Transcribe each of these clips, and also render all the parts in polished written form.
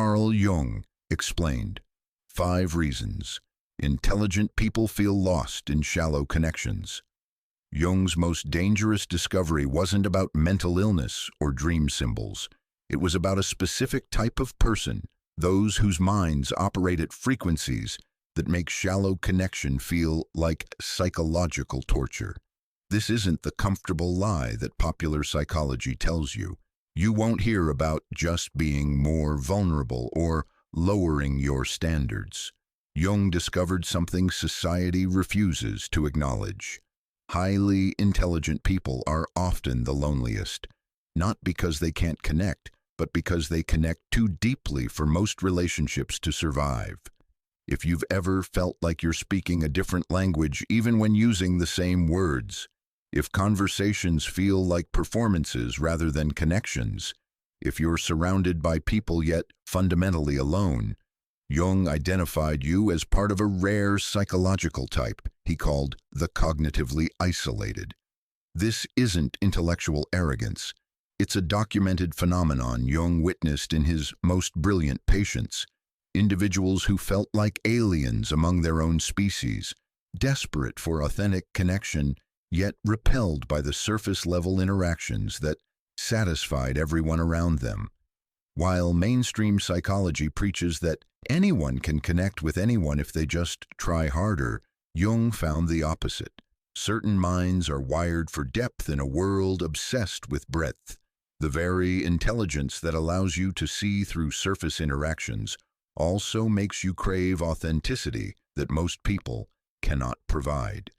Carl Jung explained 5 reasons intelligent people feel lost in shallow connections. Jung's most dangerous discovery wasn't about mental illness or dream symbols. It was about a specific type of person, those whose minds operate at frequencies that make shallow connection feel like psychological torture. This isn't the comfortable lie that popular psychology tells you. You won't hear about just being more vulnerable or lowering your standards. Jung discovered something society refuses to acknowledge. Highly intelligent people are often the loneliest, not because they can't connect, but because they connect too deeply for most relationships to survive. If you've ever felt like you're speaking a different language even when using the same words, if conversations feel like performances rather than connections, if you're surrounded by people yet fundamentally alone, Jung identified you as part of a rare psychological type he called the cognitively isolated. This isn't intellectual arrogance. It's a documented phenomenon Jung witnessed in his most brilliant patients, individuals who felt like aliens among their own species, desperate for authentic connection, yet repelled by the surface-level interactions that satisfied everyone around them. While mainstream psychology preaches that anyone can connect with anyone if they just try harder, Jung found the opposite. Certain minds are wired for depth in a world obsessed with breadth. The very intelligence that allows you to see through surface interactions also makes you crave authenticity that most people cannot provide.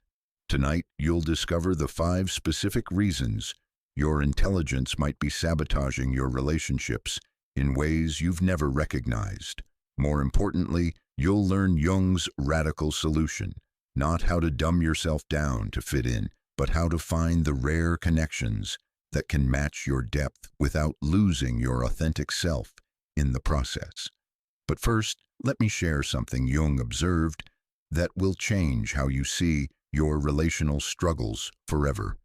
Tonight, you'll discover the 5 specific reasons your intelligence might be sabotaging your relationships in ways you've never recognized. More importantly, you'll learn Jung's radical solution, not how to dumb yourself down to fit in, but how to find the rare connections that can match your depth without losing your authentic self in the process. But first, let me share something Jung observed that will change how you see your relational struggles forever.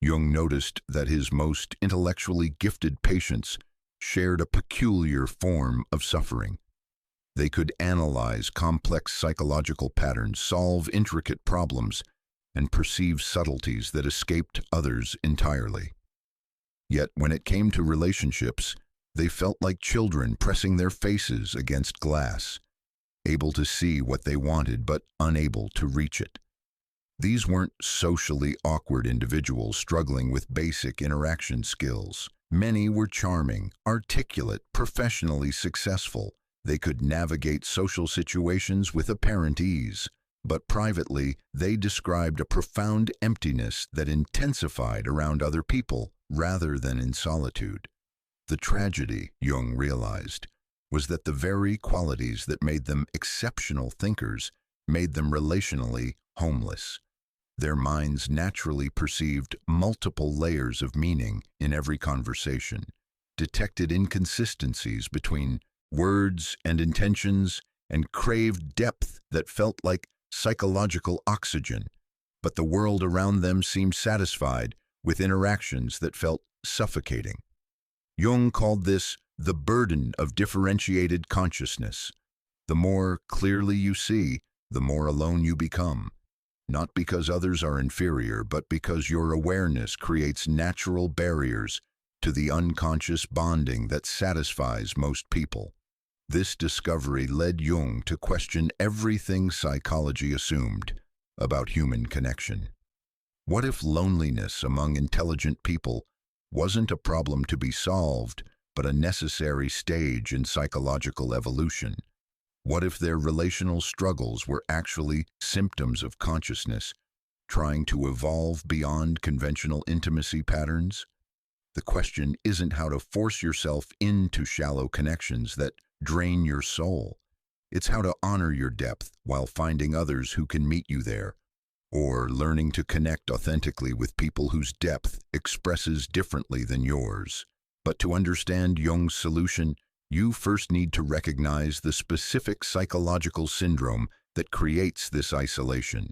Jung noticed that his most intellectually gifted patients shared a peculiar form of suffering. They could analyze complex psychological patterns, solve intricate problems, and perceive subtleties that escaped others entirely. Yet when it came to relationships, they felt like children pressing their faces against glass, able to see what they wanted but unable to reach it. These weren't socially awkward individuals struggling with basic interaction skills. Many were charming, articulate, professionally successful. They could navigate social situations with apparent ease, but privately, they described a profound emptiness that intensified around other people rather than in solitude. The tragedy, Jung realized, was that the very qualities that made them exceptional thinkers made them relationally homeless. Their minds naturally perceived multiple layers of meaning in every conversation, detected inconsistencies between words and intentions, and craved depth that felt like psychological oxygen. But the world around them seemed satisfied with interactions that felt suffocating. Jung called this the burden of differentiated consciousness. The more clearly you see, the more alone you become. Not because others are inferior, but because your awareness creates natural barriers to the unconscious bonding that satisfies most people. This discovery led Jung to question everything psychology assumed about human connection. What if loneliness among intelligent people wasn't a problem to be solved, but a necessary stage in psychological evolution? What if their relational struggles were actually symptoms of consciousness, trying to evolve beyond conventional intimacy patterns? The question isn't how to force yourself into shallow connections that drain your soul. It's how to honor your depth while finding others who can meet you there, or learning to connect authentically with people whose depth expresses differently than yours. But to understand Jung's solution, you first need to recognize the specific psychological syndrome that creates this isolation.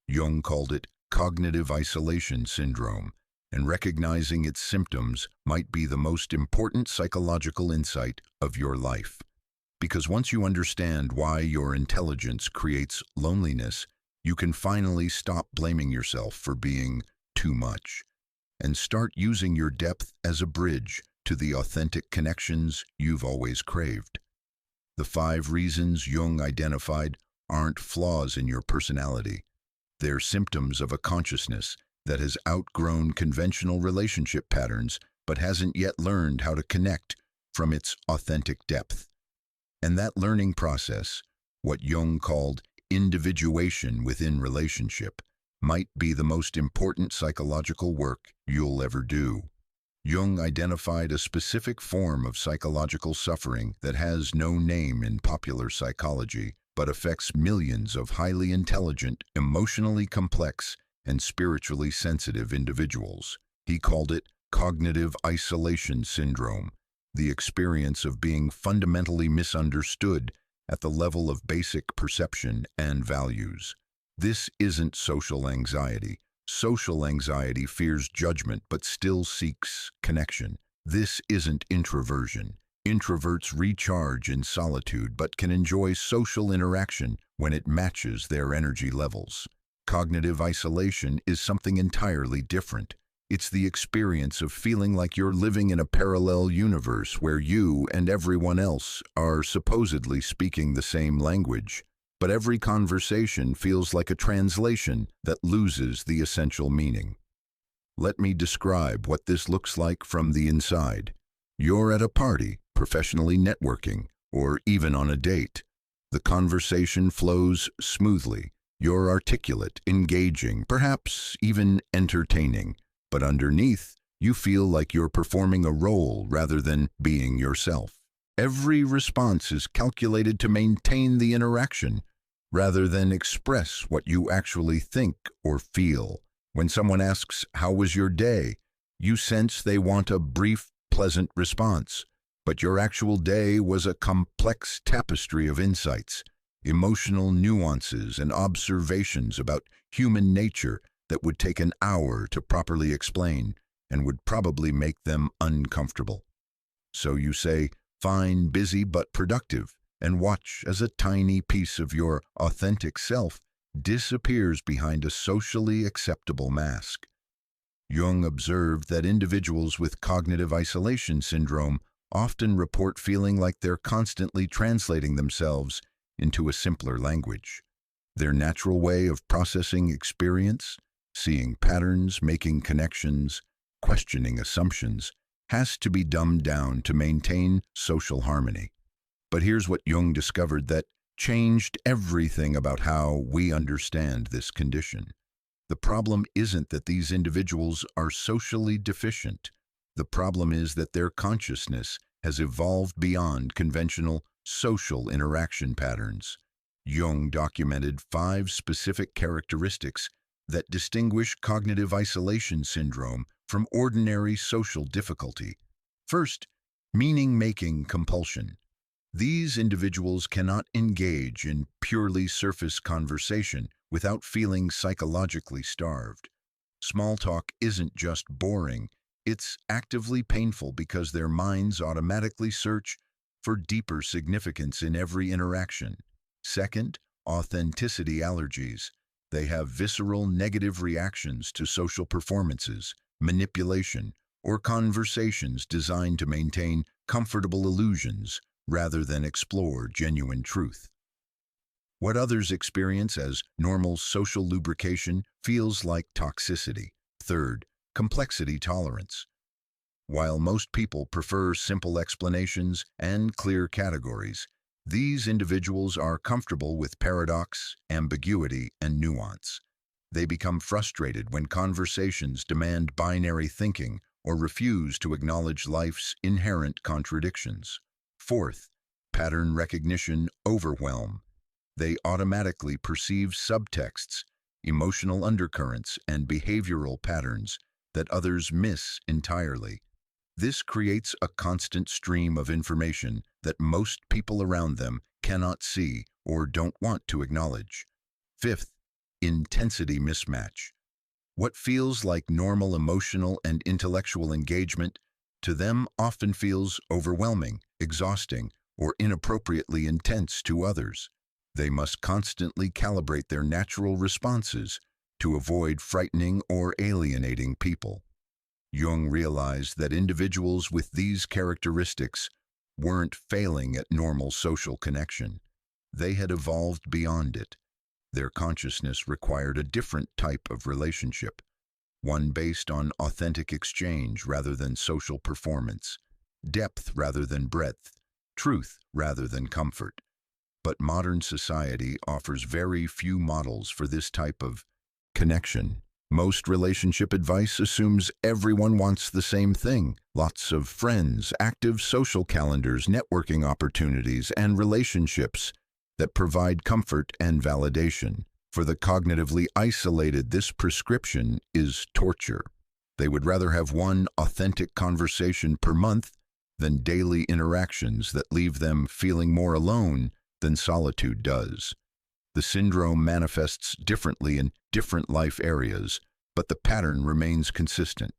Jung called it cognitive isolation syndrome, and recognizing its symptoms might be the most important psychological insight of your life. Because once you understand why your intelligence creates loneliness, you can finally stop blaming yourself for being too much and start using your depth as a bridge to the authentic connections you've always craved. The 5 reasons Jung identified aren't flaws in your personality. They're symptoms of a consciousness that has outgrown conventional relationship patterns but hasn't yet learned how to connect from its authentic depth. And that learning process, what Jung called individuation within relationship, might be the most important psychological work you'll ever do. Jung identified a specific form of psychological suffering that has no name in popular psychology, but affects millions of highly intelligent, emotionally complex, and spiritually sensitive individuals. He called it cognitive isolation syndrome, the experience of being fundamentally misunderstood at the level of basic perception and values. This isn't social anxiety. Social anxiety fears judgment but still seeks connection. This isn't introversion. Introverts recharge in solitude but can enjoy social interaction when it matches their energy levels. Cognitive isolation is something entirely different. It's the experience of feeling like you're living in a parallel universe where you and everyone else are supposedly speaking the same language, but every conversation feels like a translation that loses the essential meaning. Let me describe what this looks like from the inside. You're at a party, professionally networking, or even on a date. The conversation flows smoothly. You're articulate, engaging, perhaps even entertaining. But underneath, you feel like you're performing a role rather than being yourself. Every response is calculated to maintain the interaction rather than express what you actually think or feel. When someone asks, "How was your day?" you sense they want a brief, pleasant response. But your actual day was a complex tapestry of insights, emotional nuances, and observations about human nature that would take an hour to properly explain and would probably make them uncomfortable. So you say, "Fine, busy but productive," and watch as a tiny piece of your authentic self disappears behind a socially acceptable mask. Jung observed that individuals with cognitive isolation syndrome often report feeling like they're constantly translating themselves into a simpler language. Their natural way of processing experience, seeing patterns, making connections, questioning assumptions, has to be dumbed down to maintain social harmony. But here's what Jung discovered that changed everything about how we understand this condition. The problem isn't that these individuals are socially deficient. The problem is that their consciousness has evolved beyond conventional social interaction patterns. Jung documented 5 specific characteristics that distinguish cognitive isolation syndrome from ordinary social difficulty. First, meaning-making compulsion. These individuals cannot engage in purely surface conversation without feeling psychologically starved. Small talk isn't just boring, it's actively painful because their minds automatically search for deeper significance in every interaction. Second, authenticity allergies. They have visceral negative reactions to social performances, manipulation, or conversations designed to maintain comfortable illusions rather than explore genuine truth. What others experience as normal social lubrication feels like toxicity. Third, complexity tolerance. While most people prefer simple explanations and clear categories, these individuals are comfortable with paradox, ambiguity, and nuance. They become frustrated when conversations demand binary thinking or refuse to acknowledge life's inherent contradictions. Fourth, pattern recognition overwhelm. They automatically perceive subtexts, emotional undercurrents, and behavioral patterns that others miss entirely. This creates a constant stream of information that most people around them cannot see or don't want to acknowledge. Fifth, intensity mismatch. What feels like normal emotional and intellectual engagement to them often feels overwhelming, exhausting, or inappropriately intense to others. They must constantly calibrate their natural responses to avoid frightening or alienating people. Jung realized that individuals with these characteristics weren't failing at normal social connection. They had evolved beyond it. Their consciousness required a different type of relationship, one based on authentic exchange rather than social performance, depth rather than breadth, truth rather than comfort. But modern society offers very few models for this type of connection. Most relationship advice assumes everyone wants the same thing: lots of friends, active social calendars, networking opportunities, and relationships that provide comfort and validation. For the cognitively isolated, this prescription is torture. They would rather have one authentic conversation per month than daily interactions that leave them feeling more alone than solitude does. The syndrome manifests differently in different life areas, but the pattern remains consistent.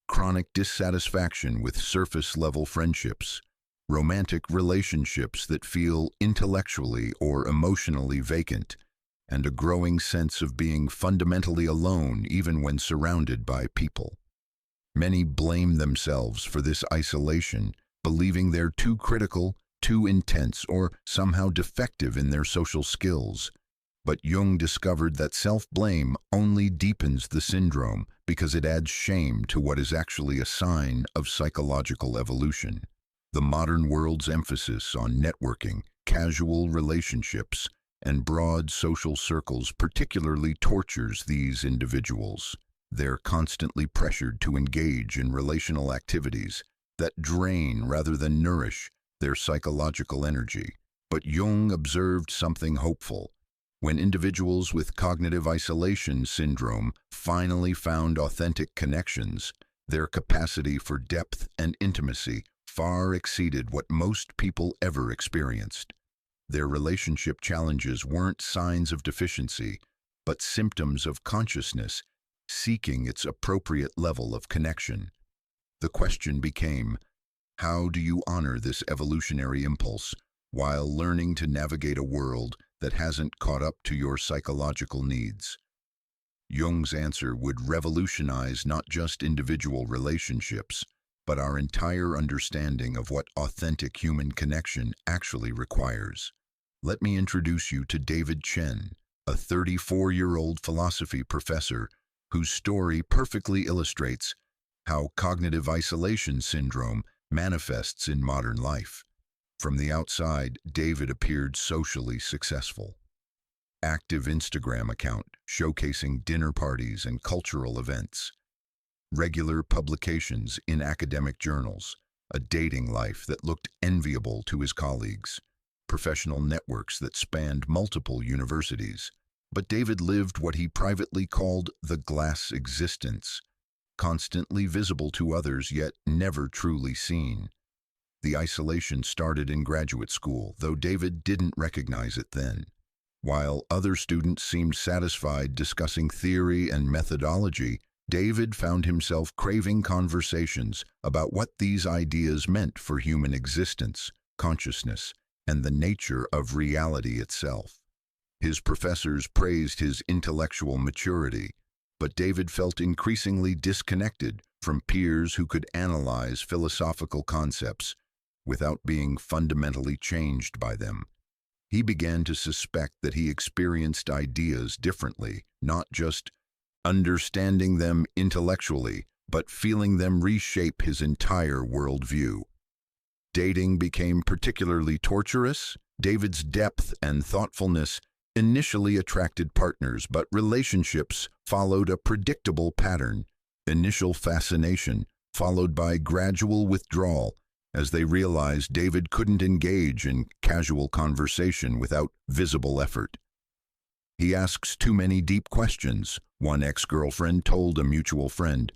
Chronic dissatisfaction with surface-level friendships, romantic relationships that feel intellectually or emotionally vacant, and a growing sense of being fundamentally alone even when surrounded by people. Many blame themselves for this isolation, believing they're too critical, too intense, or somehow defective in their social skills. But Jung discovered that self-blame only deepens the syndrome because it adds shame to what is actually a sign of psychological evolution. The modern world's emphasis on networking, casual relationships, and broad social circles particularly tortures these individuals. They're constantly pressured to engage in relational activities that drain rather than nourish their psychological energy. But Jung observed something hopeful. When individuals with cognitive isolation syndrome finally found authentic connections, their capacity for depth and intimacy far exceeded what most people ever experienced. Their relationship challenges weren't signs of deficiency, but symptoms of consciousness seeking its appropriate level of connection. The question became, how do you honor this evolutionary impulse while learning to navigate a world that hasn't caught up to your psychological needs? Jung's answer would revolutionize not just individual relationships, but our entire understanding of what authentic human connection actually requires. Let me introduce you to David Chen, a 34-year-old philosophy professor whose story perfectly illustrates how cognitive isolation syndrome manifests in modern life. From the outside, David appeared socially successful. Active Instagram account showcasing dinner parties and cultural events. Regular publications in academic journals. A dating life that looked enviable to his colleagues. Professional networks that spanned multiple universities. But David lived what he privately called the glass existence, constantly visible to others yet never truly seen. The isolation started in graduate school, though David didn't recognize it then. While other students seemed satisfied discussing theory and methodology, David found himself craving conversations about what these ideas meant for human existence, consciousness, and the nature of reality itself. His professors praised his intellectual maturity, but David felt increasingly disconnected from peers who could analyze philosophical concepts without being fundamentally changed by them. He began to suspect that he experienced ideas differently, not just understanding them intellectually, but feeling them reshape his entire worldview. Dating became particularly torturous. David's depth and thoughtfulness initially attracted partners, but relationships followed a predictable pattern: initial fascination, followed by gradual withdrawal, as they realized David couldn't engage in casual conversation without visible effort. "He asks too many deep questions," one ex-girlfriend told a mutual friend.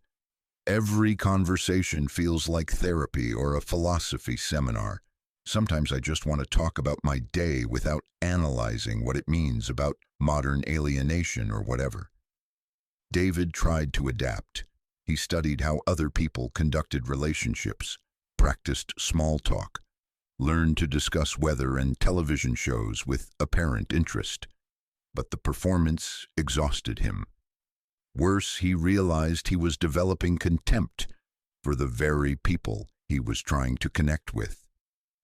"Every conversation feels like therapy or a philosophy seminar. Sometimes I just want to talk about my day without analyzing what it means about modern alienation or whatever." David tried to adapt. He studied how other people conducted relationships, practiced small talk, learned to discuss weather and television shows with apparent interest. But the performance exhausted him. Worse, he realized he was developing contempt for the very people he was trying to connect with.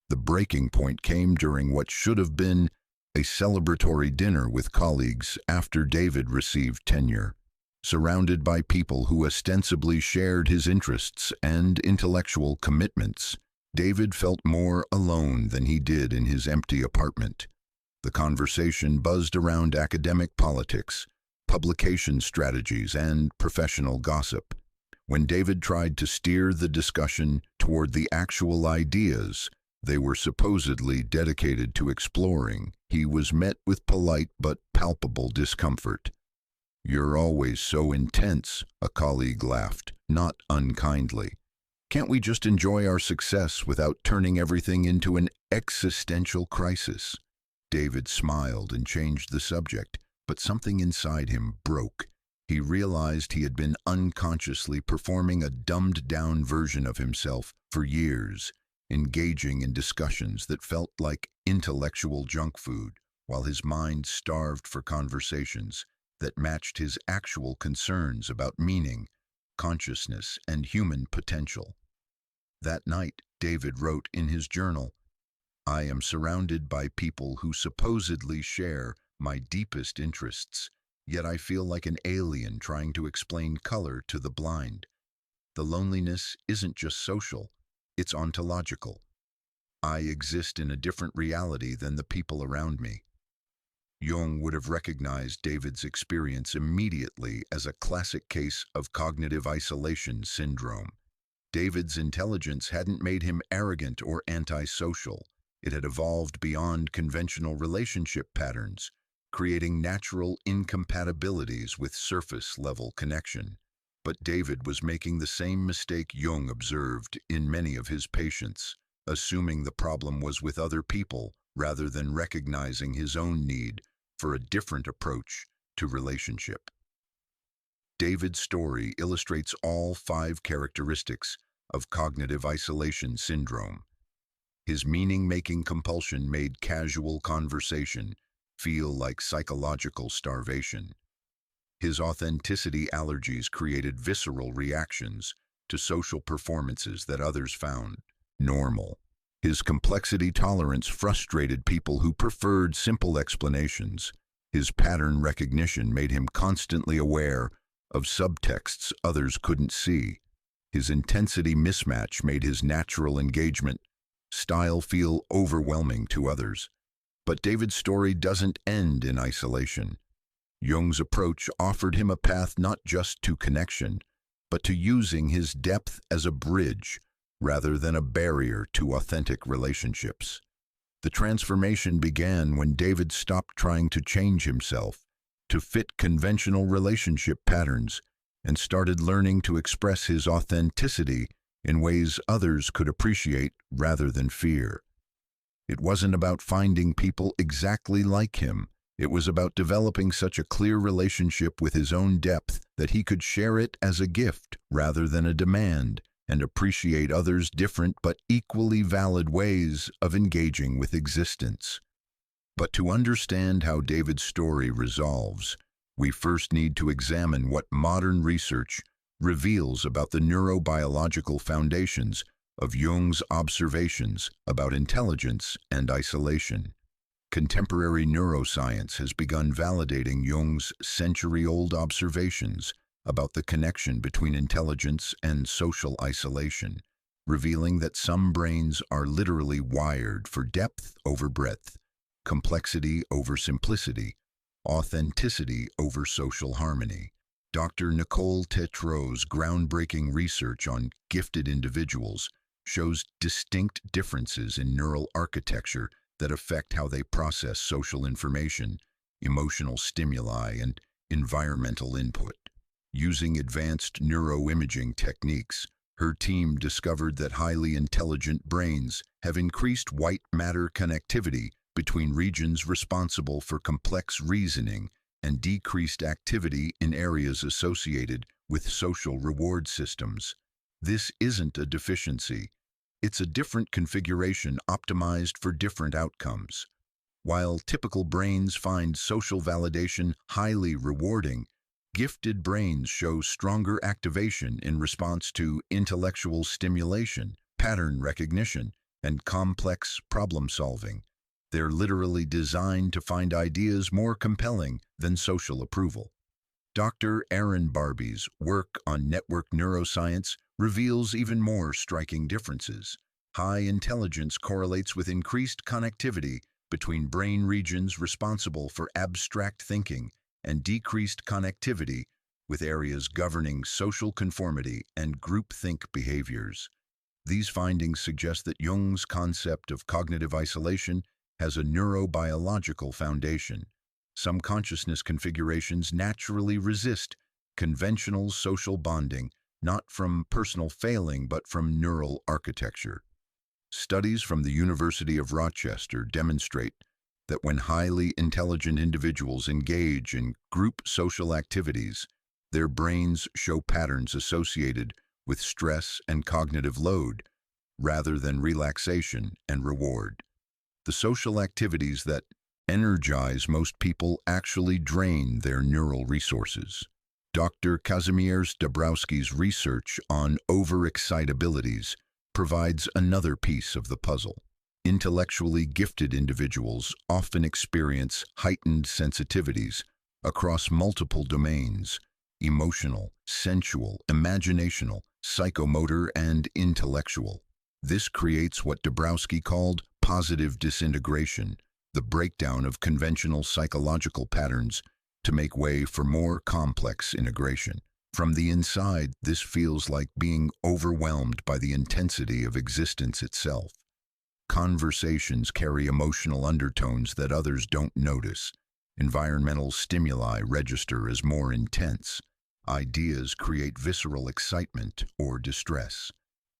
The breaking point came during what should have been a celebratory dinner with colleagues after David received tenure. Surrounded by people who ostensibly shared his interests and intellectual commitments, David felt more alone than he did in his empty apartment. The conversation buzzed around academic politics, publication strategies, and professional gossip. When David tried to steer the discussion toward the actual ideas they were supposedly dedicated to exploring, he was met with polite but palpable discomfort. "You're always so intense," a colleague laughed, not unkindly. "Can't we just enjoy our success without turning everything into an existential crisis?" David smiled and changed the subject, but something inside him broke. He realized he had been unconsciously performing a dumbed-down version of himself for years, engaging in discussions that felt like intellectual junk food, while his mind starved for conversations that matched his actual concerns about meaning, consciousness, and human potential. That night, David wrote in his journal, "I am surrounded by people who supposedly share my deepest interests, yet I feel like an alien trying to explain color to the blind. The loneliness isn't just social, it's ontological. I exist in a different reality than the people around me." Jung would have recognized David's experience immediately as a classic case of cognitive isolation syndrome. David's intelligence hadn't made him arrogant or antisocial. It had evolved beyond conventional relationship patterns, creating natural incompatibilities with surface-level connection. But David was making the same mistake Jung observed in many of his patients, assuming the problem was with other people rather than recognizing his own need for a different approach to relationship. David's story illustrates all 5 characteristics of cognitive isolation syndrome. His meaning-making compulsion made casual conversation feel like psychological starvation. His authenticity allergies created visceral reactions to social performances that others found normal. His complexity tolerance frustrated people who preferred simple explanations. His pattern recognition made him constantly aware of subtexts others couldn't see. His intensity mismatch made his natural engagement style feel overwhelming to others. But David's story doesn't end in isolation. Jung's approach offered him a path not just to connection, but to using his depth as a bridge rather than a barrier to authentic relationships. The transformation began when David stopped trying to change himself to fit conventional relationship patterns and started learning to express his authenticity in ways others could appreciate rather than fear. It wasn't about finding people exactly like him. It was about developing such a clear relationship with his own depth that he could share it as a gift rather than a demand, and appreciate others' different but equally valid ways of engaging with existence. But to understand how David's story resolves, we first need to examine what modern research reveals about the neurobiological foundations of Jung's observations about intelligence and isolation. Contemporary neuroscience has begun validating Jung's century-old observations about the connection between intelligence and social isolation, revealing that some brains are literally wired for depth over breadth, complexity over simplicity, authenticity over social harmony. Dr. Nicole Tétrault's groundbreaking research on gifted individuals shows distinct differences in neural architecture that affect how they process social information, emotional stimuli, and environmental input. Using advanced neuroimaging techniques, her team discovered that highly intelligent brains have increased white matter connectivity between regions responsible for complex reasoning and decreased activity in areas associated with social reward systems. This isn't a deficiency. It's a different configuration optimized for different outcomes. While typical brains find social validation highly rewarding, gifted brains show stronger activation in response to intellectual stimulation, pattern recognition, and complex problem solving. They're literally designed to find ideas more compelling than social approval. Dr. Aaron Barbee's work on network neuroscience reveals even more striking differences. High intelligence correlates with increased connectivity between brain regions responsible for abstract thinking and decreased connectivity with areas governing social conformity and groupthink behaviors. These findings suggest that Jung's concept of cognitive isolation has a neurobiological foundation. Some consciousness configurations naturally resist conventional social bonding, not from personal failing but from neural architecture. Studies from the University of Rochester demonstrate that when highly intelligent individuals engage in group social activities, their brains show patterns associated with stress and cognitive load, rather than relaxation and reward. The social activities that energize most people actually drain their neural resources. Dr. Kazimierz Dabrowski's research on overexcitabilities provides another piece of the puzzle. Intellectually gifted individuals often experience heightened sensitivities across multiple domains: emotional, sensual, imaginational, psychomotor, and intellectual. This creates what Dabrowski called positive disintegration, the breakdown of conventional psychological patterns to make way for more complex integration. From the inside, this feels like being overwhelmed by the intensity of existence itself. Conversations carry emotional undertones that others don't notice. Environmental stimuli register as more intense. Ideas create visceral excitement or distress.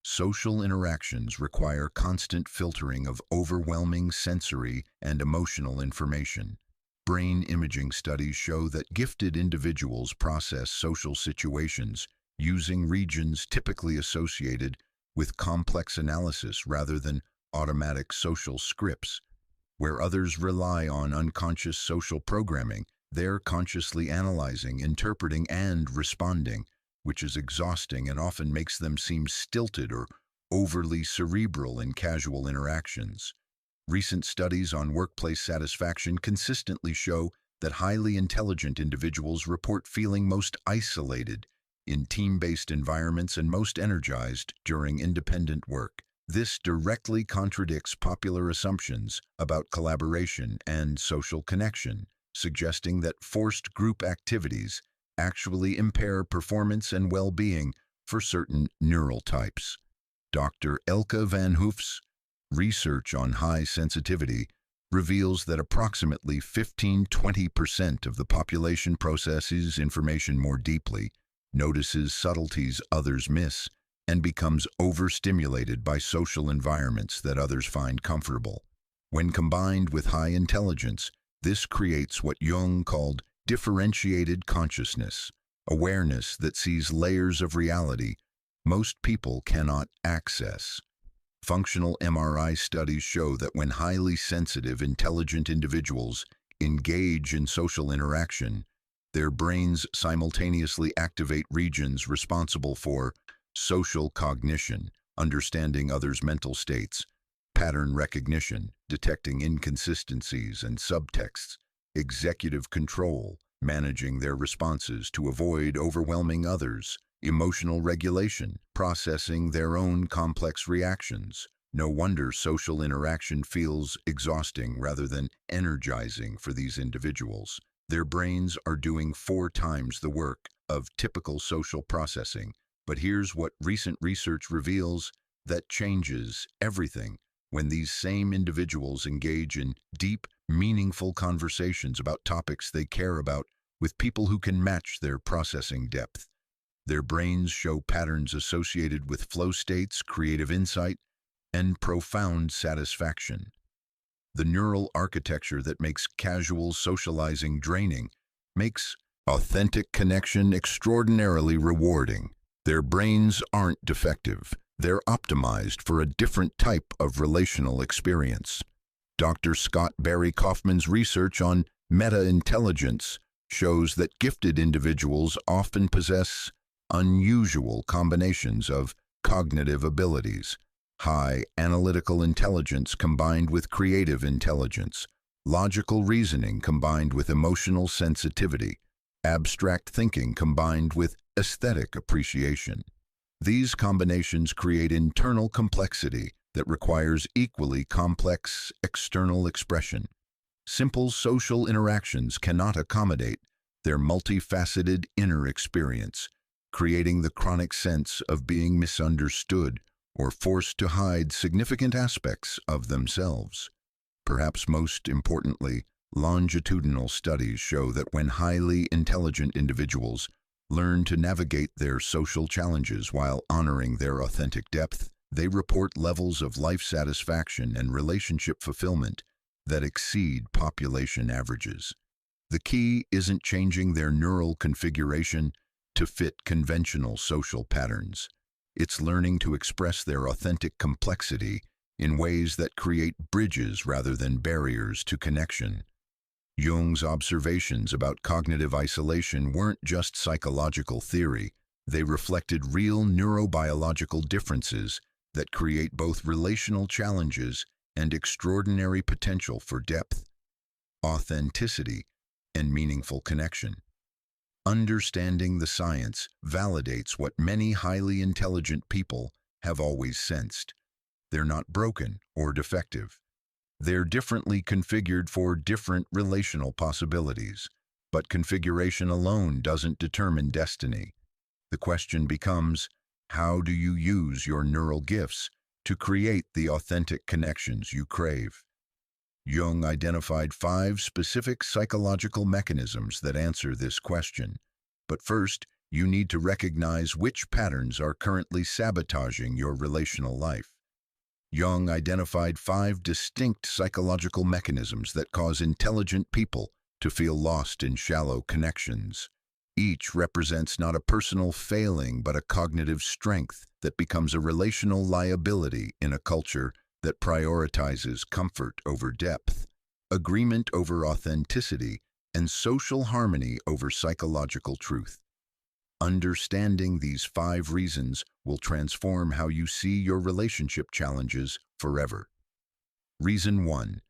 Social interactions require constant filtering of overwhelming sensory and emotional information. Brain imaging studies show that gifted individuals process social situations using regions typically associated with complex analysis rather than automatic social scripts. Where others rely on unconscious social programming, they're consciously analyzing, interpreting, and responding, which is exhausting and often makes them seem stilted or overly cerebral in casual interactions. Recent studies on workplace satisfaction consistently show that highly intelligent individuals report feeling most isolated in team-based environments and most energized during independent work. This directly contradicts popular assumptions about collaboration and social connection, suggesting that forced group activities actually impair performance and well-being for certain neural types. Dr. Elke van Hoof's research on high sensitivity reveals that approximately 15–20% of the population processes information more deeply, notices subtleties others miss, and becomes overstimulated by social environments that others find comfortable. When combined with high intelligence, this creates what Jung called differentiated consciousness, awareness that sees layers of reality most people cannot access. Functional MRI studies show that when highly sensitive, intelligent individuals engage in social interaction, their brains simultaneously activate regions responsible for social cognition, understanding others' mental states, pattern recognition, detecting inconsistencies and subtexts, executive control, managing their responses to avoid overwhelming others, emotional regulation, processing their own complex reactions. No wonder social interaction feels exhausting rather than energizing for these individuals. Their brains are doing 4 times the work of typical social processing. But here's what recent research reveals that changes everything when these same individuals engage in deep, meaningful conversations about topics they care about with people who can match their processing depth. Their brains show patterns associated with flow states, creative insight, and profound satisfaction. The neural architecture that makes casual socializing draining makes authentic connection extraordinarily rewarding. Their brains aren't defective. They're optimized for a different type of relational experience. Dr. Scott Barry Kaufman's research on meta-intelligence shows that gifted individuals often possess unusual combinations of cognitive abilities, high analytical intelligence combined with creative intelligence, logical reasoning combined with emotional sensitivity, abstract thinking combined with aesthetic appreciation. These combinations create internal complexity that requires equally complex external expression. Simple social interactions cannot accommodate their multifaceted inner experience, creating the chronic sense of being misunderstood or forced to hide significant aspects of themselves. Perhaps most importantly, longitudinal studies show that when highly intelligent individuals learn to navigate their social challenges while honoring their authentic depth, they report levels of life satisfaction and relationship fulfillment that exceed population averages. The key isn't changing their neural configuration to fit conventional social patterns. It's learning to express their authentic complexity in ways that create bridges rather than barriers to connection. Jung's observations about cognitive isolation weren't just psychological theory. They reflected real neurobiological differences that create both relational challenges and extraordinary potential for depth, authenticity, and meaningful connection. Understanding the science validates what many highly intelligent people have always sensed. They're not broken or defective. They're differently configured for different relational possibilities, but configuration alone doesn't determine destiny. The question becomes, how do you use your neural gifts to create the authentic connections you crave? Jung identified 5 specific psychological mechanisms that answer this question. But first, you need to recognize which patterns are currently sabotaging your relational life. Jung identified 5 distinct psychological mechanisms that cause intelligent people to feel lost in shallow connections. Each represents not a personal failing but a cognitive strength that becomes a relational liability in a culture that prioritizes comfort over depth, agreement over authenticity, and social harmony over psychological truth. Understanding these 5 reasons will transform how you see your relationship challenges forever. Reason 1.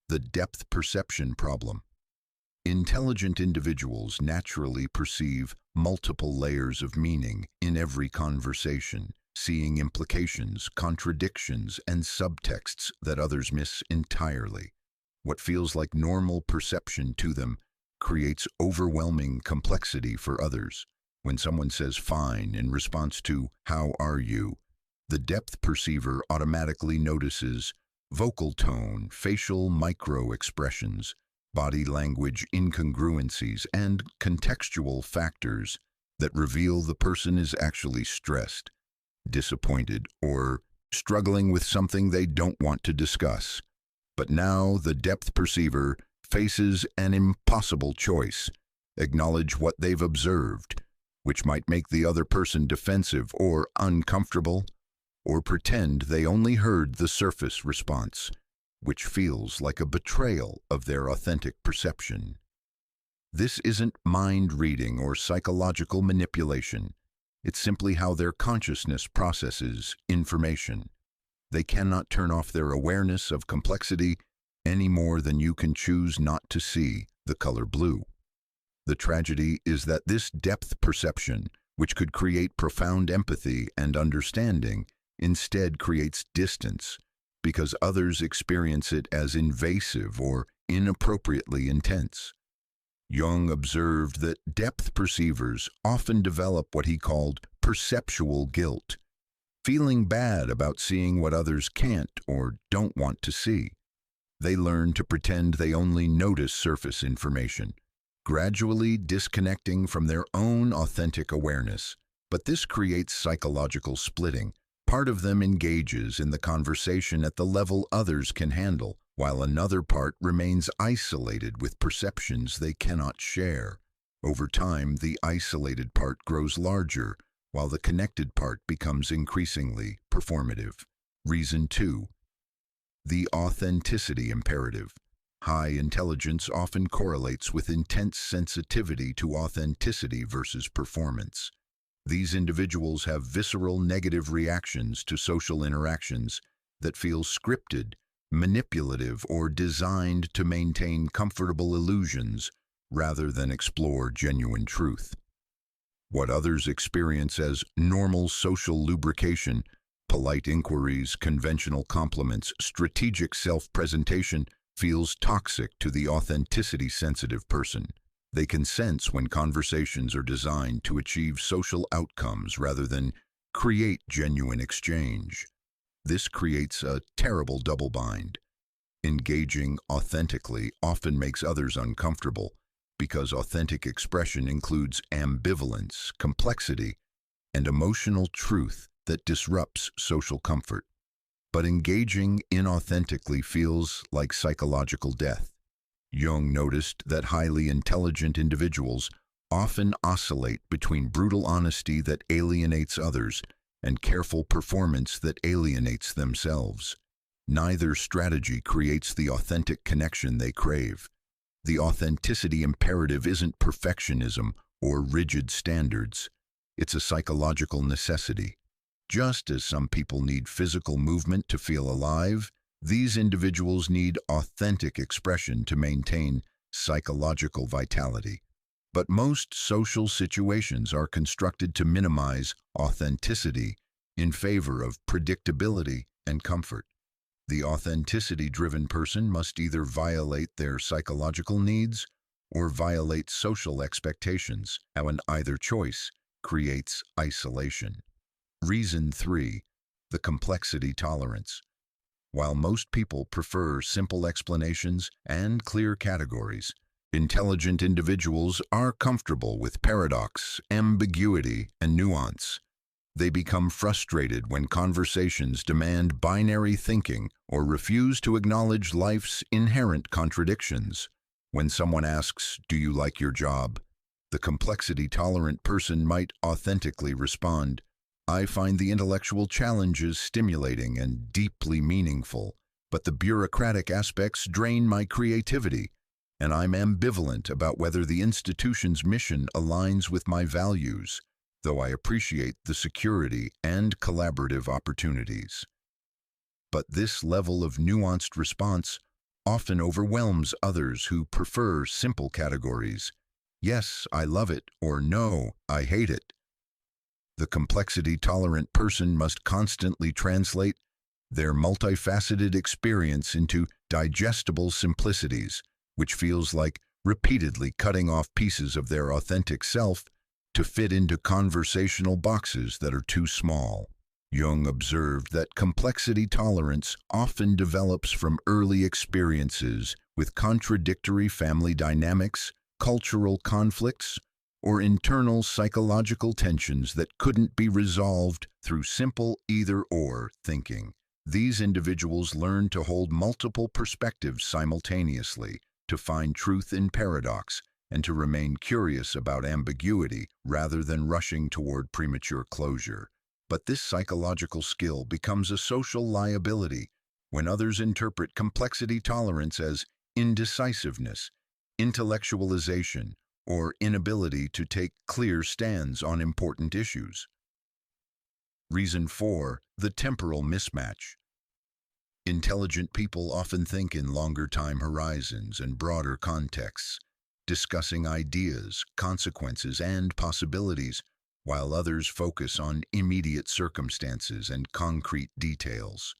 The depth perception problem. Intelligent individuals naturally perceive multiple layers of meaning in every conversation, seeing implications, contradictions, and subtexts that others miss entirely. What feels like normal perception to them creates overwhelming complexity for others. When someone says fine in response to how are you, the depth perceiver automatically notices vocal tone, facial micro-expressions, body language incongruencies, and contextual factors that reveal the person is actually stressed, disappointed, or struggling with something they don't want to discuss. But now the depth perceiver faces an impossible choice: acknowledge what they've observed, which might make the other person defensive or uncomfortable, or pretend they only heard the surface response, which feels like a betrayal of their authentic perception. This isn't mind reading or psychological manipulation. It's simply how their consciousness processes information. They cannot turn off their awareness of complexity any more than you can choose not to see the color blue. The tragedy is that this depth perception, which could create profound empathy and understanding, instead creates distance because others experience it as invasive or inappropriately intense. Jung observed that depth perceivers often develop what he called perceptual guilt, feeling bad about seeing what others can't or don't want to see. They learn to pretend they only notice surface information, gradually disconnecting from their own authentic awareness. But this creates psychological splitting. Part of them engages in the conversation at the level others can handle, while another part remains isolated with perceptions they cannot share. Over time, the isolated part grows larger, while the connected part becomes increasingly performative. Reason 2. The authenticity imperative. High intelligence often correlates with intense sensitivity to authenticity versus performance. These individuals have visceral negative reactions to social interactions that feel scripted, manipulative, or designed to maintain comfortable illusions rather than explore genuine truth. What others experience as normal social lubrication, polite inquiries, conventional compliments, strategic self-presentation, feels toxic to the authenticity-sensitive person. They can sense when conversations are designed to achieve social outcomes rather than create genuine exchange. This creates a terrible double bind. Engaging authentically often makes others uncomfortable because authentic expression includes ambivalence, complexity, and emotional truth that disrupts social comfort. But engaging inauthentically feels like psychological death. Jung noticed that highly intelligent individuals often oscillate between brutal honesty that alienates others and careful performance that alienates themselves. Neither strategy creates the authentic connection they crave. The authenticity imperative isn't perfectionism or rigid standards. It's a psychological necessity. Just as some people need physical movement to feel alive, these individuals need authentic expression to maintain psychological vitality. But most social situations are constructed to minimize authenticity in favor of predictability and comfort. The authenticity-driven person must either violate their psychological needs or violate social expectations, and either choice creates isolation. Reason 3. The complexity tolerance. While most people prefer simple explanations and clear categories, intelligent individuals are comfortable with paradox, ambiguity, and nuance. They become frustrated when conversations demand binary thinking or refuse to acknowledge life's inherent contradictions. When someone asks, "Do you like your job?" the complexity-tolerant person might authentically respond, "I find the intellectual challenges stimulating and deeply meaningful, but the bureaucratic aspects drain my creativity, and I'm ambivalent about whether the institution's mission aligns with my values, though I appreciate the security and collaborative opportunities." But this level of nuanced response often overwhelms others who prefer simple categories. "Yes, I love it," or "No, I hate it." The complexity-tolerant person must constantly translate their multifaceted experience into digestible simplicities, which feels like repeatedly cutting off pieces of their authentic self to fit into conversational boxes that are too small. Jung observed that complexity tolerance often develops from early experiences with contradictory family dynamics, cultural conflicts, or internal psychological tensions that couldn't be resolved through simple either-or thinking. These individuals learn to hold multiple perspectives simultaneously, to find truth in paradox, and to remain curious about ambiguity rather than rushing toward premature closure. But this psychological skill becomes a social liability when others interpret complexity tolerance as indecisiveness, intellectualization, or inability to take clear stands on important issues. Reason 4. The temporal mismatch. Intelligent people often think in longer time horizons and broader contexts, discussing ideas, consequences, and possibilities, while others focus on immediate circumstances and concrete details.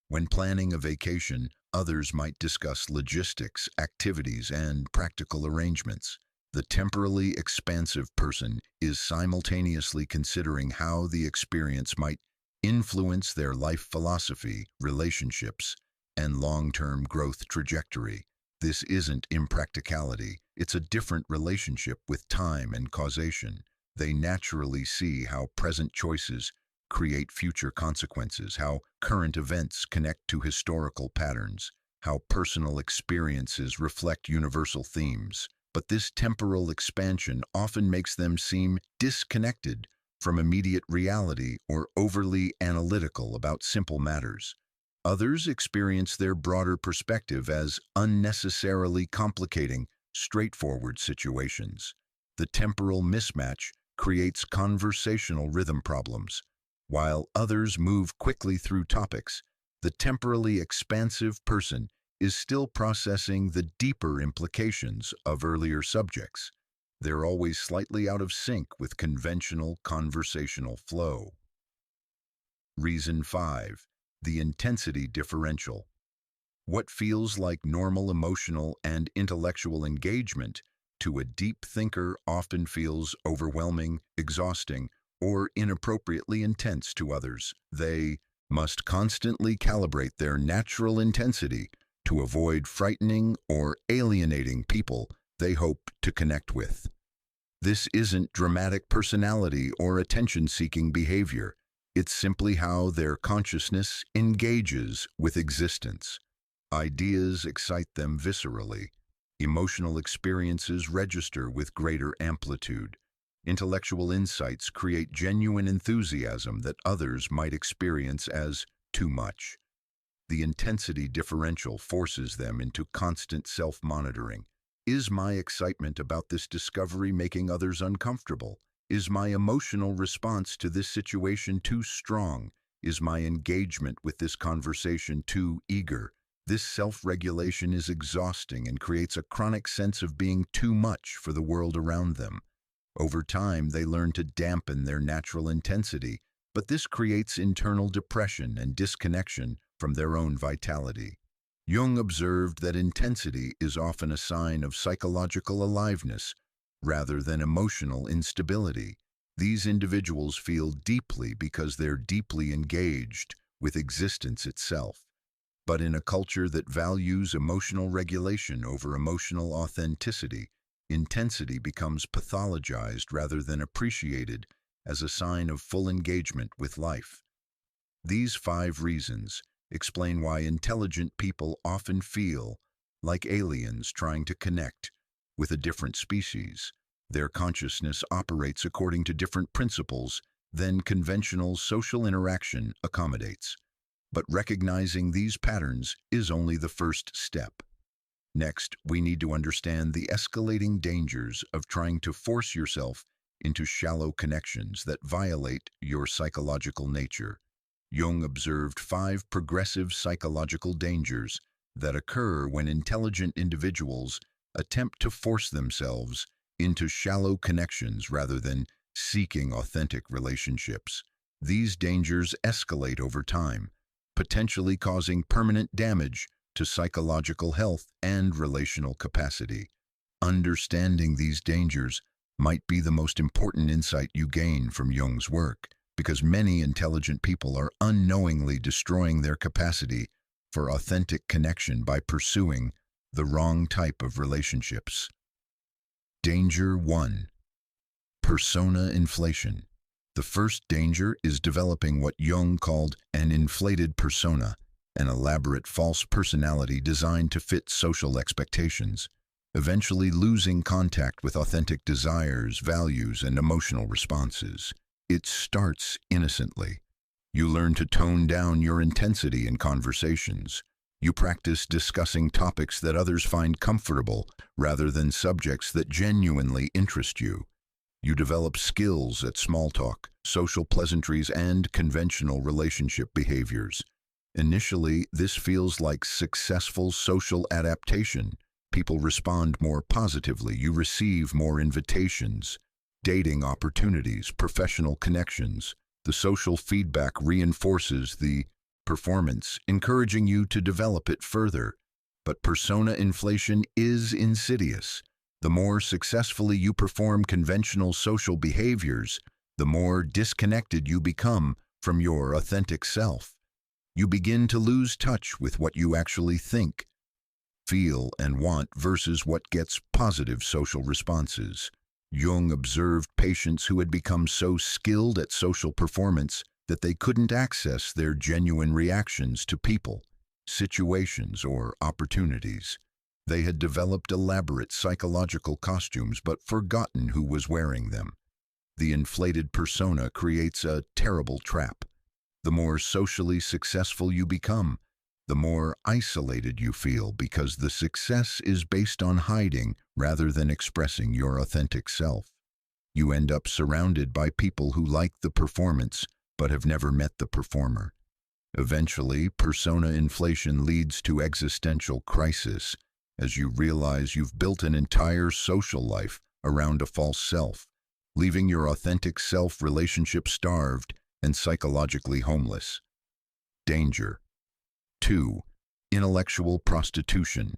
When planning a vacation, others might discuss logistics, activities, and practical arrangements. The temporally expansive person is simultaneously considering how the experience might influence their life philosophy, relationships, and long-term growth trajectory. This isn't impracticality, it's a different relationship with time and causation. They naturally see how present choices create future consequences, how current events connect to historical patterns, how personal experiences reflect universal themes. But this temporal expansion often makes them seem disconnected from immediate reality or overly analytical about simple matters. Others experience their broader perspective as unnecessarily complicating straightforward situations. The temporal mismatch creates conversational rhythm problems. While others move quickly through topics, the temporally expansive person is still processing the deeper implications of earlier subjects. They're always slightly out of sync with conventional conversational flow. Reason 5. The intensity differential. What feels like normal emotional and intellectual engagement to a deep thinker often feels overwhelming, exhausting, or inappropriately intense to others. They must constantly calibrate their natural intensity to avoid frightening or alienating people they hope to connect with. This isn't dramatic personality or attention-seeking behavior. It's simply how their consciousness engages with existence. Ideas excite them viscerally. Emotional experiences register with greater amplitude. Intellectual insights create genuine enthusiasm that others might experience as too much. The intensity differential forces them into constant self-monitoring. Is my excitement about this discovery making others uncomfortable? Is my emotional response to this situation too strong? Is my engagement with this conversation too eager? This self-regulation is exhausting and creates a chronic sense of being too much for the world around them. Over time, they learn to dampen their natural intensity, but this creates internal depression and disconnection from their own vitality. Jung observed that intensity is often a sign of psychological aliveness rather than emotional instability. These individuals feel deeply because they're deeply engaged with existence itself. But in a culture that values emotional regulation over emotional authenticity, intensity becomes pathologized rather than appreciated as a sign of full engagement with life. These 5 reasons explain why intelligent people often feel like aliens trying to connect with a different species. Their consciousness operates according to different principles than conventional social interaction accommodates. But recognizing these patterns is only the first step. Next, we need to understand the escalating dangers of trying to force yourself into shallow connections that violate your psychological nature. Jung observed 5 progressive psychological dangers that occur when intelligent individuals attempt to force themselves into shallow connections rather than seeking authentic relationships. These dangers escalate over time, potentially causing permanent damage to psychological health and relational capacity. Understanding these dangers might be the most important insight you gain from Jung's work, because many intelligent people are unknowingly destroying their capacity for authentic connection by pursuing the wrong type of relationships. Danger 1. Persona inflation. The first danger is developing what Jung called an inflated persona, an elaborate false personality designed to fit social expectations, eventually losing contact with authentic desires, values, and emotional responses. It starts innocently. You learn to tone down your intensity in conversations. You practice discussing topics that others find comfortable rather than subjects that genuinely interest you. You develop skills at small talk, social pleasantries, and conventional relationship behaviors. Initially, this feels like successful social adaptation. People respond more positively. You receive more invitations, dating opportunities, professional connections. The social feedback reinforces the performance, encouraging you to develop it further. But persona inflation is insidious. The more successfully you perform conventional social behaviors, the more disconnected you become from your authentic self. You begin to lose touch with what you actually think, feel, and want versus what gets positive social responses. Jung observed patients who had become so skilled at social performance that they couldn't access their genuine reactions to people, situations, or opportunities. They had developed elaborate psychological costumes but forgotten who was wearing them. The inflated persona creates a terrible trap. The more socially successful you become, the more isolated you feel because the success is based on hiding rather than expressing your authentic self. You end up surrounded by people who like the performance but have never met the performer. Eventually, persona inflation leads to existential crisis as you realize you've built an entire social life around a false self, leaving your authentic self relationship starved and psychologically homeless. Danger. 2. Intellectual prostitution.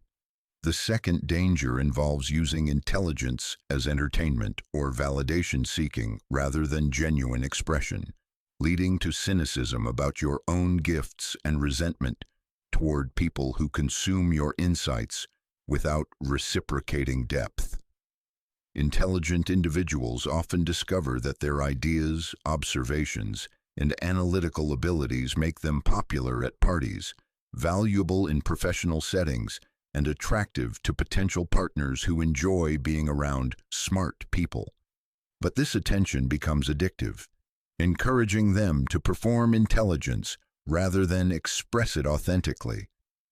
The second danger involves using intelligence as entertainment or validation seeking rather than genuine expression, leading to cynicism about your own gifts and resentment toward people who consume your insights without reciprocating depth. Intelligent individuals often discover that their ideas, observations, and analytical abilities make them popular at parties, valuable in professional settings, and attractive to potential partners who enjoy being around smart people. But this attention becomes addictive, encouraging them to perform intelligence rather than express it authentically.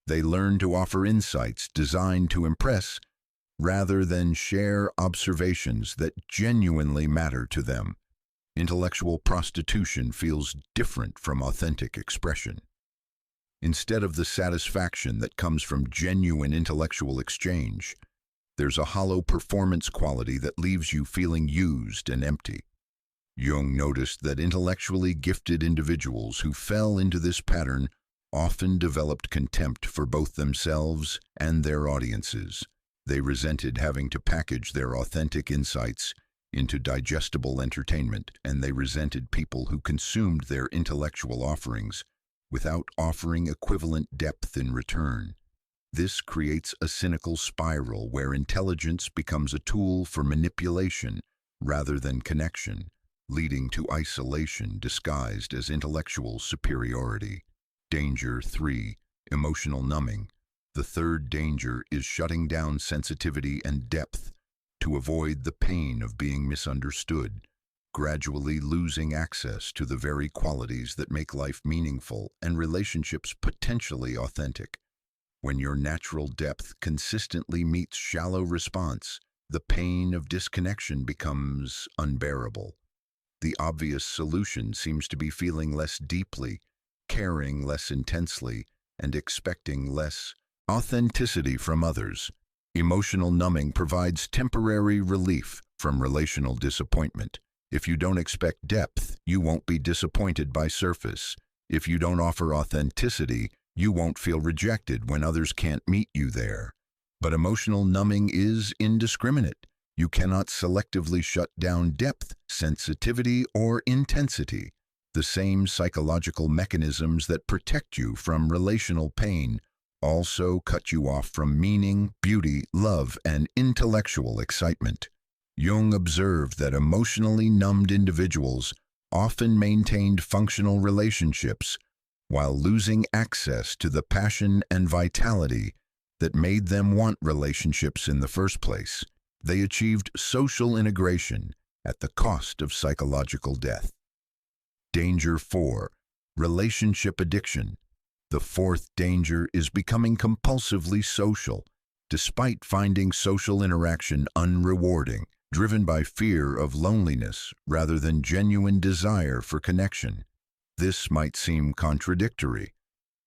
They learn to offer insights designed to impress rather than share observations that genuinely matter to them. Intellectual prostitution feels different from authentic expression. Instead of the satisfaction that comes from genuine intellectual exchange, there's a hollow performance quality that leaves you feeling used and empty. Jung noticed that intellectually gifted individuals who fell into this pattern often developed contempt for both themselves and their audiences. They resented having to package their authentic insights into digestible entertainment, and they resented people who consumed their intellectual offerings without offering equivalent depth in return. This creates a cynical spiral where intelligence becomes a tool for manipulation rather than connection, leading to isolation disguised as intellectual superiority. Danger 3. Emotional numbing. The third danger is shutting down sensitivity and depth to avoid the pain of being misunderstood, gradually losing access to the very qualities that make life meaningful and relationships potentially authentic. When your natural depth consistently meets shallow response, the pain of disconnection becomes unbearable. The obvious solution seems to be feeling less deeply, caring less intensely, and expecting less authenticity from others. Emotional numbing provides temporary relief from relational disappointment. If you don't expect depth, you won't be disappointed by surface. If you don't offer authenticity, you won't feel rejected when others can't meet you there. But emotional numbing is indiscriminate. You cannot selectively shut down depth, sensitivity, or intensity. The same psychological mechanisms that protect you from relational pain also cut you off from meaning, beauty, love, and intellectual excitement. Jung observed that emotionally numbed individuals often maintained functional relationships while losing access to the passion and vitality that made them want relationships in the first place. They achieved social integration at the cost of psychological death. Danger 4. Relationship addiction. The fourth danger is becoming compulsively social, despite finding social interaction unrewarding, driven by fear of loneliness rather than genuine desire for connection. This might seem contradictory.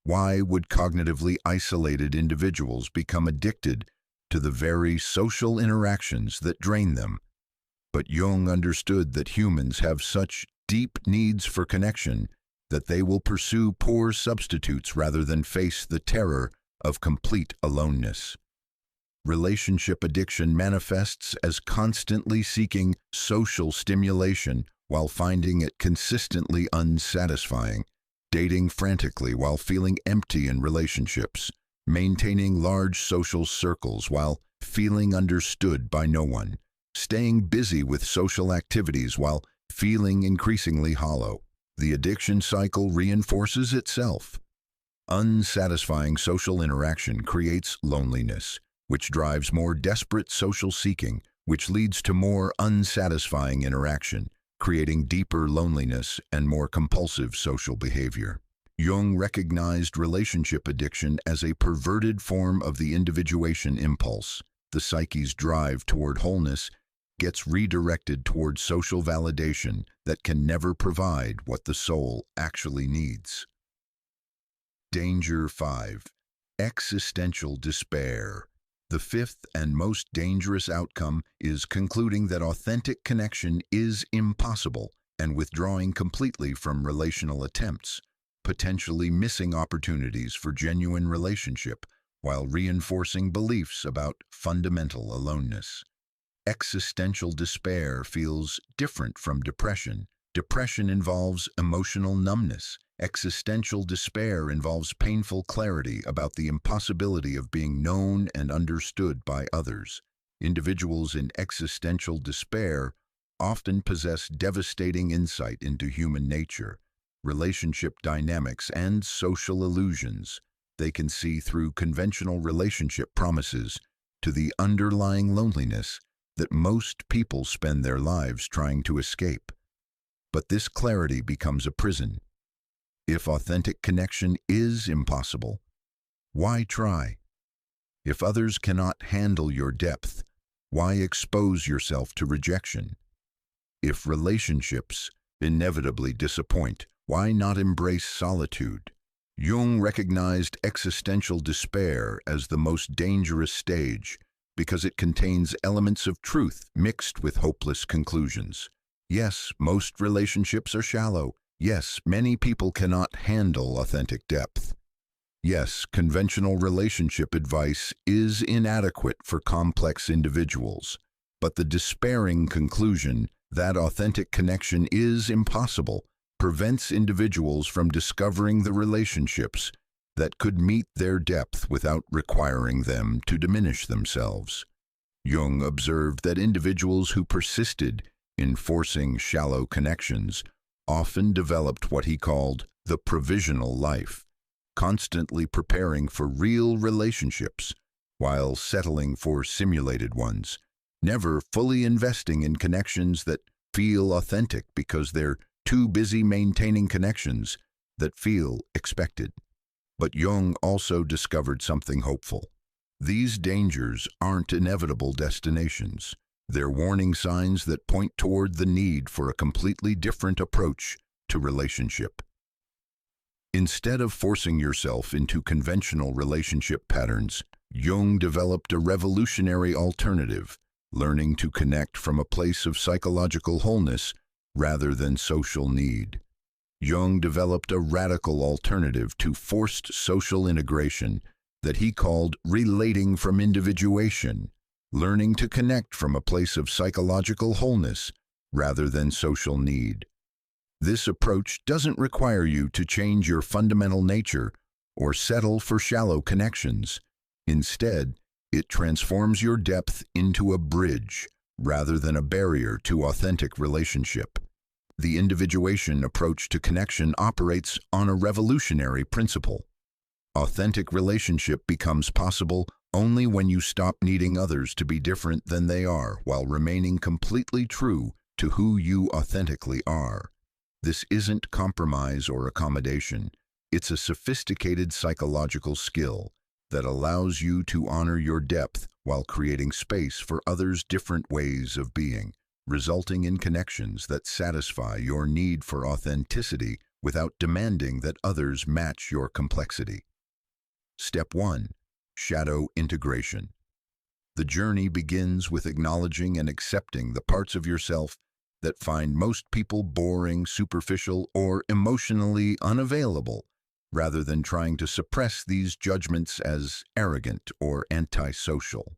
Why would cognitively isolated individuals become addicted to the very social interactions that drain them? But Jung understood that humans have such deep needs for connection that they will pursue poor substitutes rather than face the terror of complete aloneness. Relationship addiction manifests as constantly seeking social stimulation while finding it consistently unsatisfying, dating frantically while feeling empty in relationships, maintaining large social circles while feeling understood by no one, staying busy with social activities while feeling increasingly hollow. The addiction cycle reinforces itself. Unsatisfying social interaction creates loneliness, which drives more desperate social seeking, which leads to more unsatisfying interaction, creating deeper loneliness and more compulsive social behavior. Jung recognized relationship addiction as a perverted form of the individuation impulse. The psyche's drive toward wholeness gets redirected toward social validation that can never provide what the soul actually needs. Danger 5. Existential despair. The fifth and most dangerous outcome is concluding that authentic connection is impossible and withdrawing completely from relational attempts, potentially missing opportunities for genuine relationship while reinforcing beliefs about fundamental aloneness. Existential despair feels different from depression. Depression involves emotional numbness. Existential despair involves painful clarity about the impossibility of being known and understood by others. Individuals in existential despair often possess devastating insight into human nature, relationship dynamics, and social illusions. They can see through conventional relationship promises to the underlying loneliness that most people spend their lives trying to escape. But this clarity becomes a prison. If authentic connection is impossible, why try? If others cannot handle your depth, why expose yourself to rejection? If relationships inevitably disappoint, why not embrace solitude? Jung recognized existential despair as the most dangerous stage because it contains elements of truth mixed with hopeless conclusions. Yes, most relationships are shallow. Yes, many people cannot handle authentic depth. Yes, conventional relationship advice is inadequate for complex individuals. But the despairing conclusion that authentic connection is impossible prevents individuals from discovering the relationships that could meet their depth without requiring them to diminish themselves. Jung observed that individuals who persisted in forcing shallow connections often developed what he called the provisional life, constantly preparing for real relationships while settling for simulated ones, never fully investing in connections that feel authentic because they're too busy maintaining connections that feel expected. But Jung also discovered something hopeful. These dangers aren't inevitable destinations. They're warning signs that point toward the need for a completely different approach to relationship. Instead of forcing yourself into conventional relationship patterns, Jung developed a revolutionary alternative, learning to connect from a place of psychological wholeness rather than social need. Jung developed a radical alternative to forced social integration that he called relating from individuation, learning to connect from a place of psychological wholeness rather than social need. This approach doesn't require you to change your fundamental nature or settle for shallow connections. Instead, it transforms your depth into a bridge rather than a barrier to authentic relationship. The individuation approach to connection operates on a revolutionary principle. Authentic relationship becomes possible only when you stop needing others to be different than they are while remaining completely true to who you authentically are. This isn't compromise or accommodation. It's a sophisticated psychological skill that allows you to honor your depth while creating space for others' different ways of being, resulting in connections that satisfy your need for authenticity without demanding that others match your complexity. Step 1. Shadow integration. The journey begins with acknowledging and accepting the parts of yourself that find most people boring, superficial, or emotionally unavailable, rather than trying to suppress these judgments as arrogant or antisocial.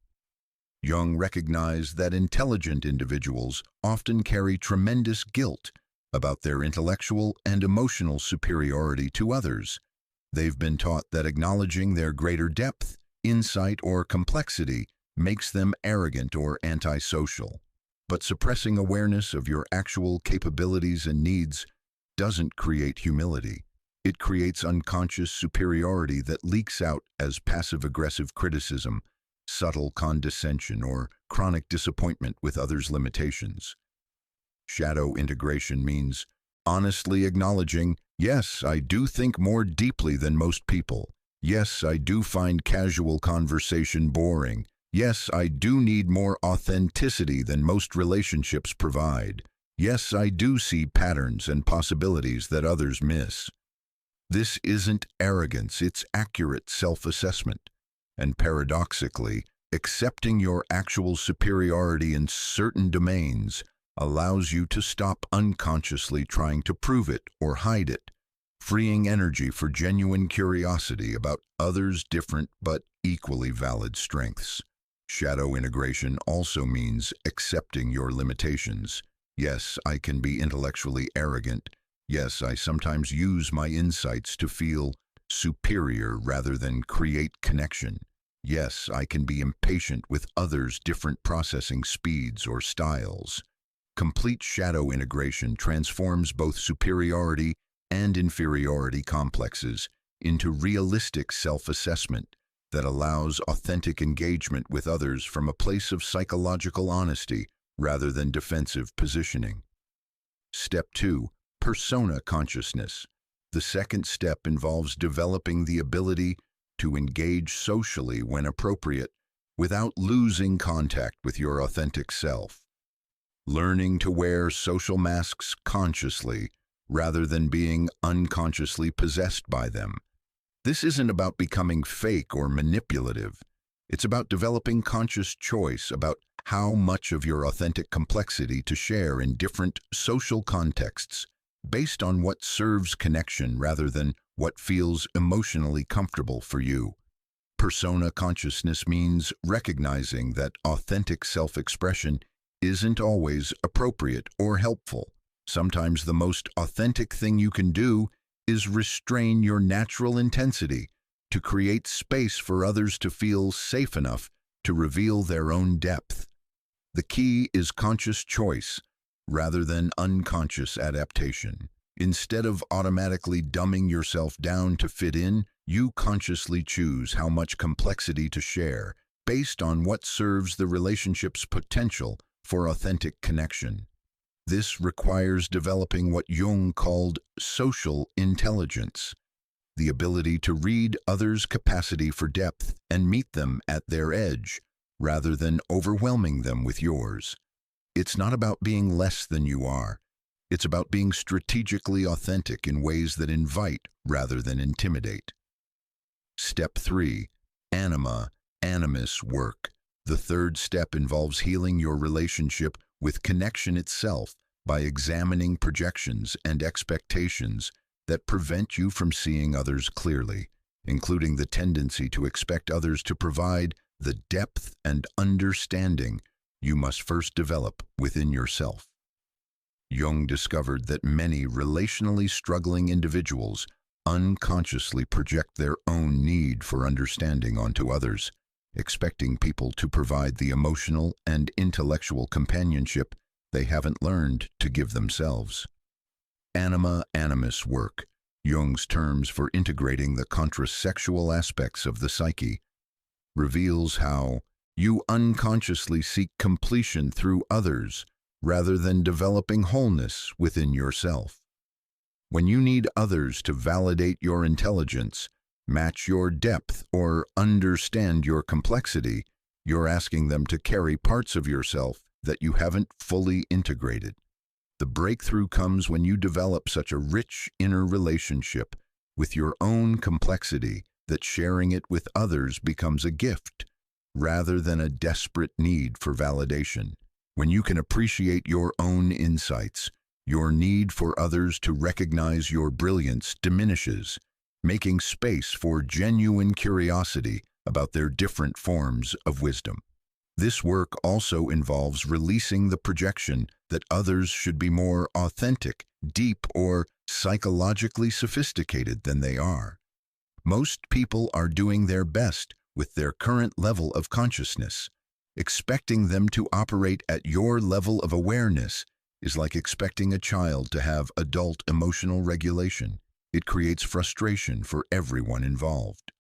Jung recognized that intelligent individuals often carry tremendous guilt about their intellectual and emotional superiority to others. They've been taught that acknowledging their greater depth, insight, or complexity makes them arrogant or antisocial. But suppressing awareness of your actual capabilities and needs doesn't create humility. It creates unconscious superiority that leaks out as passive-aggressive criticism, subtle condescension, or chronic disappointment with others' limitations. Shadow integration means honestly acknowledging, yes, I do think more deeply than most people. Yes, I do find casual conversation boring. Yes, I do need more authenticity than most relationships provide. Yes, I do see patterns and possibilities that others miss. This isn't arrogance, it's accurate self-assessment. And paradoxically, accepting your actual superiority in certain domains allows you to stop unconsciously trying to prove it or hide it, freeing energy for genuine curiosity about others' different but equally valid strengths. Shadow integration also means accepting your limitations. Yes, I can be intellectually arrogant. Yes, I sometimes use my insights to feel superior rather than create connection. Yes, I can be impatient with others' different processing speeds or styles. Complete shadow integration transforms both superiority and inferiority complexes into realistic self-assessment that allows authentic engagement with others from a place of psychological honesty rather than defensive positioning. Step 2. Persona consciousness. The second step involves developing the ability to engage socially when appropriate without losing contact with your authentic self. Learning to wear social masks consciously rather than being unconsciously possessed by them. This isn't about becoming fake or manipulative. It's about developing conscious choice about how much of your authentic complexity to share in different social contexts based on what serves connection rather than what feels emotionally comfortable for you. Persona consciousness means recognizing that authentic self-expression isn't always appropriate or helpful. Sometimes the most authentic thing you can do is restrain your natural intensity to create space for others to feel safe enough to reveal their own depth. The key is conscious choice rather than unconscious adaptation. Instead of automatically dumbing yourself down to fit in, you consciously choose how much complexity to share based on what serves the relationship's potential for authentic connection. This requires developing what Jung called social intelligence, the ability to read others' capacity for depth and meet them at their edge, rather than overwhelming them with yours. It's not about being less than you are. It's about being strategically authentic in ways that invite rather than intimidate. Step 3. Animus work. The third step involves healing your relationship with connection itself by examining projections and expectations that prevent you from seeing others clearly, including the tendency to expect others to provide the depth and understanding you must first develop within yourself. Jung discovered that many relationally struggling individuals unconsciously project their own need for understanding onto others, expecting people to provide the emotional and intellectual companionship they haven't learned to give themselves. Animus work, Jung's terms for integrating the contrasexual aspects of the psyche, reveals how you unconsciously seek completion through others rather than developing wholeness within yourself. When you need others to validate your intelligence, match your depth, or understand your complexity, you're asking them to carry parts of yourself that you haven't fully integrated. The breakthrough comes when you develop such a rich inner relationship with your own complexity that sharing it with others becomes a gift, rather than a desperate need for validation. When you can appreciate your own insights, your need for others to recognize your brilliance diminishes, making space for genuine curiosity about their different forms of wisdom. This work also involves releasing the projection that others should be more authentic, deep, or psychologically sophisticated than they are. Most people are doing their best with their current level of consciousness. Expecting them to operate at your level of awareness is like expecting a child to have adult emotional regulation. It creates frustration for everyone involved.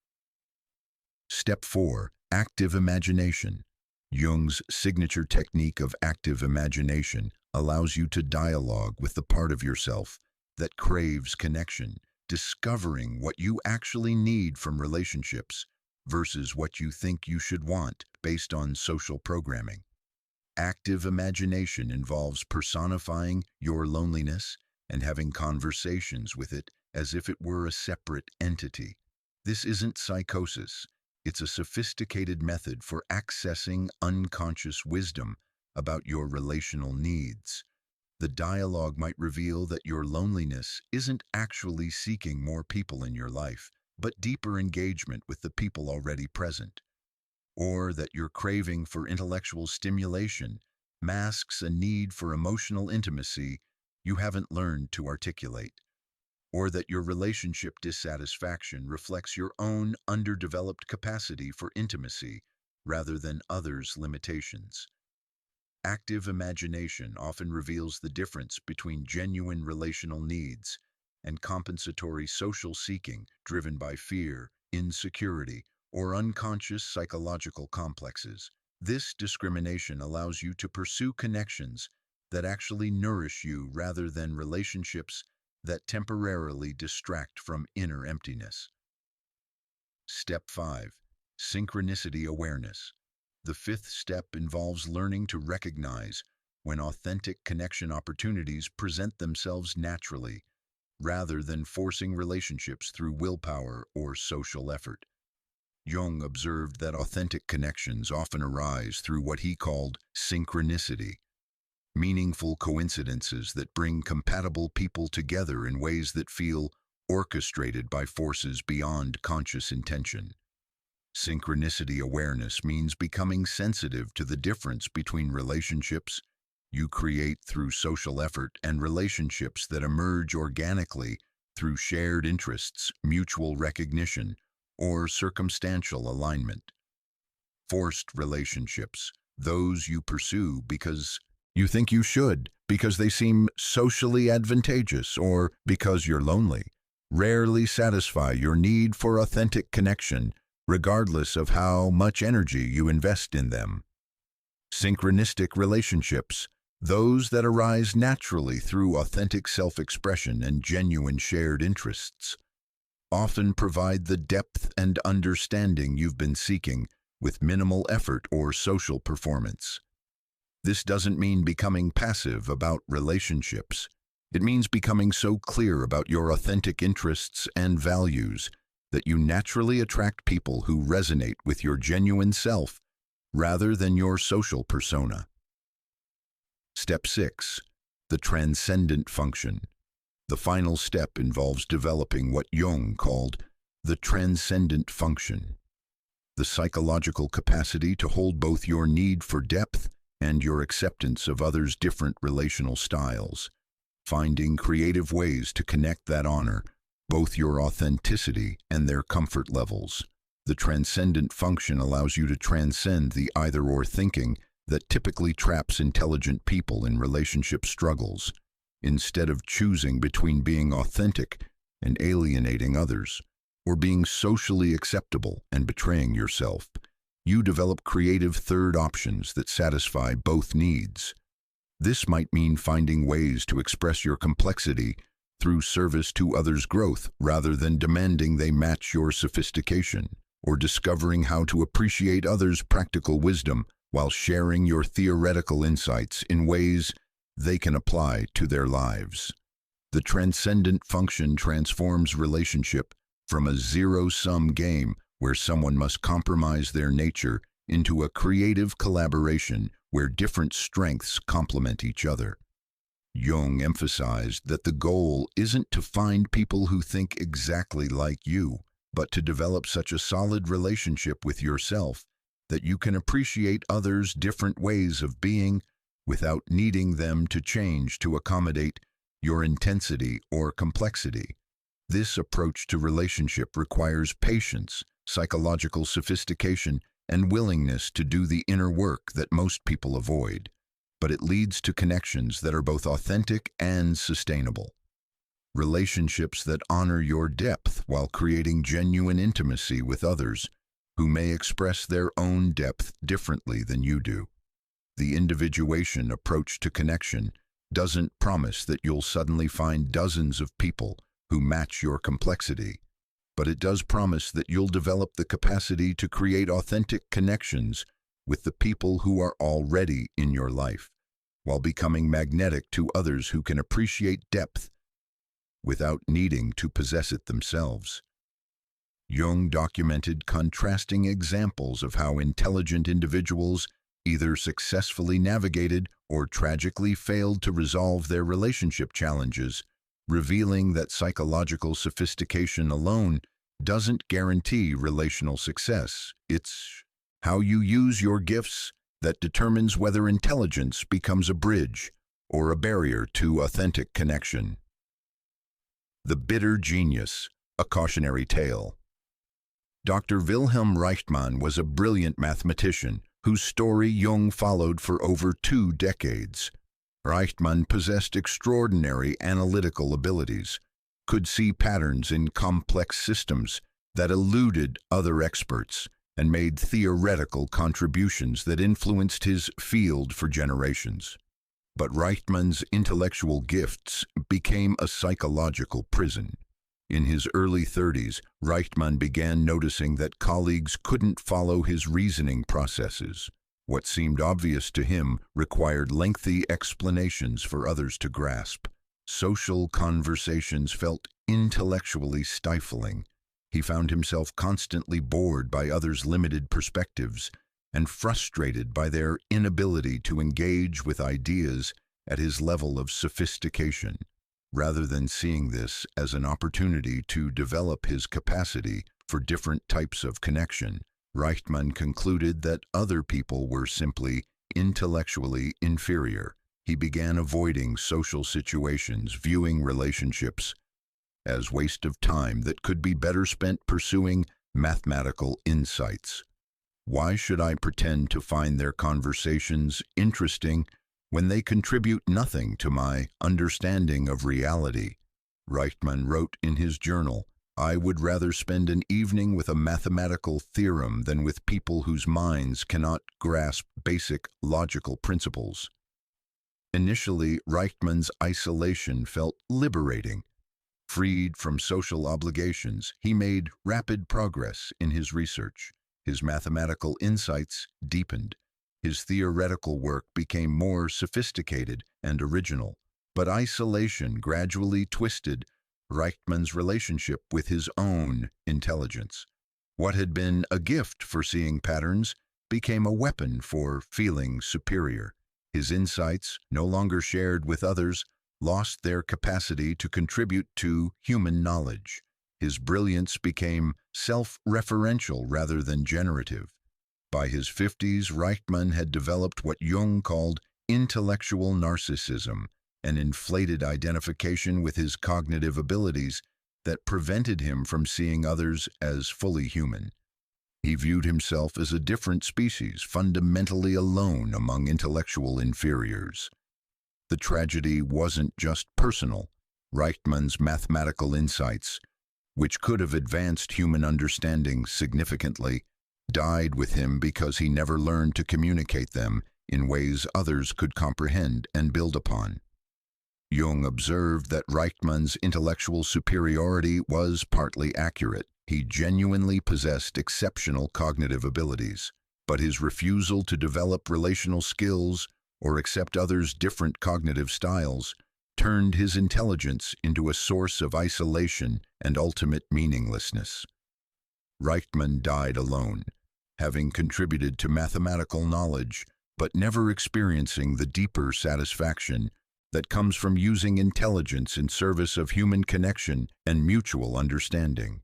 Step 4. Active imagination. Jung's signature technique of active imagination allows you to dialogue with the part of yourself that craves connection, discovering what you actually need from relationships versus what you think you should want based on social programming. Active imagination involves personifying your loneliness and having conversations with it as if it were a separate entity. This isn't psychosis. It's a sophisticated method for accessing unconscious wisdom about your relational needs. The dialogue might reveal that your loneliness isn't actually seeking more people in your life, but deeper engagement with the people already present. Or that your craving for intellectual stimulation masks a need for emotional intimacy you haven't learned to articulate. Or that your relationship dissatisfaction reflects your own underdeveloped capacity for intimacy rather than others' limitations. Active imagination often reveals the difference between genuine relational needs and compensatory social seeking driven by fear, insecurity, or unconscious psychological complexes. This discrimination allows you to pursue connections that actually nourish you rather than relationships that temporarily distract from inner emptiness. Step 5. Synchronicity awareness. The fifth step involves learning to recognize when authentic connection opportunities present themselves naturally, rather than forcing relationships through willpower or social effort. Jung observed that authentic connections often arise through what he called synchronicity, meaningful coincidences that bring compatible people together in ways that feel orchestrated by forces beyond conscious intention. Synchronicity awareness means becoming sensitive to the difference between relationships you create through social effort and relationships that emerge organically through shared interests, mutual recognition, or circumstantial alignment. Forced relationships, those you pursue because you think you should, because they seem socially advantageous, or because you're lonely, rarely satisfy your need for authentic connection, regardless of how much energy you invest in them. Synchronistic relationships, those that arise naturally through authentic self-expression and genuine shared interests, often provide the depth and understanding you've been seeking with minimal effort or social performance. This doesn't mean becoming passive about relationships. It means becoming so clear about your authentic interests and values that you naturally attract people who resonate with your genuine self rather than your social persona. Step 6. The transcendent function. The final step involves developing what Jung called the transcendent function, the psychological capacity to hold both your need for depth and your acceptance of others' different relational styles, finding creative ways to connect that honor both your authenticity and their comfort levels. The transcendent function allows you to transcend the either-or thinking that typically traps intelligent people in relationship struggles. Instead of choosing between being authentic and alienating others, or being socially acceptable and betraying yourself, you develop creative third options that satisfy both needs. This might mean finding ways to express your complexity through service to others' growth rather than demanding they match your sophistication, or discovering how to appreciate others' practical wisdom while sharing your theoretical insights in ways they can apply to their lives. The transcendent function transforms relationship from a zero-sum game where someone must compromise their nature into a creative collaboration where different strengths complement each other. Jung emphasized that the goal isn't to find people who think exactly like you, but to develop such a solid relationship with yourself that you can appreciate others' different ways of being without needing them to change to accommodate your intensity or complexity. This approach to relationship requires patience, psychological sophistication, and willingness to do the inner work that most people avoid, but it leads to connections that are both authentic and sustainable. Relationships that honor your depth while creating genuine intimacy with others who may express their own depth differently than you do. The individuation approach to connection doesn't promise that you'll suddenly find dozens of people who match your complexity, but it does promise that you'll develop the capacity to create authentic connections with the people who are already in your life, while becoming magnetic to others who can appreciate depth without needing to possess it themselves. Jung documented contrasting examples of how intelligent individuals either successfully navigated or tragically failed to resolve their relationship challenges, revealing that psychological sophistication alone doesn't guarantee relational success. It's how you use your gifts that determines whether intelligence becomes a bridge or a barrier to authentic connection. The Bitter Genius, a Cautionary Tale. Dr. Wilhelm Reichmann was a brilliant mathematician whose story Jung followed for over 2 decades. Reichmann possessed extraordinary analytical abilities, could see patterns in complex systems that eluded other experts, and made theoretical contributions that influenced his field for generations. But Reichmann's intellectual gifts became a psychological prison. In his early 30s, Reichmann began noticing that colleagues couldn't follow his reasoning processes. What seemed obvious to him required lengthy explanations for others to grasp. Social conversations felt intellectually stifling. He found himself constantly bored by others' limited perspectives and frustrated by their inability to engage with ideas at his level of sophistication. Rather than seeing this as an opportunity to develop his capacity for different types of connection, Reichmann concluded that other people were simply intellectually inferior. He began avoiding social situations, viewing relationships as waste of time that could be better spent pursuing mathematical insights. Why should I pretend to find their conversations interesting when they contribute nothing to my understanding of reality? Reichmann wrote in his journal, "I would rather spend an evening with a mathematical theorem than with people whose minds cannot grasp basic logical principles." Initially, Reichmann's isolation felt liberating. Freed from social obligations, he made rapid progress in his research. His mathematical insights deepened. His theoretical work became more sophisticated and original. But isolation gradually twisted Reichmann's relationship with his own intelligence. What had been a gift for seeing patterns became a weapon for feeling superior. His insights, no longer shared with others, lost their capacity to contribute to human knowledge. His brilliance became self-referential rather than generative. By his 50s, Reichmann had developed what Jung called intellectual narcissism, an inflated identification with his cognitive abilities that prevented him from seeing others as fully human. He viewed himself as a different species, fundamentally alone among intellectual inferiors. The tragedy wasn't just personal. Reichmann's mathematical insights, which could have advanced human understanding significantly, died with him because he never learned to communicate them in ways others could comprehend and build upon. Jung observed that Reichmann's intellectual superiority was partly accurate. He genuinely possessed exceptional cognitive abilities, but his refusal to develop relational skills or accept others' different cognitive styles turned his intelligence into a source of isolation and ultimate meaninglessness. Reichmann died alone, having contributed to mathematical knowledge, but never experiencing the deeper satisfaction that comes from using intelligence in service of human connection and mutual understanding.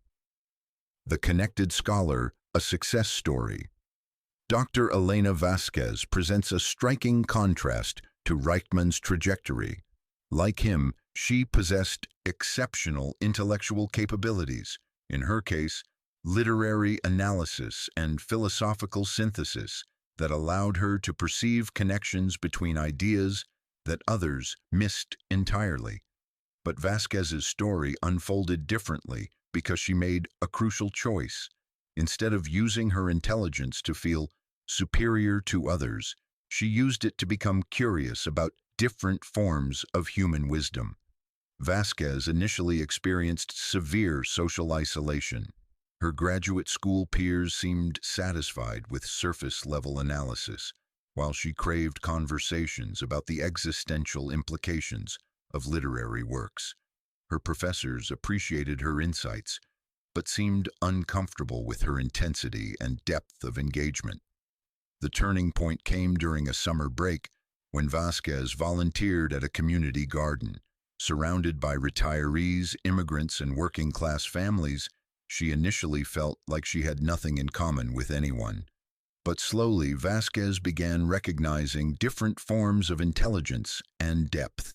The Connected Scholar, a Success Story. Dr. Elena Vasquez presents a striking contrast to Reichmann's trajectory. Like him, she possessed exceptional intellectual capabilities, in her case, literary analysis and philosophical synthesis that allowed her to perceive connections between ideas that others missed entirely. But Vasquez's story unfolded differently because she made a crucial choice. Instead of using her intelligence to feel superior to others, she used it to become curious about different forms of human wisdom. Vasquez initially experienced severe social isolation. Her graduate school peers seemed satisfied with surface-level analysis, while she craved conversations about the existential implications of literary works. Her professors appreciated her insights, but seemed uncomfortable with her intensity and depth of engagement. The turning point came during a summer break when Vasquez volunteered at a community garden. Surrounded by retirees, immigrants, and working-class families, she initially felt like she had nothing in common with anyone. But slowly, Vasquez began recognizing different forms of intelligence and depth.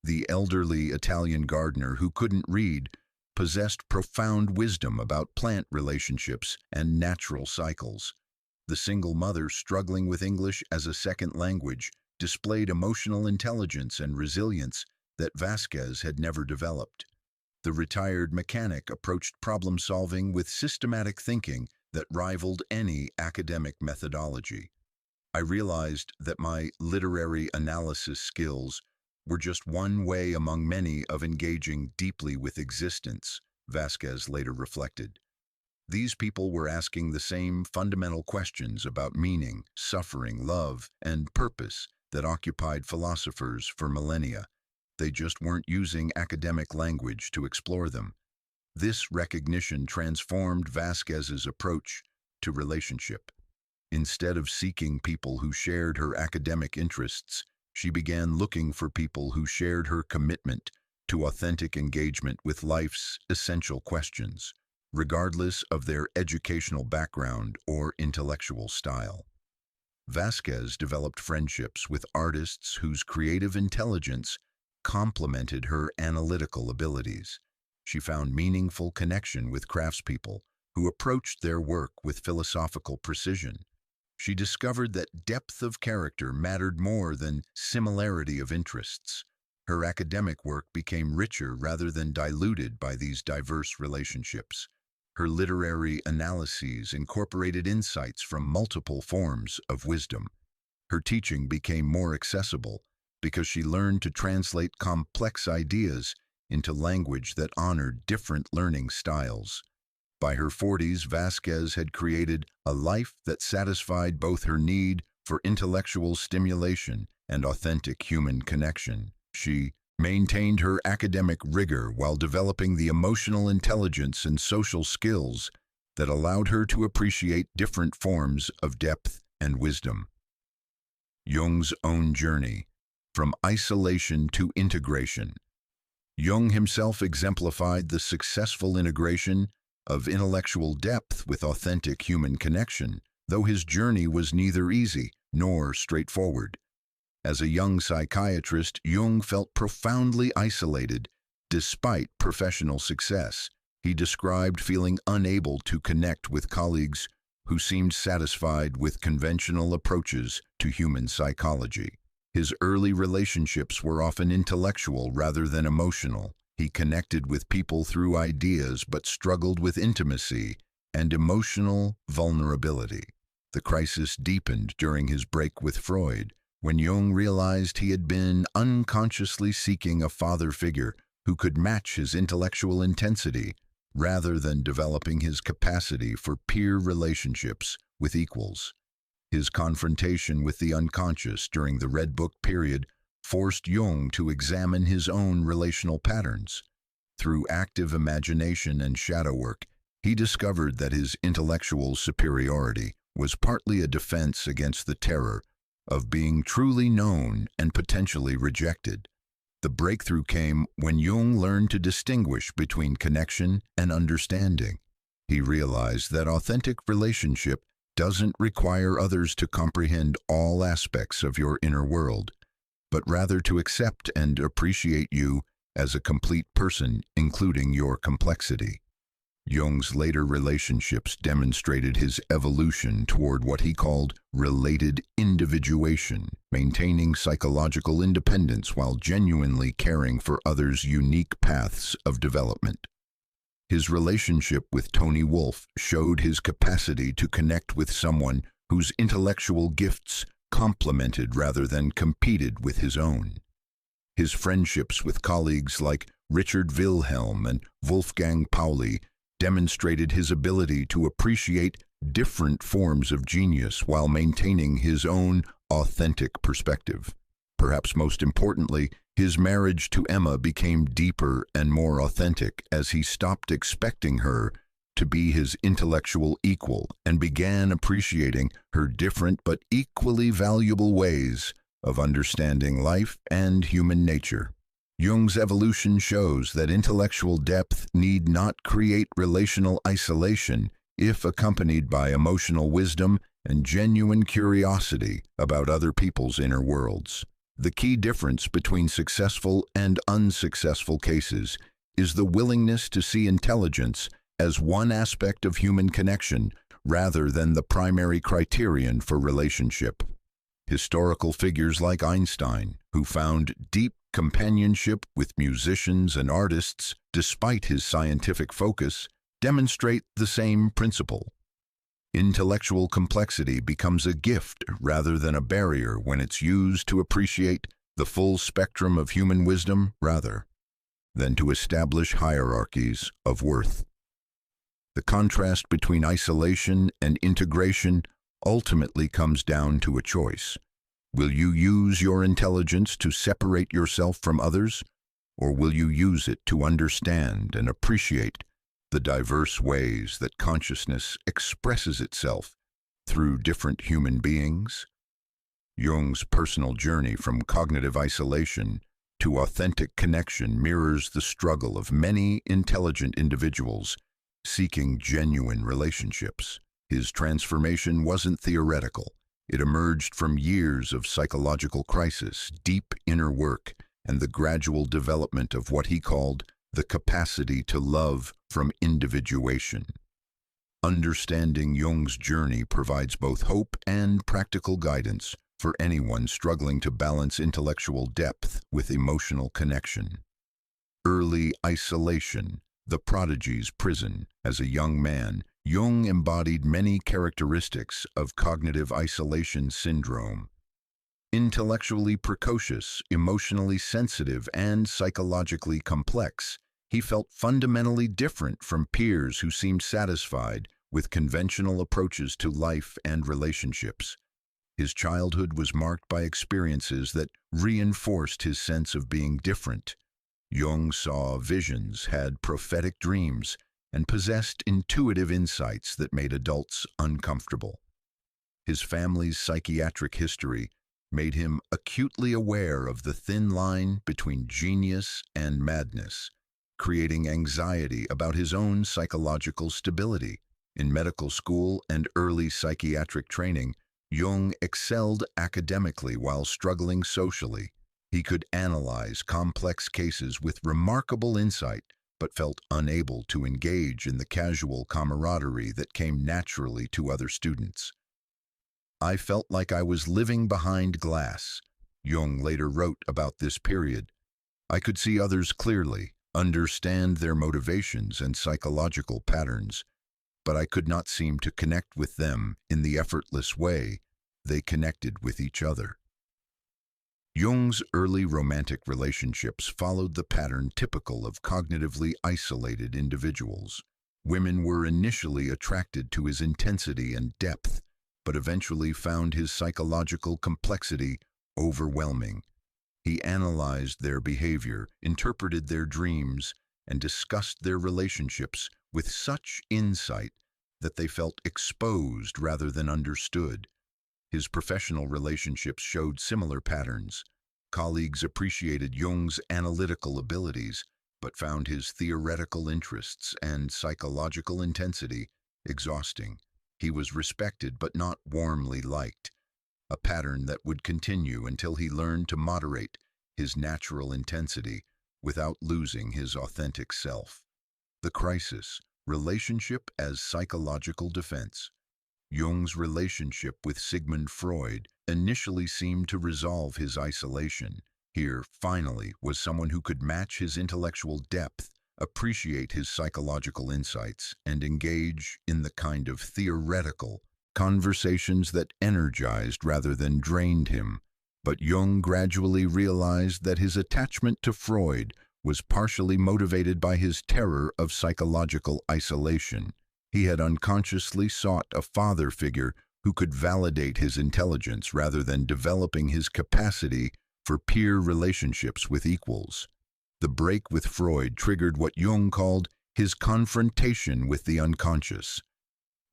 The elderly Italian gardener who couldn't read possessed profound wisdom about plant relationships and natural cycles. The single mother struggling with English as a second language displayed emotional intelligence and resilience that Vasquez had never developed. The retired mechanic approached problem-solving with systematic thinking that rivaled any academic methodology. I realized that my literary analysis skills were just one way among many of engaging deeply with existence, Vasquez later reflected. These people were asking the same fundamental questions about meaning, suffering, love, and purpose that occupied philosophers for millennia. They just weren't using academic language to explore them. This recognition transformed Vasquez's approach to relationship. Instead of seeking people who shared her academic interests, she began looking for people who shared her commitment to authentic engagement with life's essential questions, regardless of their educational background or intellectual style. Vasquez developed friendships with artists whose creative intelligence complemented her analytical abilities. She found meaningful connection with craftspeople who approached their work with philosophical precision. She discovered that depth of character mattered more than similarity of interests. Her academic work became richer rather than diluted by these diverse relationships. Her literary analyses incorporated insights from multiple forms of wisdom. Her teaching became more accessible because she learned to translate complex ideas into language that honored different learning styles. By her 40s, Vasquez had created a life that satisfied both her need for intellectual stimulation and authentic human connection. She maintained her academic rigor while developing the emotional intelligence and social skills that allowed her to appreciate different forms of depth and wisdom. Jung's own journey, from isolation to integration. Jung himself exemplified the successful integration of intellectual depth with authentic human connection, though his journey was neither easy nor straightforward. As a young psychiatrist, Jung felt profoundly isolated despite professional success. He described feeling unable to connect with colleagues who seemed satisfied with conventional approaches to human psychology. His early relationships were often intellectual rather than emotional. He connected with people through ideas but struggled with intimacy and emotional vulnerability. The crisis deepened during his break with Freud, when Jung realized he had been unconsciously seeking a father figure who could match his intellectual intensity rather than developing his capacity for peer relationships with equals. His confrontation with the unconscious during the Red Book period forced Jung to examine his own relational patterns. Through active imagination and shadow work, he discovered that his intellectual superiority was partly a defense against the terror of being truly known and potentially rejected. The breakthrough came when Jung learned to distinguish between connection and understanding. He realized that authentic relationship doesn't require others to comprehend all aspects of your inner world, but rather to accept and appreciate you as a complete person, including your complexity. Jung's later relationships demonstrated his evolution toward what he called related individuation, maintaining psychological independence while genuinely caring for others' unique paths of development. His relationship with Tony Wolff showed his capacity to connect with someone whose intellectual gifts complemented rather than competed with his own. His friendships with colleagues like Richard Wilhelm and Wolfgang Pauli demonstrated his ability to appreciate different forms of genius while maintaining his own authentic perspective. Perhaps most importantly, his marriage to Emma became deeper and more authentic as he stopped expecting her to be his intellectual equal and began appreciating her different but equally valuable ways of understanding life and human nature. Jung's evolution shows that intellectual depth need not create relational isolation if accompanied by emotional wisdom and genuine curiosity about other people's inner worlds. The key difference between successful and unsuccessful cases is the willingness to see intelligence as one aspect of human connection rather than the primary criterion for relationship. Historical figures like Einstein, who found deep companionship with musicians and artists despite his scientific focus, demonstrate the same principle. Intellectual complexity becomes a gift rather than a barrier when it's used to appreciate the full spectrum of human wisdom rather than to establish hierarchies of worth. The contrast between isolation and integration ultimately comes down to a choice. Will you use your intelligence to separate yourself from others, or will you use it to understand and appreciate the diverse ways that consciousness expresses itself through different human beings? Jung's personal journey from cognitive isolation to authentic connection mirrors the struggle of many intelligent individuals seeking genuine relationships. His transformation wasn't theoretical. It emerged from years of psychological crisis, deep inner work, and the gradual development of what he called the capacity to love from individuation. Understanding Jung's journey provides both hope and practical guidance for anyone struggling to balance intellectual depth with emotional connection. Early isolation, the prodigy's prison. As a young man, Jung embodied many characteristics of cognitive isolation syndrome. Intellectually precocious, emotionally sensitive, and psychologically complex, he felt fundamentally different from peers who seemed satisfied with conventional approaches to life and relationships. His childhood was marked by experiences that reinforced his sense of being different. Jung saw visions, had prophetic dreams, and possessed intuitive insights that made adults uncomfortable. His family's psychiatric history made him acutely aware of the thin line between genius and madness, creating anxiety about his own psychological stability. In medical school and early psychiatric training, Jung excelled academically while struggling socially. He could analyze complex cases with remarkable insight, but felt unable to engage in the casual camaraderie that came naturally to other students. "I felt like I was living behind glass," Jung later wrote about this period. "I could see others clearly, understand their motivations and psychological patterns, but I could not seem to connect with them in the effortless way they connected with each other." Jung's early romantic relationships followed the pattern typical of cognitively isolated individuals. Women were initially attracted to his intensity and depth, but eventually found his psychological complexity overwhelming. He analyzed their behavior, interpreted their dreams, and discussed their relationships with such insight that they felt exposed rather than understood. His professional relationships showed similar patterns. Colleagues appreciated Jung's analytical abilities, but found his theoretical interests and psychological intensity exhausting. He was respected but not warmly liked, a pattern that would continue until he learned to moderate his natural intensity without losing his authentic self. The crisis: relationship as psychological defense. Jung's relationship with Sigmund Freud initially seemed to resolve his isolation. Here, finally, was someone who could match his intellectual depth, appreciate his psychological insights, and engage in the kind of theoretical conversations that energized rather than drained him. But Jung gradually realized that his attachment to Freud was partially motivated by his terror of psychological isolation. He had unconsciously sought a father figure who could validate his intelligence rather than developing his capacity for peer relationships with equals. The break with Freud triggered what Jung called his confrontation with the unconscious,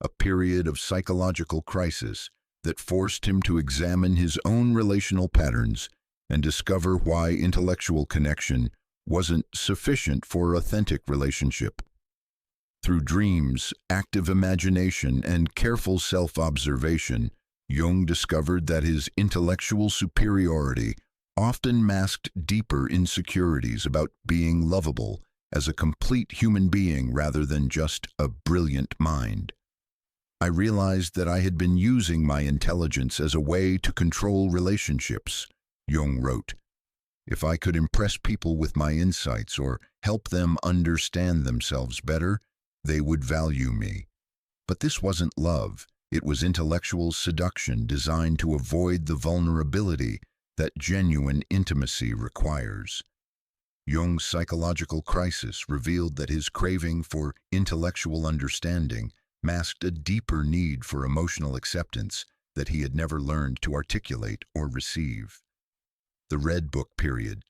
a period of psychological crisis that forced him to examine his own relational patterns and discover why intellectual connection wasn't sufficient for authentic relationship. Through dreams, active imagination, and careful self-observation, Jung discovered that his intellectual superiority often masked deeper insecurities about being lovable as a complete human being rather than just a brilliant mind. I realized that I had been using my intelligence as a way to control relationships, Jung wrote. If I could impress people with my insights or help them understand themselves better, they would value me. But this wasn't love. It was intellectual seduction designed to avoid the vulnerability that genuine intimacy requires. Jung's psychological crisis revealed that his craving for intellectual understanding masked a deeper need for emotional acceptance that he had never learned to articulate or receive. The Red Book period,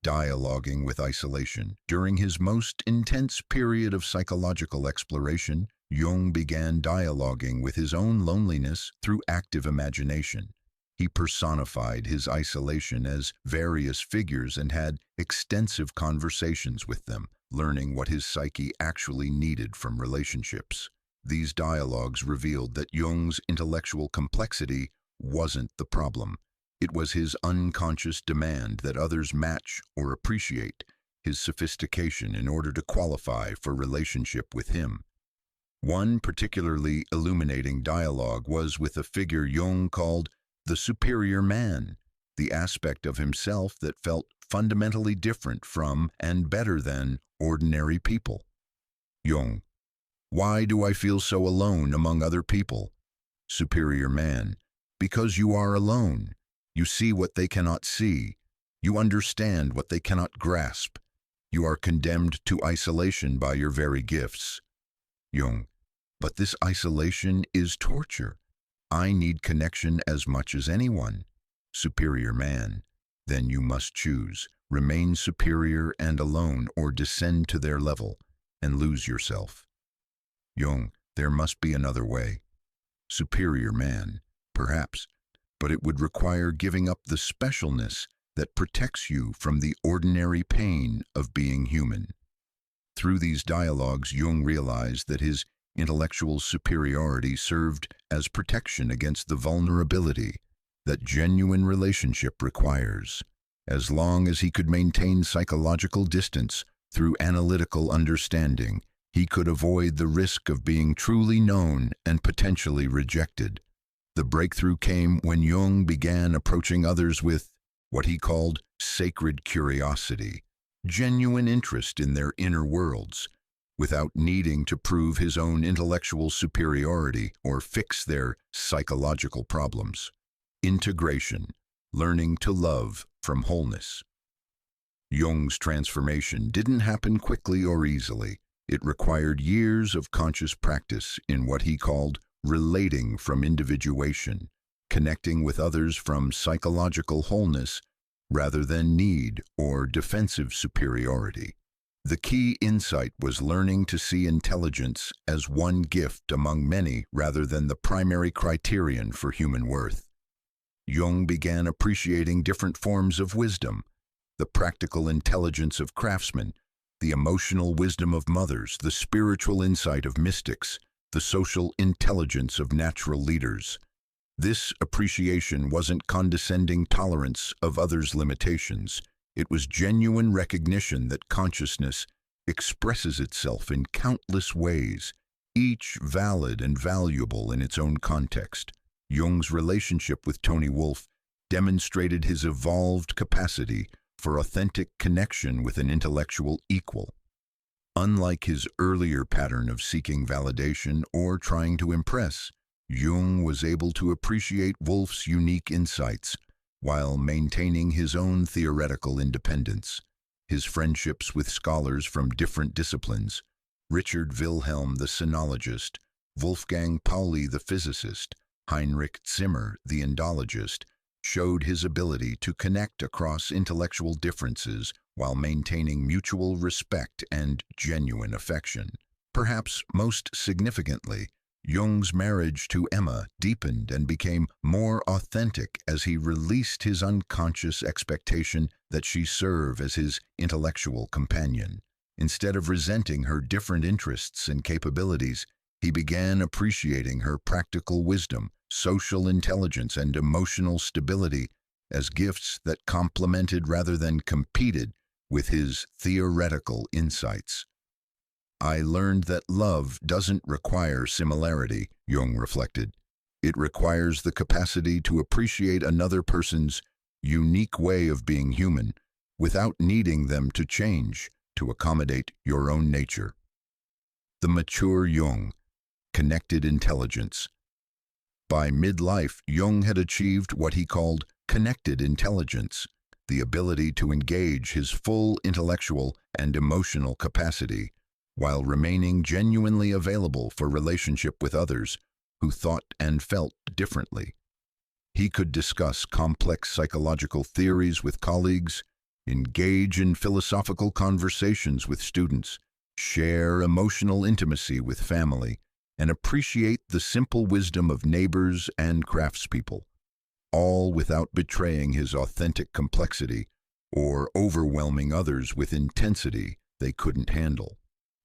dialoguing with isolation. During his most intense period of psychological exploration, Jung began dialoguing with his own loneliness through active imagination. He personified his isolation as various figures and had extensive conversations with them, learning what his psyche actually needed from relationships. These dialogues revealed that Jung's intellectual complexity wasn't the problem. It was his unconscious demand that others match or appreciate his sophistication in order to qualify for relationship with him. One particularly illuminating dialogue was with a figure Jung called the superior man, the aspect of himself that felt fundamentally different from and better than ordinary people. Jung: why do I feel so alone among other people? Superior man: because you are alone. You see what they cannot see. You understand what they cannot grasp. You are condemned to isolation by your very gifts. Jung: but this isolation is torture. I need connection as much as anyone. Superior man: then you must choose. Remain superior and alone or descend to their level and lose yourself. Jung: there must be another way. Superior man: perhaps, but it would require giving up the specialness that protects you from the ordinary pain of being human. Through these dialogues, Jung realized that his intellectual superiority served as protection against the vulnerability that genuine relationship requires. As long as he could maintain psychological distance through analytical understanding, he could avoid the risk of being truly known and potentially rejected. The breakthrough came when Jung began approaching others with what he called sacred curiosity, genuine interest in their inner worlds, without needing to prove his own intellectual superiority or fix their psychological problems. Integration, learning to love from wholeness. Jung's transformation didn't happen quickly or easily. It required years of conscious practice in what he called relating from individuation, connecting with others from psychological wholeness rather than need or defensive superiority. The key insight was learning to see intelligence as one gift among many rather than the primary criterion for human worth. Jung began appreciating different forms of wisdom: the practical intelligence of craftsmen, the emotional wisdom of mothers, the spiritual insight of mystics, the social intelligence of natural leaders. This appreciation wasn't condescending tolerance of others' limitations. It was genuine recognition that consciousness expresses itself in countless ways, each valid and valuable in its own context. Jung's relationship with Tony Wolff demonstrated his evolved capacity for authentic connection with an intellectual equal. Unlike his earlier pattern of seeking validation or trying to impress, Jung was able to appreciate Wolff's unique insights while maintaining his own theoretical independence. His friendships with scholars from different disciplines, Richard Wilhelm the sinologist, Wolfgang Pauli the physicist, Heinrich Zimmer the indologist, showed his ability to connect across intellectual differences while maintaining mutual respect and genuine affection. Perhaps most significantly, Jung's marriage to Emma deepened and became more authentic as he released his unconscious expectation that she serve as his intellectual companion. Instead of resenting her different interests and capabilities, he began appreciating her practical wisdom, social intelligence, and emotional stability as gifts that complemented rather than competed with his theoretical insights. I learned that love doesn't require similarity, Jung reflected. It requires the capacity to appreciate another person's unique way of being human without needing them to change to accommodate your own nature. The mature Jung, connected intelligence. By midlife, Jung had achieved what he called connected intelligence, the ability to engage his full intellectual and emotional capacity while remaining genuinely available for relationship with others who thought and felt differently. He could discuss complex psychological theories with colleagues, engage in philosophical conversations with students, share emotional intimacy with family, and appreciate the simple wisdom of neighbors and craftspeople, all without betraying his authentic complexity or overwhelming others with intensity they couldn't handle.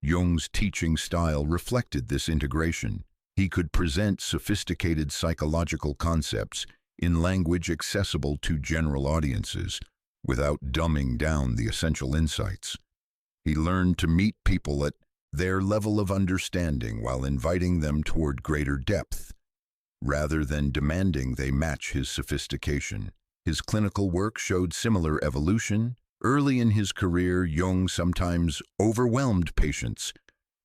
Jung's teaching style reflected this integration. He could present sophisticated psychological concepts in language accessible to general audiences without dumbing down the essential insights. He learned to meet people at their level of understanding while inviting them toward greater depth, rather than demanding they match his sophistication. His clinical work showed similar evolution. Early in his career, Jung sometimes overwhelmed patients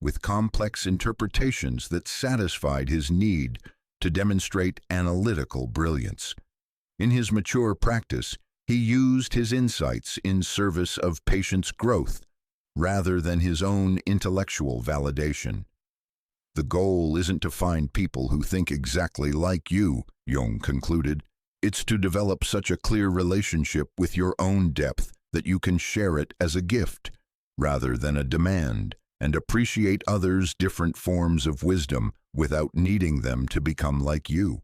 with complex interpretations that satisfied his need to demonstrate analytical brilliance. In his mature practice, he used his insights in service of patients' growth rather than his own intellectual validation. The goal isn't to find people who think exactly like you, Jung concluded. It's to develop such a clear relationship with your own depth that you can share it as a gift rather than a demand, and appreciate others' different forms of wisdom without needing them to become like you.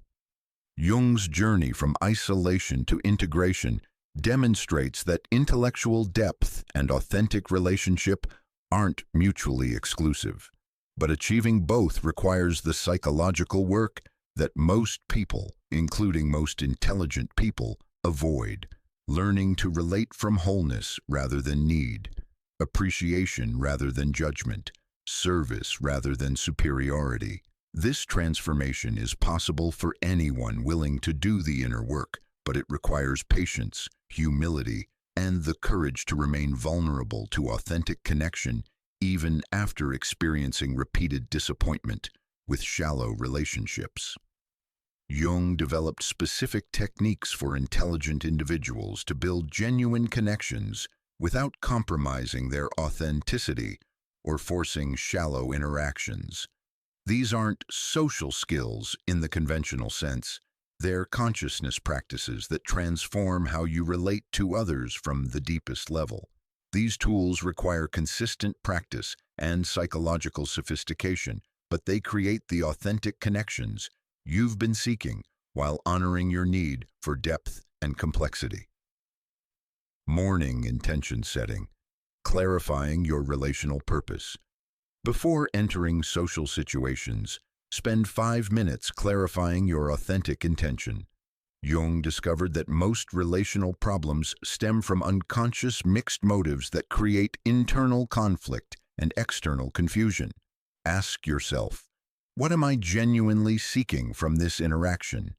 Jung's journey from isolation to integration demonstrates that intellectual depth and authentic relationship aren't mutually exclusive, but achieving both requires the psychological work that most people, including most intelligent people, avoid. Learning to relate from wholeness rather than need, appreciation rather than judgment, service rather than superiority. This transformation is possible for anyone willing to do the inner work, but it requires patience, humility, and the courage to remain vulnerable to authentic connection even after experiencing repeated disappointment with shallow relationships. Jung developed specific techniques for intelligent individuals to build genuine connections without compromising their authenticity or forcing shallow interactions. These aren't social skills in the conventional sense. They're consciousness practices that transform how you relate to others from the deepest level. These tools require consistent practice and psychological sophistication, but they create the authentic connections you've been seeking while honoring your need for depth and complexity. Morning intention setting, clarifying your relational purpose. Before entering social situations, spend 5 minutes clarifying your authentic intention. Jung discovered that most relational problems stem from unconscious mixed motives that create internal conflict and external confusion. Ask yourself, what am I genuinely seeking from this interaction?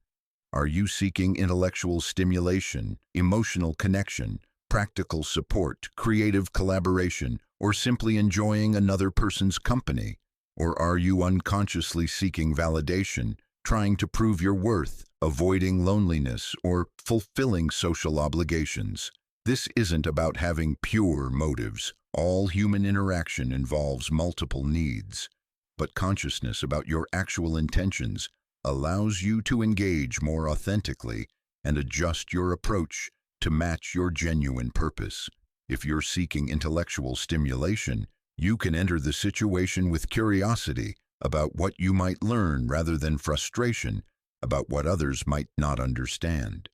Are you seeking intellectual stimulation, emotional connection, practical support, creative collaboration, or simply enjoying another person's company? Or are you unconsciously seeking validation, trying to prove your worth, avoiding loneliness, or fulfilling social obligations. This isn't about having pure motives. All human interaction involves multiple needs. But consciousness about your actual intentions allows you to engage more authentically and adjust your approach to match your genuine purpose. If you're seeking intellectual stimulation, you can enter the situation with curiosity about what you might learn rather than frustration about what others might not understand.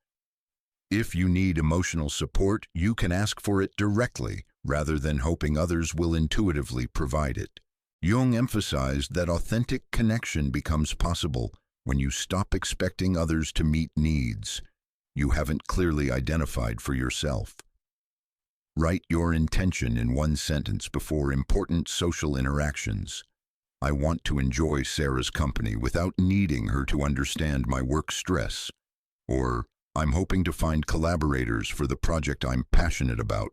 If you need emotional support, you can ask for it directly rather than hoping others will intuitively provide it. Jung emphasized that authentic connection becomes possible when you stop expecting others to meet needs you haven't clearly identified for yourself. Write your intention in one sentence before important social interactions. I want to enjoy Sarah's company without needing her to understand my work stress. Or, I'm hoping to find collaborators for the project I'm passionate about.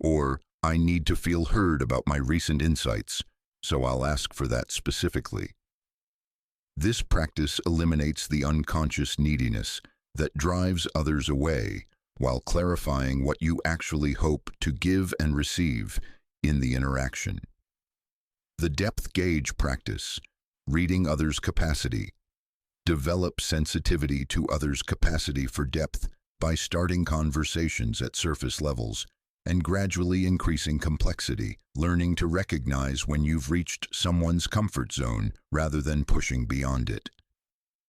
Or, I need to feel heard about my recent insights, so I'll ask for that specifically. This practice eliminates the unconscious neediness that drives others away, while clarifying what you actually hope to give and receive in the interaction. The depth gauge practice, reading others' capacity. Develop sensitivity to others' capacity for depth by starting conversations at surface levels and gradually increasing complexity, learning to recognize when you've reached someone's comfort zone rather than pushing beyond it.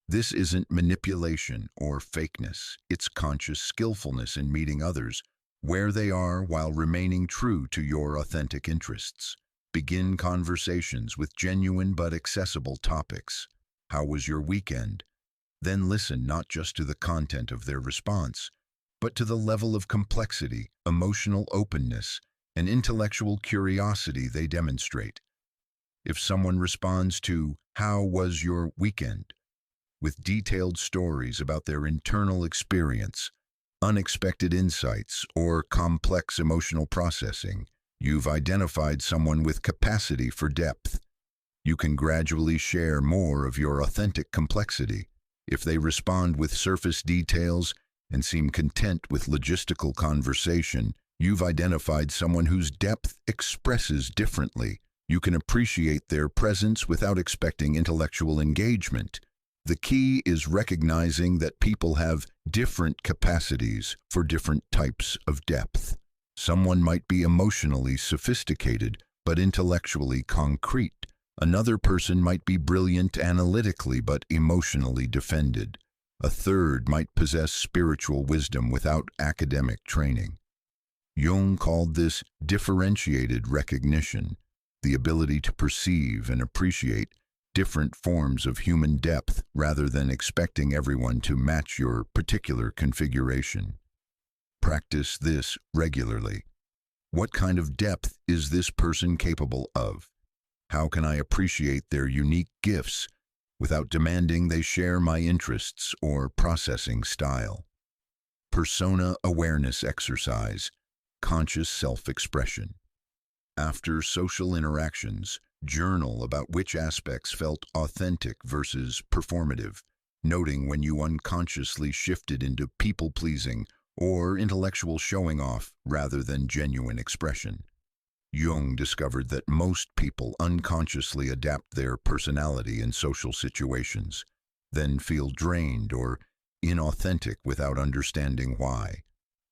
This isn't manipulation or fakeness, it's conscious skillfulness in meeting others where they are while remaining true to your authentic interests. Begin conversations with genuine but accessible topics. How was your weekend? Then listen not just to the content of their response, but to the level of complexity, emotional openness, and intellectual curiosity they demonstrate. If someone responds to, "How was your weekend?" with detailed stories about their internal experience, unexpected insights, or complex emotional processing, you've identified someone with capacity for depth. You can gradually share more of your authentic complexity. If they respond with surface details and seem content with logistical conversation, you've identified someone whose depth expresses differently. You can appreciate their presence without expecting intellectual engagement. The key is recognizing that people have different capacities for different types of depth. Someone might be emotionally sophisticated but intellectually concrete. Another person might be brilliant analytically but emotionally defended. A third might possess spiritual wisdom without academic training. Jung called this differentiated recognition, the ability to perceive and appreciate different forms of human depth rather than expecting everyone to match your particular configuration. Practice this regularly. What kind of depth is this person capable of? How can I appreciate their unique gifts without demanding they share my interests or processing style? Persona awareness exercise, conscious self-expression. After social interactions, journal about which aspects felt authentic versus performative, noting when you unconsciously shifted into people-pleasing or intellectual showing-off rather than genuine expression. Jung discovered that most people unconsciously adapt their personality in social situations, then feel drained or inauthentic without understanding why.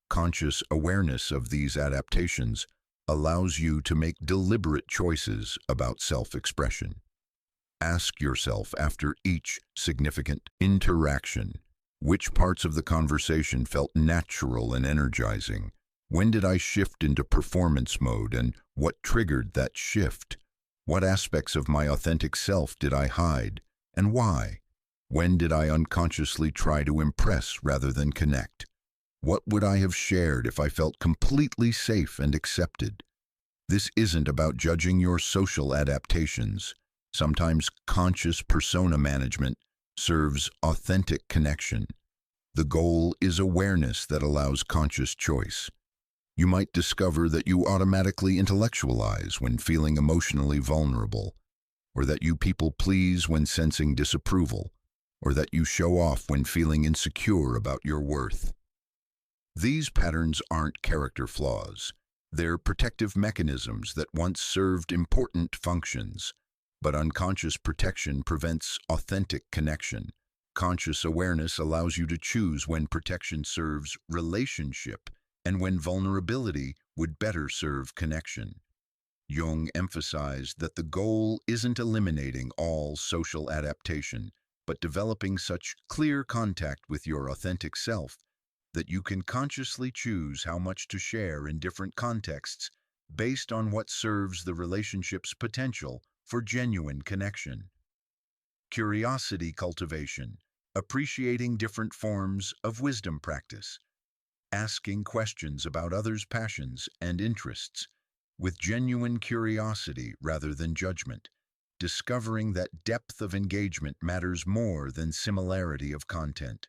Conscious awareness of these adaptations allows you to make deliberate choices about self-expression. Ask yourself after each significant interaction, which parts of the conversation felt natural and energizing? When did I shift into performance mode, and what triggered that shift? What aspects of my authentic self did I hide, and why? When did I unconsciously try to impress rather than connect? What would I have shared if I felt completely safe and accepted? This isn't about judging your social adaptations. Sometimes conscious persona management serves authentic connection. The goal is awareness that allows conscious choice. You might discover that you automatically intellectualize when feeling emotionally vulnerable, or that you people please when sensing disapproval, or that you show off when feeling insecure about your worth. These patterns aren't character flaws. They're protective mechanisms that once served important functions, but unconscious protection prevents authentic connection. Conscious awareness allows you to choose when protection serves relationship and when vulnerability would better serve connection. Jung emphasized that the goal isn't eliminating all social adaptation, but developing such clear contact with your authentic self that you can consciously choose how much to share in different contexts based on what serves the relationship's potential for genuine connection. Curiosity cultivation, appreciating different forms of wisdom practice, asking questions about others' passions and interests with genuine curiosity rather than judgment, discovering that depth of engagement matters more than similarity of content.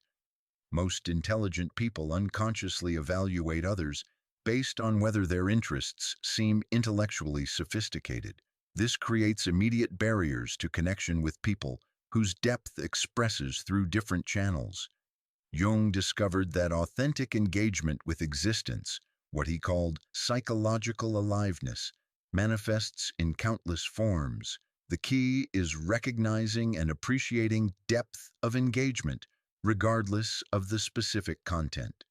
Most intelligent people unconsciously evaluate others based on whether their interests seem intellectually sophisticated. This creates immediate barriers to connection with people whose depth expresses through different channels. Jung discovered that authentic engagement with existence, what he called psychological aliveness, manifests in countless forms. The key is recognizing and appreciating depth of engagement, regardless of the specific content.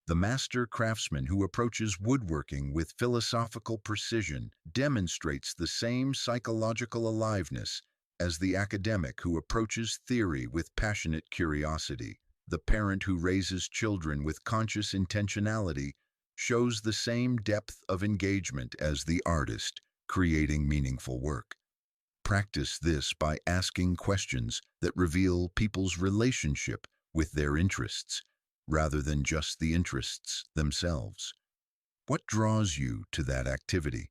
The master craftsman who approaches woodworking with philosophical precision demonstrates the same psychological aliveness as the academic who approaches theory with passionate curiosity. The parent who raises children with conscious intentionality shows the same depth of engagement as the artist creating meaningful work. Practice this by asking questions that reveal people's relationship with their interests, rather than just the interests themselves. What draws you to that activity?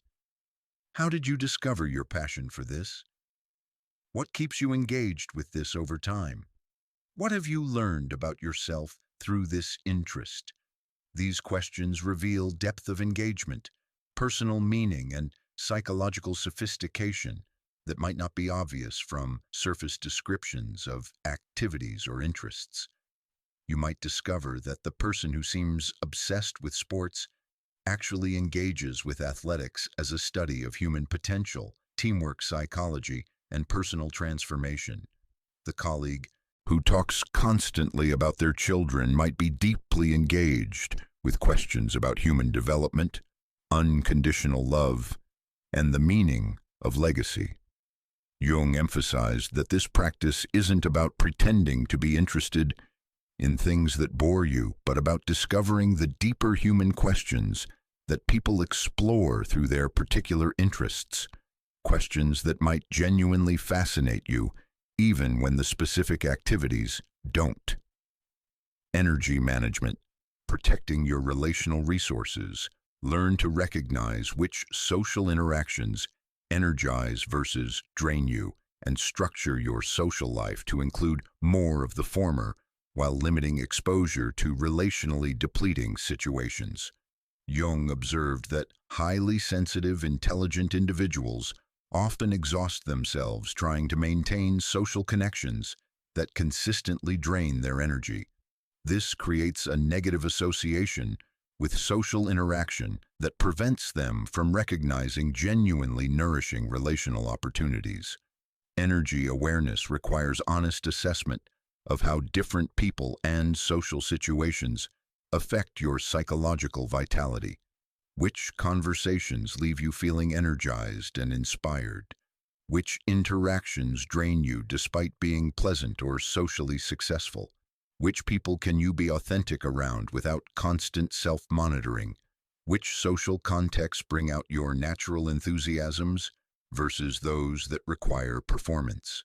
How did you discover your passion for this? What keeps you engaged with this over time? What have you learned about yourself through this interest? These questions reveal depth of engagement, personal meaning, and psychological sophistication that might not be obvious from surface descriptions of activities or interests. You might discover that the person who seems obsessed with sports actually engages with athletics as a study of human potential, teamwork psychology, and personal transformation. The colleague who talks constantly about their children might be deeply engaged with questions about human development, unconditional love, and the meaning of legacy. Jung emphasized that this practice isn't about pretending to be interested in things that bore you, but about discovering the deeper human questions that people explore through their particular interests, questions that might genuinely fascinate you, even when the specific activities don't. Energy management, protecting your relational resources. Learn to recognize which social interactions energize versus drain you, and structure your social life to include more of the former while limiting exposure to relationally depleting situations. Jung observed that highly sensitive, intelligent individuals often exhaust themselves trying to maintain social connections that consistently drain their energy. This creates a negative association with social interaction that prevents them from recognizing genuinely nourishing relational opportunities. Energy awareness requires honest assessment of how different people and social situations affect your psychological vitality. Which conversations leave you feeling energized and inspired? Which interactions drain you despite being pleasant or socially successful? Which people can you be authentic around without constant self-monitoring? Which social contexts bring out your natural enthusiasms versus those that require performance?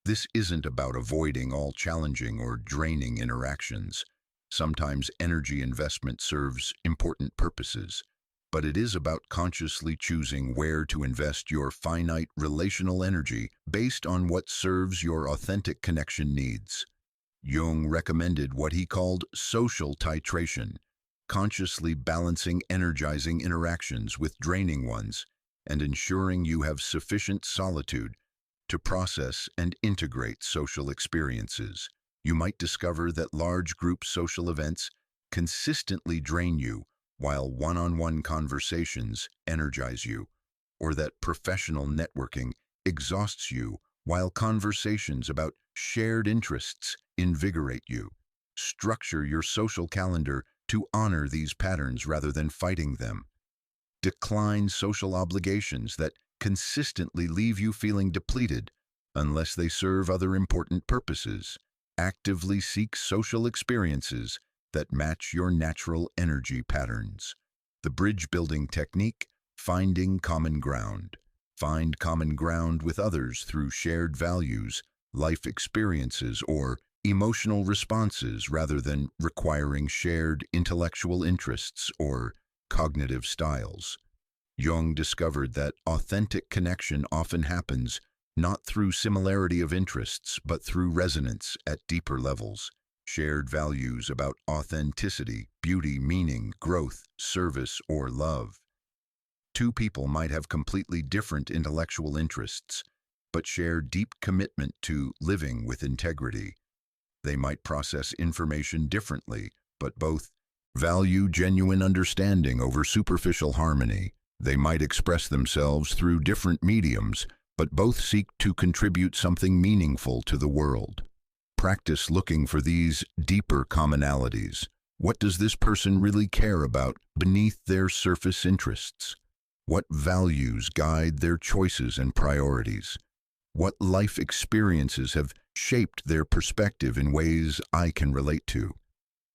This isn't about avoiding all challenging or draining interactions. Sometimes energy investment serves important purposes, but it is about consciously choosing where to invest your finite relational energy based on what serves your authentic connection needs. Jung recommended what he called social titration, consciously balancing energizing interactions with draining ones and ensuring you have sufficient solitude to process and integrate social experiences. You might discover that large group social events consistently drain you, while one-on-one conversations energize you, or that professional networking exhausts you, while conversations about shared interests invigorate you. Structure your social calendar to honor these patterns rather than fighting them. Decline social obligations that consistently leave you feeling depleted unless they serve other important purposes. Actively seek social experiences that match your natural energy patterns. The bridge building technique, finding common ground. Find common ground with others through shared values, life experiences, or emotional responses rather than requiring shared intellectual interests or cognitive styles. Jung discovered that authentic connection often happens not through similarity of interests, but through resonance at deeper levels. Shared values about authenticity, beauty, meaning, growth, service, or love. Two people might have completely different intellectual interests, but share deep commitment to living with integrity. They might process information differently, but both value genuine understanding over superficial harmony. They might express themselves through different mediums, but both seek to contribute something meaningful to the world. Practice looking for these deeper commonalities. What does this person really care about beneath their surface interests? What values guide their choices and priorities? What life experiences have shaped their perspective in ways I can relate to?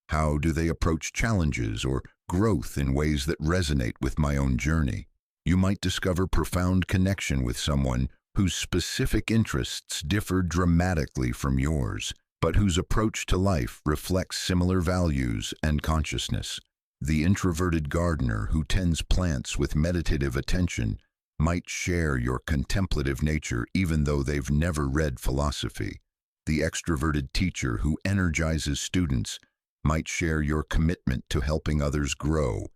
How do they approach challenges or growth in ways that resonate with my own journey? You might discover profound connection with someone whose specific interests differ dramatically from yours, but whose approach to life reflects similar values and consciousness. The introverted gardener who tends plants with meditative attention might share your contemplative nature even though they've never read philosophy. The extroverted teacher who energizes students might share your commitment to helping others grow,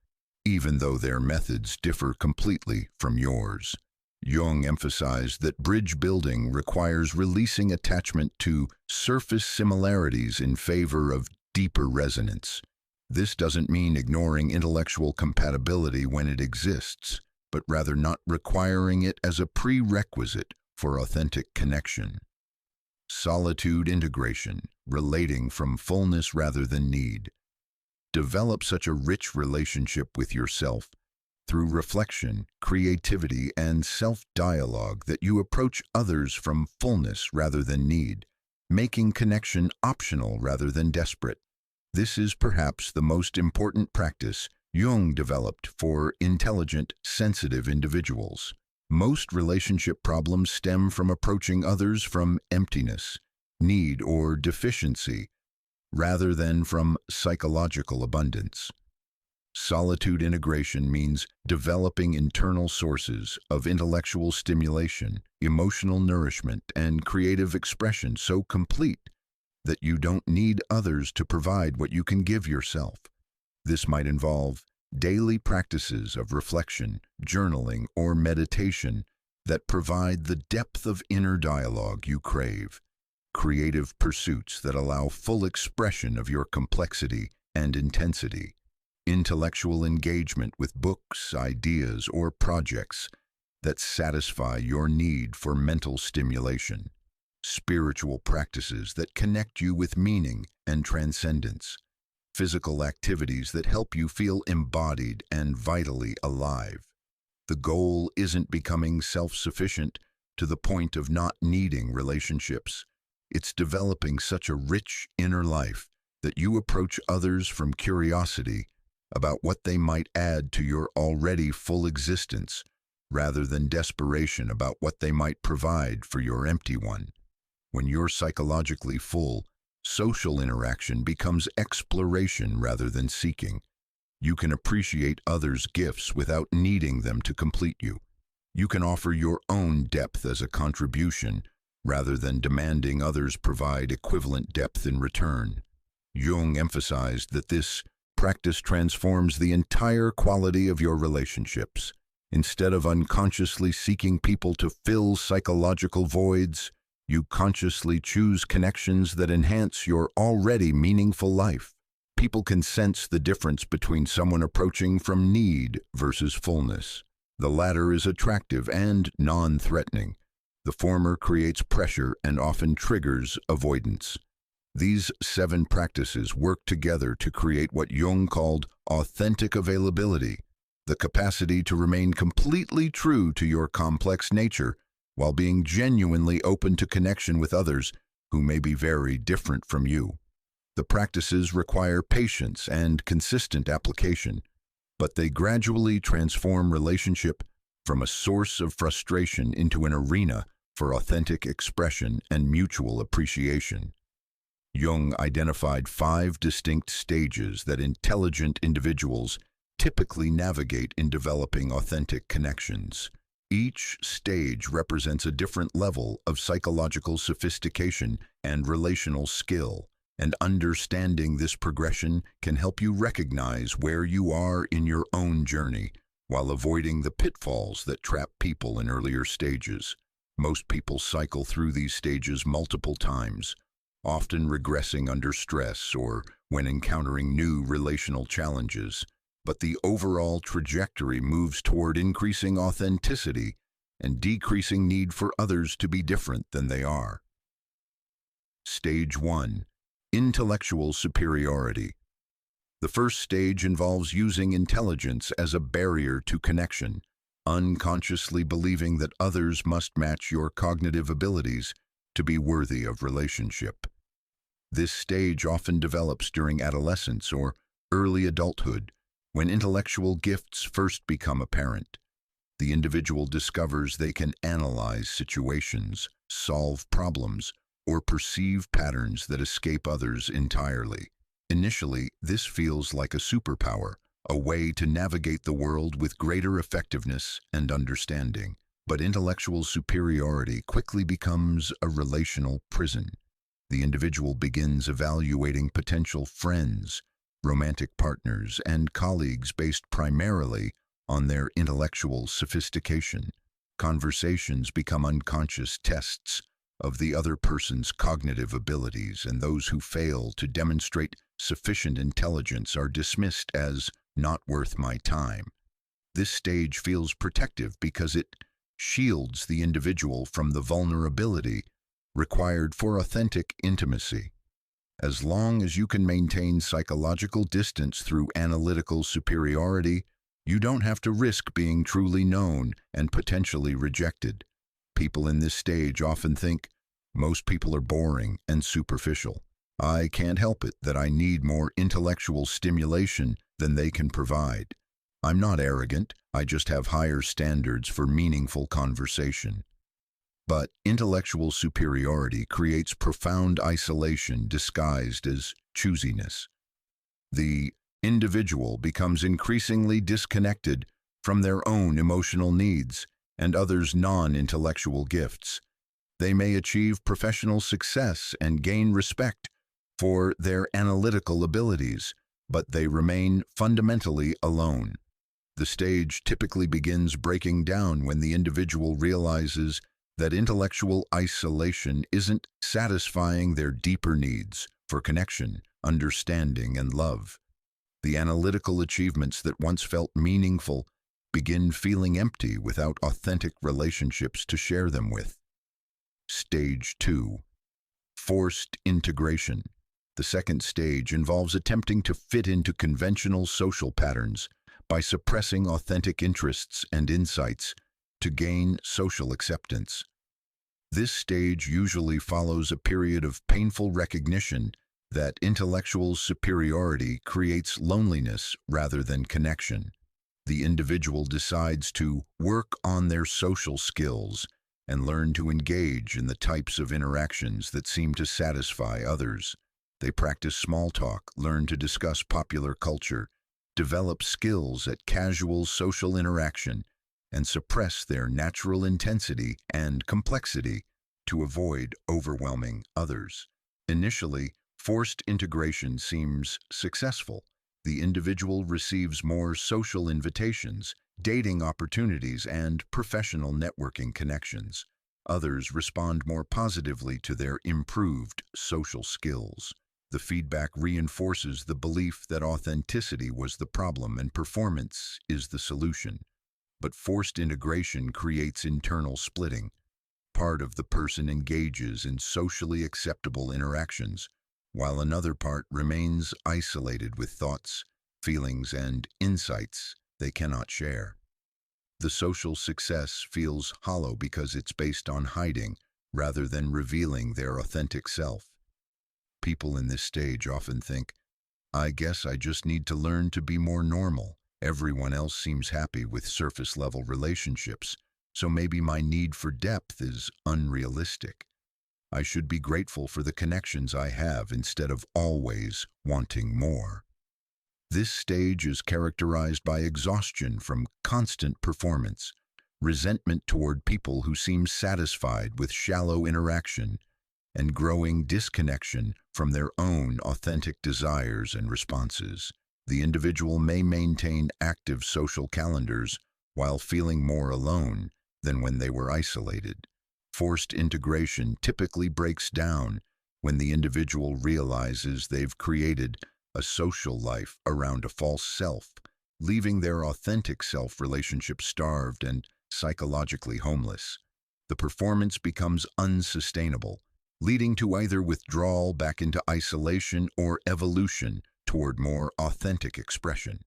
even though their methods differ completely from yours. Jung emphasized that bridge building requires releasing attachment to surface similarities in favor of deeper resonance. This doesn't mean ignoring intellectual compatibility when it exists, but rather not requiring it as a prerequisite for authentic connection. Solitude integration, relating from fullness rather than need. Develop such a rich relationship with yourself through reflection, creativity, and self-dialogue that you approach others from fullness rather than need, making connection optional rather than desperate. This is perhaps the most important practice Jung developed for intelligent, sensitive individuals. Most relationship problems stem from approaching others from emptiness, need, or deficiency, rather than from psychological abundance. Solitude integration means developing internal sources of intellectual stimulation, emotional nourishment, and creative expression so complete that you don't need others to provide what you can give yourself. This might involve daily practices of reflection, journaling, or meditation that provide the depth of inner dialogue you crave, creative pursuits that allow full expression of your complexity and intensity, intellectual engagement with books, ideas, or projects that satisfy your need for mental stimulation, spiritual practices that connect you with meaning and transcendence, physical activities that help you feel embodied and vitally alive. The goal isn't becoming self-sufficient to the point of not needing relationships. It's developing such a rich inner life that you approach others from curiosity about what they might add to your already full existence, rather than desperation about what they might provide for your empty one. When you're psychologically full, social interaction becomes exploration rather than seeking. You can appreciate others' gifts without needing them to complete you. You can offer your own depth as a contribution rather than demanding others provide equivalent depth in return. Jung emphasized that this practice transforms the entire quality of your relationships. Instead of unconsciously seeking people to fill psychological voids, You consciously choose connections that enhance your already meaningful life. People can sense the difference between someone approaching from need versus fullness. The latter is attractive and non-threatening. The former creates pressure and often triggers avoidance. These 7 practices work together to create what Jung called authentic availability, the capacity to remain completely true to your complex nature while being genuinely open to connection with others who may be very different from you. The practices require patience and consistent application, but they gradually transform relationship from a source of frustration into an arena for authentic expression and mutual appreciation. Jung identified 5 distinct stages that intelligent individuals typically navigate in developing authentic connections. Each stage represents a different level of psychological sophistication and relational skill, and understanding this progression can help you recognize where you are in your own journey while avoiding the pitfalls that trap people in earlier stages. Most people cycle through these stages multiple times, often regressing under stress or when encountering new relational challenges. But the overall trajectory moves toward increasing authenticity and decreasing need for others to be different than they are. Stage 1. Intellectual superiority. The first stage involves using intelligence as a barrier to connection, unconsciously believing that others must match your cognitive abilities to be worthy of relationship. This stage often develops during adolescence or early adulthood, when intellectual gifts first become apparent. The individual discovers they can analyze situations, solve problems, or perceive patterns that escape others entirely. Initially, this feels like a superpower, a way to navigate the world with greater effectiveness and understanding. But intellectual superiority quickly becomes a relational prison. The individual begins evaluating potential friends, romantic partners, and colleagues based primarily on their intellectual sophistication. Conversations become unconscious tests of the other person's cognitive abilities, and those who fail to demonstrate sufficient intelligence are dismissed as not worth my time. This stage feels protective because it shields the individual from the vulnerability required for authentic intimacy. As long as you can maintain psychological distance through analytical superiority, you don't have to risk being truly known and potentially rejected. People in this stage often think, most people are boring and superficial. I can't help it that I need more intellectual stimulation than they can provide. I'm not arrogant, I just have higher standards for meaningful conversation. But intellectual superiority creates profound isolation disguised as choosiness. The individual becomes increasingly disconnected from their own emotional needs and others' non-intellectual gifts. They may achieve professional success and gain respect for their analytical abilities, but they remain fundamentally alone. The stage typically begins breaking down when the individual realizes that intellectual isolation isn't satisfying their deeper needs for connection, understanding, and love. The analytical achievements that once felt meaningful begin feeling empty without authentic relationships to share them with. Stage 2. Forced integration. The second stage involves attempting to fit into conventional social patterns by suppressing authentic interests and insights to gain social acceptance. This stage usually follows a period of painful recognition that intellectual superiority creates loneliness rather than connection. The individual decides to work on their social skills and learn to engage in the types of interactions that seem to satisfy others. They practice small talk, learn to discuss popular culture, develop skills at casual social interaction, and suppress their natural intensity and complexity to avoid overwhelming others. Initially, forced integration seems successful. The individual receives more social invitations, dating opportunities, and professional networking connections. others respond more positively to their improved social skills. The feedback reinforces the belief that authenticity was the problem and performance is the solution. But forced integration creates internal splitting. Part of the person engages in socially acceptable interactions, while another part remains isolated with thoughts, feelings, and insights they cannot share. The social success feels hollow because it's based on hiding rather than revealing their authentic self. People in this stage often think, I guess I just need to learn to be more normal. Everyone else seems happy with surface-level relationships, so maybe my need for depth is unrealistic. I should be grateful for the connections I have instead of always wanting more. This stage is characterized by exhaustion from constant performance, resentment toward people who seem satisfied with shallow interaction, and growing disconnection from their own authentic desires and responses. The individual may maintain active social calendars while feeling more alone than when they were isolated. Forced integration typically breaks down when the individual realizes they've created a social life around a false self, leaving their authentic self relationship starved and psychologically homeless. The performance becomes unsustainable, leading to either withdrawal back into isolation or evolution toward more authentic expression.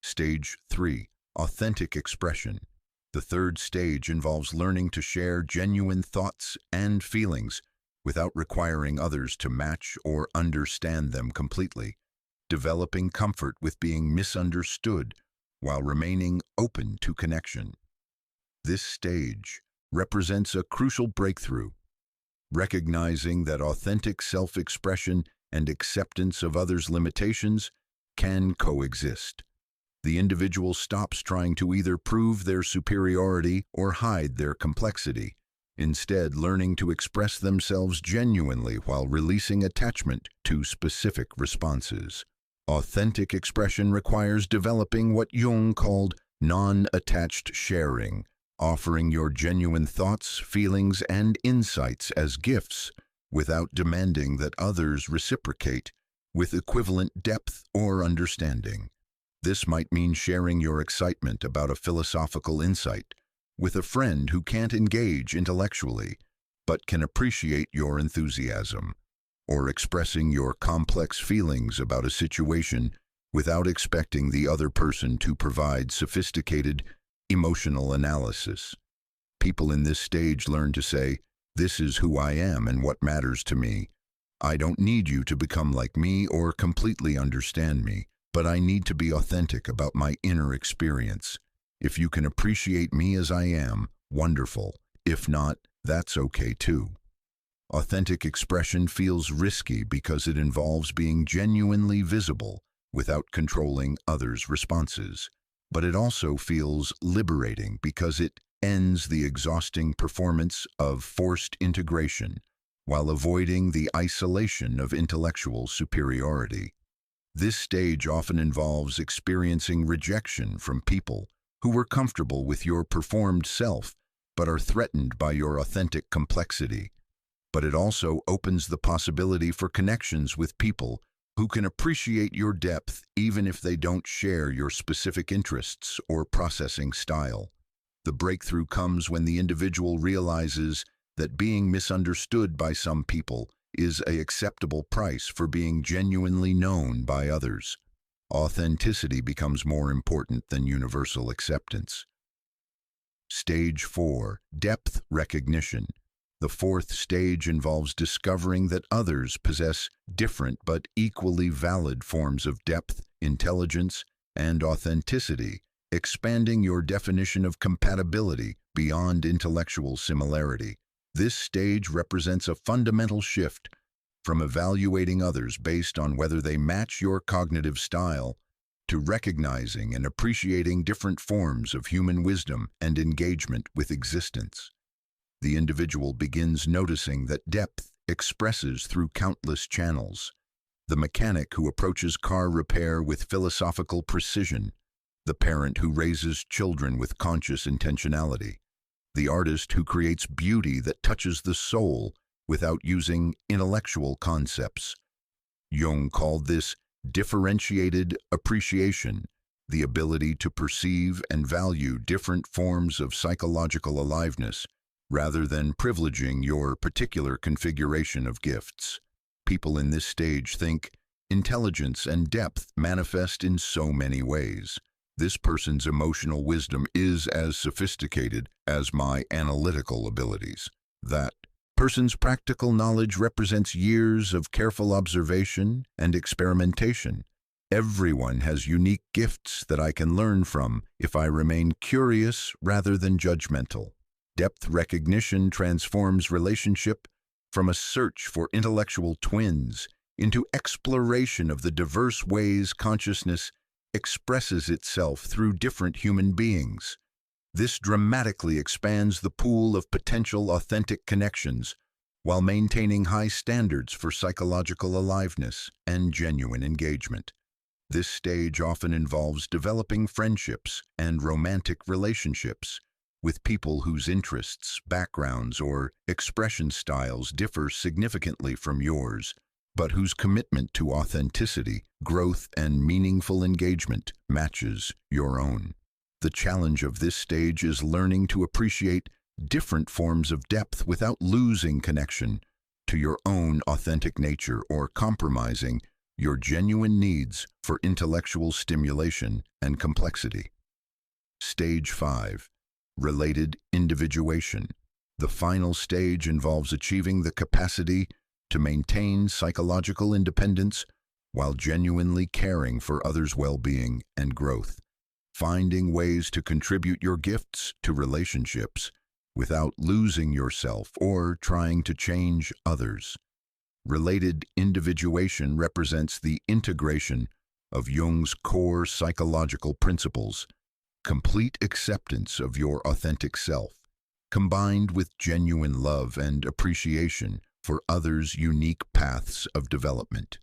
Stage 3. Authentic expression. The third stage involves learning to share genuine thoughts and feelings without requiring others to match or understand them completely, developing comfort with being misunderstood while remaining open to connection. This stage represents a crucial breakthrough, recognizing that authentic self-expression and acceptance of others' limitations can coexist. The individual stops trying to either prove their superiority or hide their complexity, instead learning to express themselves genuinely while releasing attachment to specific responses. Authentic expression requires developing what Jung called non-attached sharing, offering your genuine thoughts, feelings, and insights as gifts without demanding that others reciprocate with equivalent depth or understanding. This might mean sharing your excitement about a philosophical insight with a friend who can't engage intellectually but can appreciate your enthusiasm, or expressing your complex feelings about a situation without expecting the other person to provide sophisticated emotional analysis. People in this stage learn to say, "This is who I am and what matters to me. I don't need you to become like me or completely understand me, but I need to be authentic about my inner experience. If you can appreciate me as I am, wonderful. If not, that's okay too." Authentic expression feels risky because it involves being genuinely visible without controlling others' responses. But it also feels liberating because it ends the exhausting performance of forced integration while avoiding the isolation of intellectual superiority. This stage often involves experiencing rejection from people who were comfortable with your performed self but are threatened by your authentic complexity. But it also opens the possibility for connections with people who can appreciate your depth even if they don't share your specific interests or processing style. The breakthrough comes when the individual realizes that being misunderstood by some people is an acceptable price for being genuinely known by others. Authenticity becomes more important than universal acceptance. Stage 4. Depth recognition. The fourth stage involves discovering that others possess different but equally valid forms of depth, intelligence, and authenticity, expanding your definition of compatibility beyond intellectual similarity. This stage represents a fundamental shift from evaluating others based on whether they match your cognitive style to recognizing and appreciating different forms of human wisdom and engagement with existence. The individual begins noticing that depth expresses through countless channels. The mechanic who approaches car repair with philosophical precision, the parent who raises children with conscious intentionality, the artist who creates beauty that touches the soul without using intellectual concepts. Jung called this differentiated appreciation, the ability to perceive and value different forms of psychological aliveness rather than privileging your particular configuration of gifts. People in this stage think intelligence and depth manifest in so many ways. This person's emotional wisdom is as sophisticated as my analytical abilities. That person's practical knowledge represents years of careful observation and experimentation. Everyone has unique gifts that I can learn from if I remain curious rather than judgmental. Depth recognition transforms relationship from a search for intellectual twins into exploration of the diverse ways consciousness expresses itself through different human beings. This dramatically expands the pool of potential authentic connections while maintaining high standards for psychological aliveness and genuine engagement. This stage often involves developing friendships and romantic relationships with people whose interests, backgrounds, or expression styles differ significantly from yours, but whose commitment to authenticity, growth, and meaningful engagement matches your own. The challenge of this stage is learning to appreciate different forms of depth without losing connection to your own authentic nature or compromising your genuine needs for intellectual stimulation and complexity. Stage 5. Related individuation. The final stage involves achieving the capacity to maintain psychological independence while genuinely caring for others' well-being and growth. Finding ways to contribute your gifts to relationships without losing yourself or trying to change others. Related individuation represents the integration of Jung's core psychological principles, complete acceptance of your authentic self, combined with genuine love and appreciation for others' unique paths of development.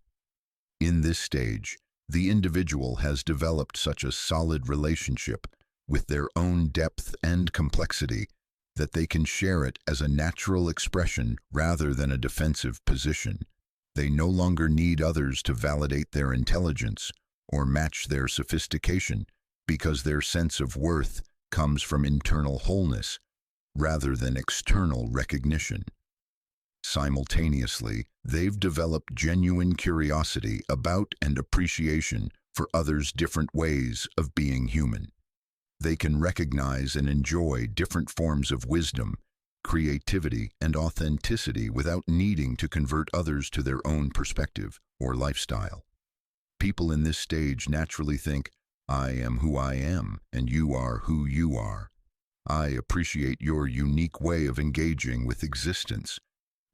In this stage, the individual has developed such a solid relationship with their own depth and complexity that they can share it as a natural expression rather than a defensive position. They no longer need others to validate their intelligence or match their sophistication because their sense of worth comes from internal wholeness rather than external recognition. Simultaneously, they've developed genuine curiosity about and appreciation for others' different ways of being human. They can recognize and enjoy different forms of wisdom, creativity, and authenticity without needing to convert others to their own perspective or lifestyle. People in this stage naturally think, I am who I am, and you are who you are. I appreciate your unique way of engaging with existence,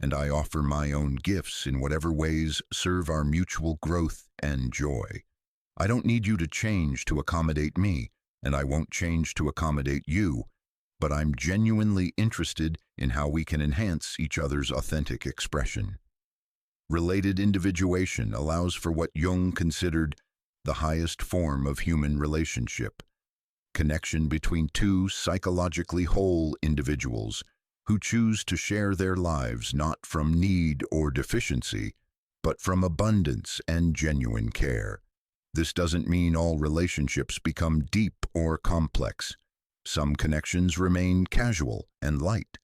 and I offer my own gifts in whatever ways serve our mutual growth and joy. I don't need you to change to accommodate me, and I won't change to accommodate you, but I'm genuinely interested in how we can enhance each other's authentic expression. Related individuation allows for what Jung considered the highest form of human relationship, connection between two psychologically whole individuals who choose to share their lives not from need or deficiency, but from abundance and genuine care. This doesn't mean all relationships become deep or complex. Some connections remain casual and light,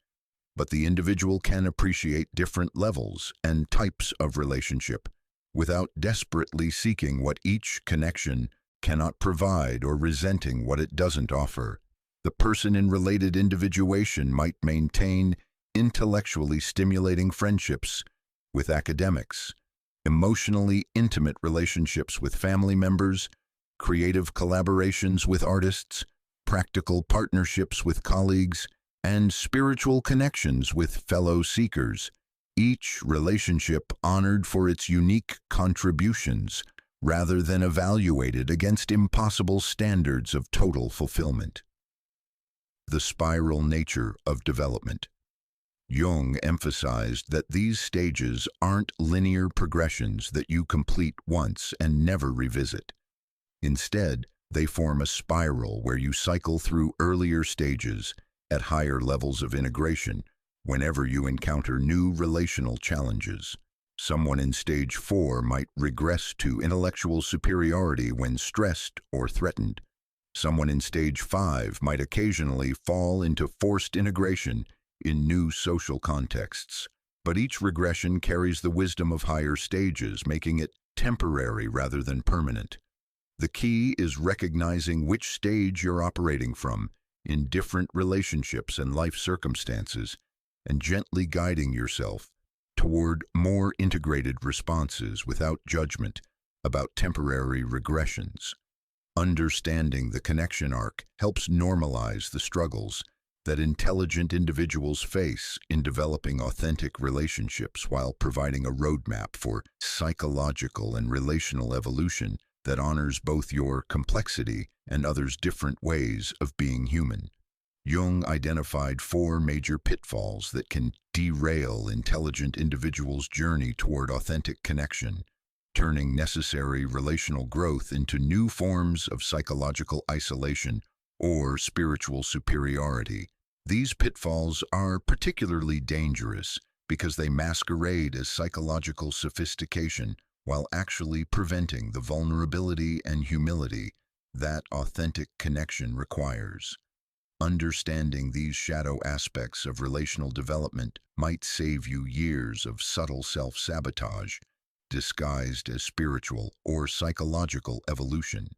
but the individual can appreciate different levels and types of relationship without desperately seeking what each connection cannot provide or resenting what it doesn't offer. The person in related individuation might maintain intellectually stimulating friendships with academics, emotionally intimate relationships with family members, creative collaborations with artists, practical partnerships with colleagues, and spiritual connections with fellow seekers, each relationship honored for its unique contributions rather than evaluated against impossible standards of total fulfillment. The spiral nature of development. Jung emphasized that these stages aren't linear progressions that you complete once and never revisit. Instead, they form a spiral where you cycle through earlier stages, at higher levels of integration whenever you encounter new relational challenges. Someone in stage 4 might regress to intellectual superiority when stressed or threatened. Someone in stage 5 might occasionally fall into forced integration in new social contexts. But each regression carries the wisdom of higher stages, making it temporary rather than permanent. The key is recognizing which stage you're operating from in different relationships and life circumstances, and gently guiding yourself toward more integrated responses without judgment about temporary regressions. Understanding the connection arc helps normalize the struggles that intelligent individuals face in developing authentic relationships while providing a roadmap for psychological and relational evolution that honors both your complexity and others' different ways of being human. Jung identified 4 major pitfalls that can derail intelligent individuals' journey toward authentic connection, turning necessary relational growth into new forms of psychological isolation or spiritual superiority. These pitfalls are particularly dangerous because they masquerade as psychological sophistication while actually preventing the vulnerability and humility that authentic connection requires. Understanding these shadow aspects of relational development might save you years of subtle self-sabotage, disguised as spiritual or psychological evolution.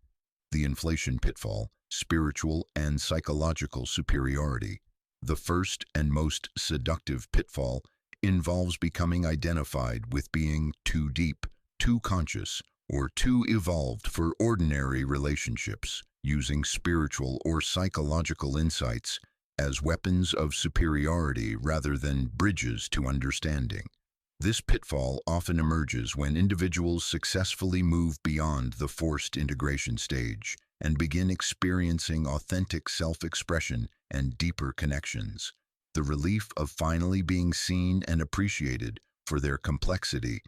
The inflation pitfall, spiritual and psychological superiority. The first and most seductive pitfall involves becoming identified with being too deep, too conscious, or too evolved for ordinary relationships, using spiritual or psychological insights as weapons of superiority rather than bridges to understanding. This pitfall often emerges when individuals successfully move beyond the forced integration stage and begin experiencing authentic self-expression and deeper connections. The relief of finally being seen and appreciated for their complexity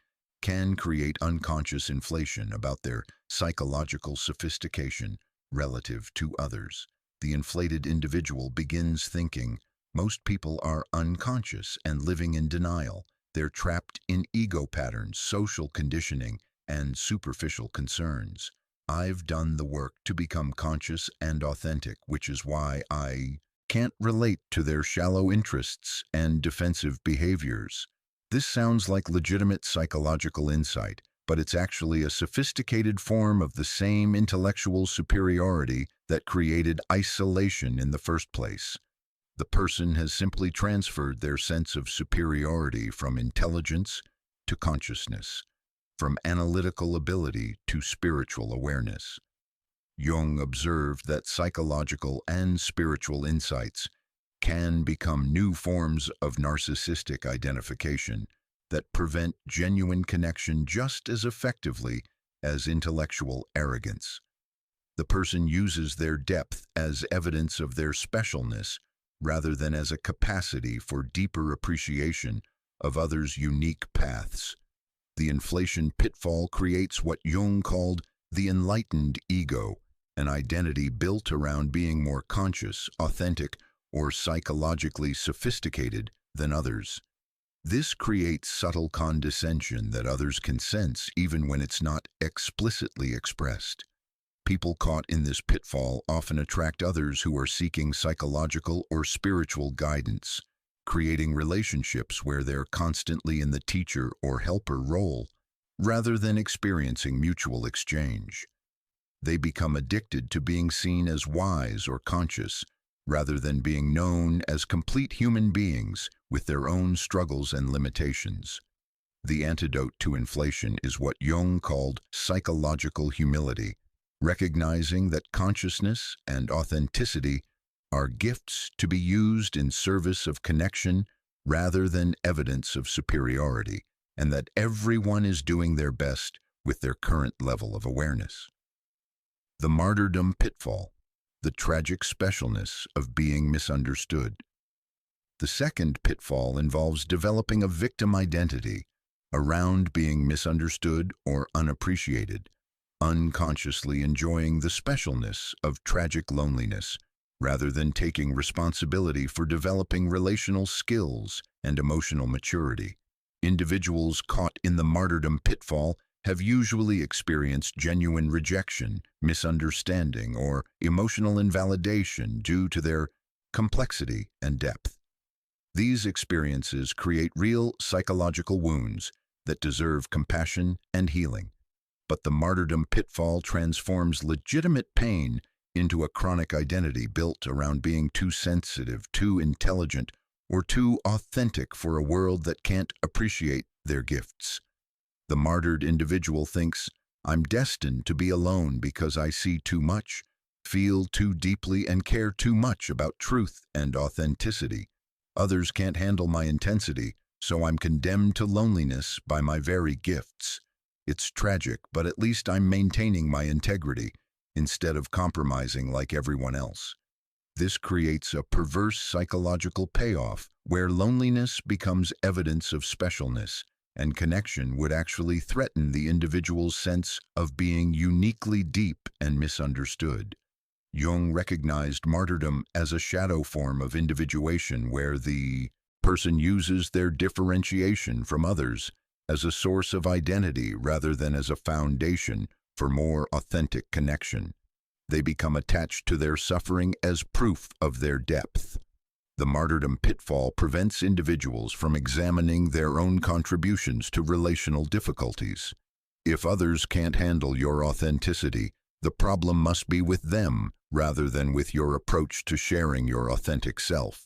can create unconscious inflation about their psychological sophistication relative to others. The inflated individual begins thinking, most people are unconscious and living in denial. They're trapped in ego patterns, social conditioning, and superficial concerns. I've done the work to become conscious and authentic, which is why I can't relate to their shallow interests and defensive behaviors. This sounds like legitimate psychological insight, but it's actually a sophisticated form of the same intellectual superiority that created isolation in the first place. The person has simply transferred their sense of superiority from intelligence to consciousness, from analytical ability to spiritual awareness. Jung observed that psychological and spiritual insights can become new forms of narcissistic identification that prevent genuine connection just as effectively as intellectual arrogance. The person uses their depth as evidence of their specialness rather than as a capacity for deeper appreciation of others' unique paths. The inflation pitfall creates what Jung called the enlightened ego, an identity built around being more conscious, authentic, or psychologically sophisticated than others. This creates subtle condescension that others can sense even when it's not explicitly expressed. People caught in this pitfall often attract others who are seeking psychological or spiritual guidance, creating relationships where they're constantly in the teacher or helper role, rather than experiencing mutual exchange. They become addicted to being seen as wise or conscious, rather than being known as complete human beings with their own struggles and limitations. The antidote to inflation is what Jung called psychological humility, recognizing that consciousness and authenticity are gifts to be used in service of connection rather than evidence of superiority, and that everyone is doing their best with their current level of awareness. The martyrdom pitfall, the tragic specialness of being misunderstood. The second pitfall involves developing a victim identity around being misunderstood or unappreciated, unconsciously enjoying the specialness of tragic loneliness rather than taking responsibility for developing relational skills and emotional maturity. Individuals caught in the martyrdom pitfall have usually experienced genuine rejection, misunderstanding, or emotional invalidation due to their complexity and depth. These experiences create real psychological wounds that deserve compassion and healing. But the martyrdom pitfall transforms legitimate pain into a chronic identity built around being too sensitive, too intelligent, or too authentic for a world that can't appreciate their gifts. The martyred individual thinks, "I'm destined to be alone because I see too much, feel too deeply, and care too much about truth and authenticity. Others can't handle my intensity, so I'm condemned to loneliness by my very gifts. It's tragic, but at least I'm maintaining my integrity instead of compromising like everyone else." This creates a perverse psychological payoff where loneliness becomes evidence of specialness, and connection would actually threaten the individual's sense of being uniquely deep and misunderstood. Jung recognized martyrdom as a shadow form of individuation where the person uses their differentiation from others as a source of identity rather than as a foundation for more authentic connection. They become attached to their suffering as proof of their depth. The martyrdom pitfall prevents individuals from examining their own contributions to relational difficulties. If others can't handle your authenticity, the problem must be with them rather than with your approach to sharing your authentic self.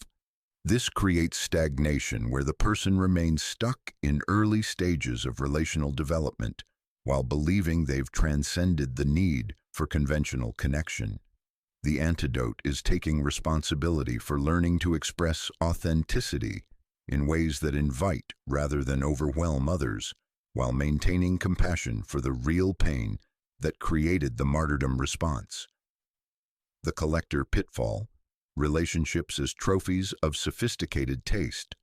This creates stagnation where the person remains stuck in early stages of relational development while believing they've transcended the need for conventional connection. The antidote is taking responsibility for learning to express authenticity in ways that invite rather than overwhelm others, while maintaining compassion for the real pain that created the martyrdom response. The collector pitfall: relationships as trophies of sophisticated taste.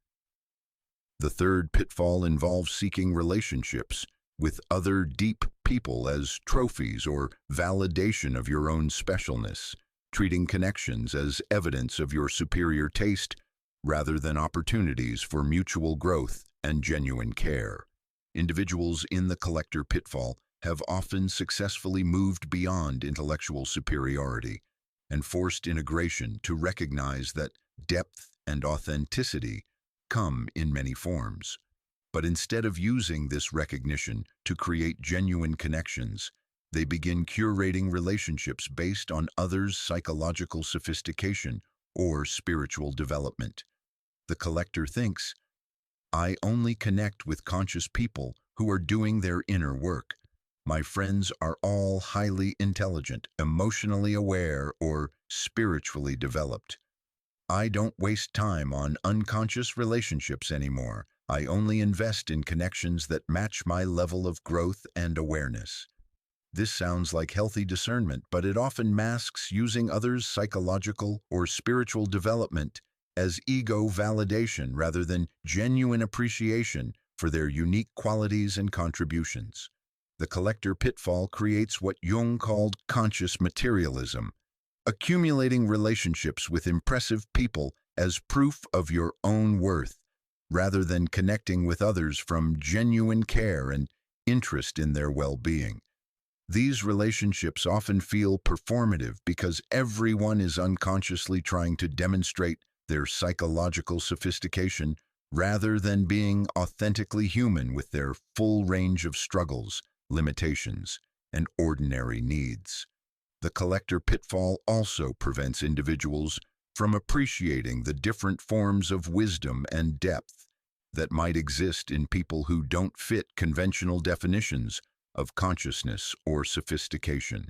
The third pitfall involves seeking relationships with other deep people as trophies or validation of your own specialness, treating connections as evidence of your superior taste rather than opportunities for mutual growth and genuine care. Individuals in the collector pitfall have often successfully moved beyond intellectual superiority and forced integration to recognize that depth and authenticity come in many forms. But instead of using this recognition to create genuine connections, they begin curating relationships based on others' psychological sophistication or spiritual development. The collector thinks, "I only connect with conscious people who are doing their inner work. My friends are all highly intelligent, emotionally aware, or spiritually developed. I don't waste time on unconscious relationships anymore. I only invest in connections that match my level of growth and awareness." This sounds like healthy discernment, but it often masks using others' psychological or spiritual development as ego validation rather than genuine appreciation for their unique qualities and contributions. The collector pitfall creates what Jung called conscious materialism, accumulating relationships with impressive people as proof of your own worth, rather than connecting with others from genuine care and interest in their well-being. These relationships often feel performative because everyone is unconsciously trying to demonstrate their psychological sophistication rather than being authentically human with their full range of struggles, limitations, and ordinary needs. The collector pitfall also prevents individuals from appreciating the different forms of wisdom and depth that might exist in people who don't fit conventional definitions of consciousness or sophistication.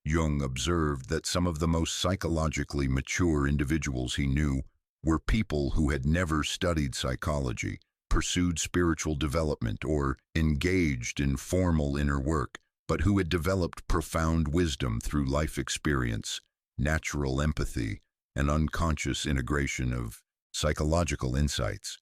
Jung observed that some of the most psychologically mature individuals he knew were people who had never studied psychology, pursued spiritual development, or engaged in formal inner work, but who had developed profound wisdom through life experience, natural empathy, and unconscious integration of psychological insights.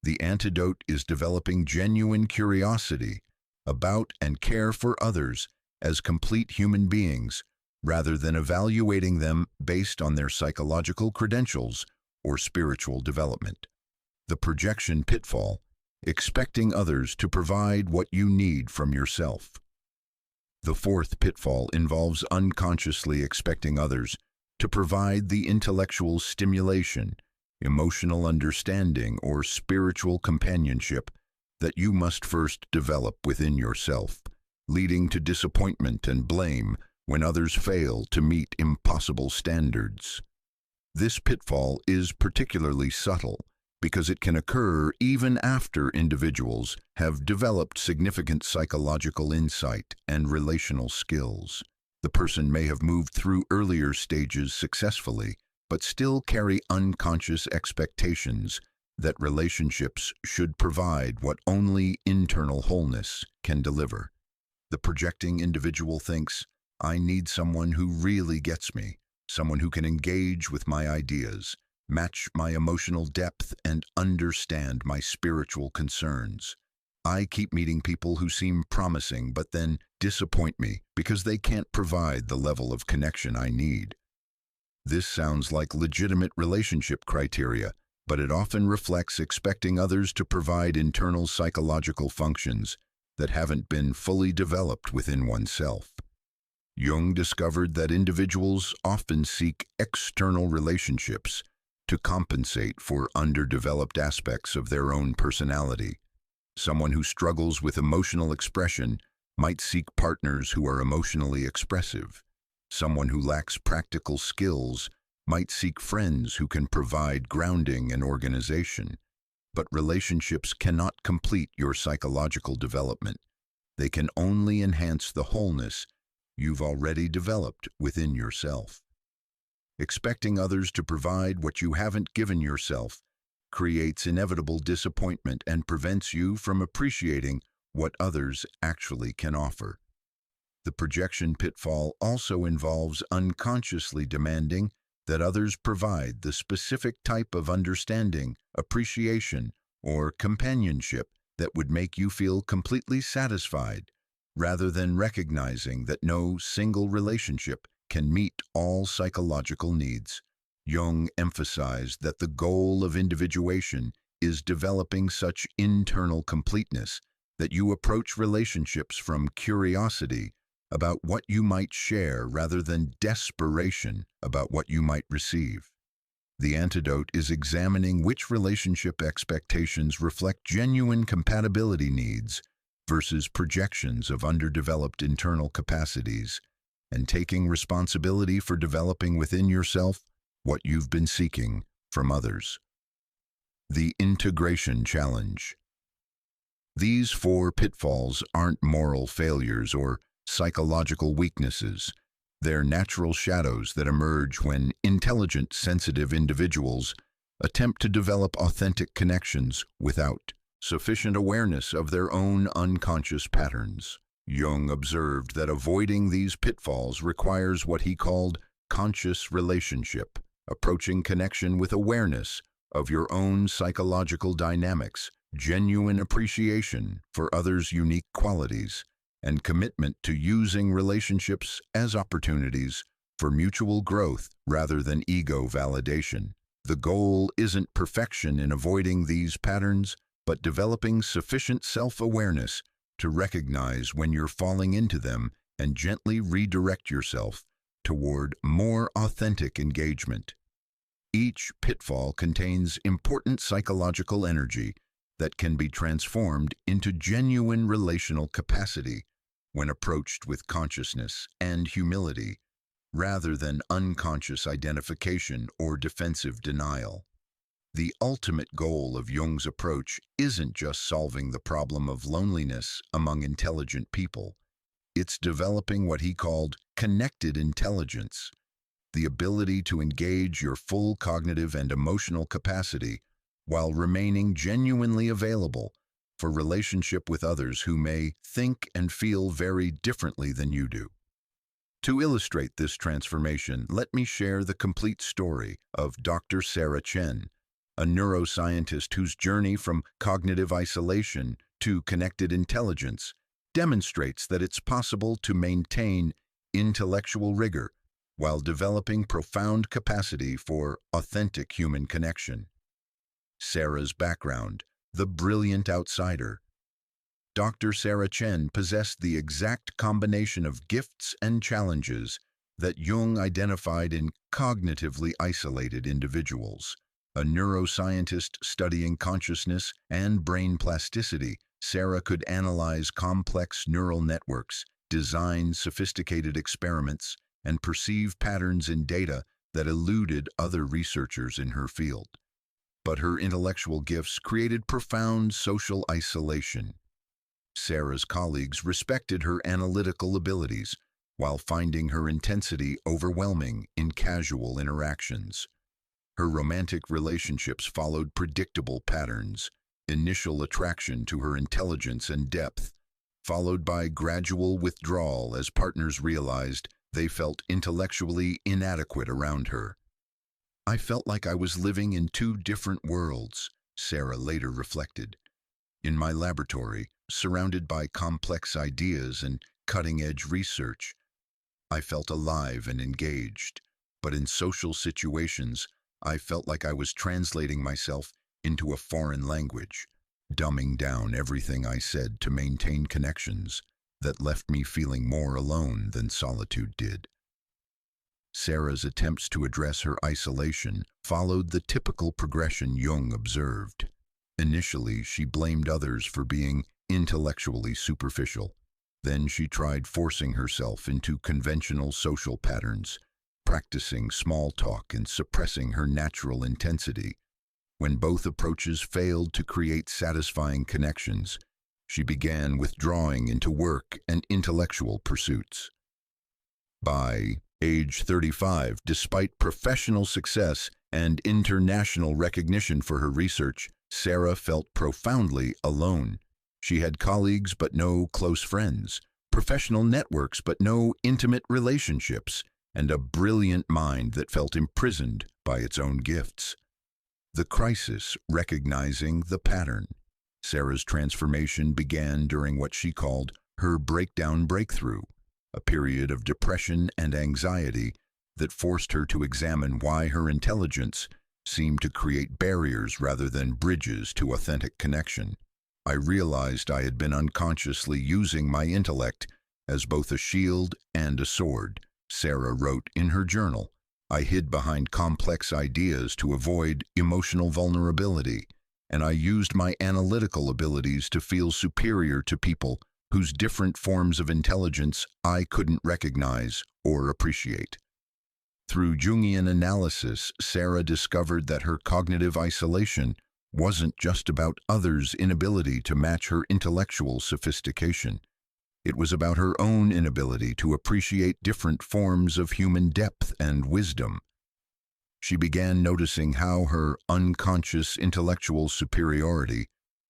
The antidote is developing genuine curiosity about and care for others as complete human beings rather than evaluating them based on their psychological credentials or spiritual development. The projection pitfall, expecting others to provide what you need from yourself. The fourth pitfall involves unconsciously expecting others to provide the intellectual stimulation, emotional understanding, or spiritual companionship that you must first develop within yourself, leading to disappointment and blame when others fail to meet impossible standards. This pitfall is particularly subtle because it can occur even after individuals have developed significant psychological insight and relational skills. The person may have moved through earlier stages successfully, but still carry unconscious expectations that relationships should provide what only internal wholeness can deliver. The projecting individual thinks, "I need someone who really gets me, someone who can engage with my ideas, match my emotional depth, and understand my spiritual concerns. I keep meeting people who seem promising but then disappoint me because they can't provide the level of connection I need." This sounds like legitimate relationship criteria, but it often reflects expecting others to provide internal psychological functions that haven't been fully developed within oneself. Jung discovered that individuals often seek external relationships to compensate for underdeveloped aspects of their own personality. Someone who struggles with emotional expression might seek partners who are emotionally expressive. Someone who lacks practical skills might seek friends who can provide grounding and organization. But relationships cannot complete your psychological development. They can only enhance the wholeness you've already developed within yourself. Expecting others to provide what you haven't given yourself creates inevitable disappointment and prevents you from appreciating what others actually can offer. The projection pitfall also involves unconsciously demanding that others provide the specific type of understanding, appreciation, or companionship that would make you feel completely satisfied, rather than recognizing that no single relationship can meet all psychological needs. Jung emphasized that the goal of individuation is developing such internal completeness that you approach relationships from curiosity about what you might share rather than desperation about what you might receive. The antidote is examining which relationship expectations reflect genuine compatibility needs versus projections of underdeveloped internal capacities, and taking responsibility for developing within yourself what you've been seeking from others. The integration challenge. These four pitfalls aren't moral failures or psychological weaknesses. They're natural shadows that emerge when intelligent, sensitive individuals attempt to develop authentic connections without sufficient awareness of their own unconscious patterns. Jung observed that avoiding these pitfalls requires what he called conscious relationship, approaching connection with awareness of your own psychological dynamics, genuine appreciation for others' unique qualities, and commitment to using relationships as opportunities for mutual growth rather than ego validation. The goal isn't perfection in avoiding these patterns, but developing sufficient self-awareness to recognize when you're falling into them and gently redirect yourself toward more authentic engagement. Each pitfall contains important psychological energy that can be transformed into genuine relational capacity when approached with consciousness and humility, rather than unconscious identification or defensive denial. The ultimate goal of Jung's approach isn't just solving the problem of loneliness among intelligent people. It's developing what he called connected intelligence, the ability to engage your full cognitive and emotional capacity while remaining genuinely available for relationship with others who may think and feel very differently than you do. To illustrate this transformation, let me share the complete story of Dr. Sarah Chen, a neuroscientist whose journey from cognitive isolation to connected intelligence demonstrates that it's possible to maintain intellectual rigor while developing profound capacity for authentic human connection. Sarah's background, the brilliant outsider. Dr. Sarah Chen possessed the exact combination of gifts and challenges that Jung identified in cognitively isolated individuals. A neuroscientist studying consciousness and brain plasticity, Sarah could analyze complex neural networks, design sophisticated experiments, and perceive patterns in data that eluded other researchers in her field. But her intellectual gifts created profound social isolation. Sarah's colleagues respected her analytical abilities, while finding her intensity overwhelming in casual interactions. Her romantic relationships followed predictable patterns: initial attraction to her intelligence and depth, followed by gradual withdrawal as partners realized they felt intellectually inadequate around her. "I felt like I was living in two different worlds," Sarah later reflected. "In my laboratory, surrounded by complex ideas and cutting-edge research, I felt alive and engaged, but in social situations, I felt like I was translating myself into a foreign language, dumbing down everything I said to maintain connections that left me feeling more alone than solitude did." Sarah's attempts to address her isolation followed the typical progression Jung observed. Initially, she blamed others for being intellectually superficial. Then she tried forcing herself into conventional social patterns, practicing small talk and suppressing her natural intensity. When both approaches failed to create satisfying connections, she began withdrawing into work and intellectual pursuits. By age 35, despite professional success and international recognition for her research, Sarah felt profoundly alone. She had colleagues but no close friends, professional networks but no intimate relationships, and a brilliant mind that felt imprisoned by its own gifts. The crisis recognizing the pattern. Sarah's transformation began during what she called her breakdown breakthrough, a period of depression and anxiety that forced her to examine why her intelligence seemed to create barriers rather than bridges to authentic connection. "I realized I had been unconsciously using my intellect as both a shield and a sword," Sarah wrote in her journal. "I hid behind complex ideas to avoid emotional vulnerability, and I used my analytical abilities to feel superior to people whose different forms of intelligence I couldn't recognize or appreciate." Through Jungian analysis, Sarah discovered that her cognitive isolation wasn't just about others' inability to match her intellectual sophistication. It was about her own inability to appreciate different forms of human depth and wisdom. She began noticing how her unconscious intellectual superiority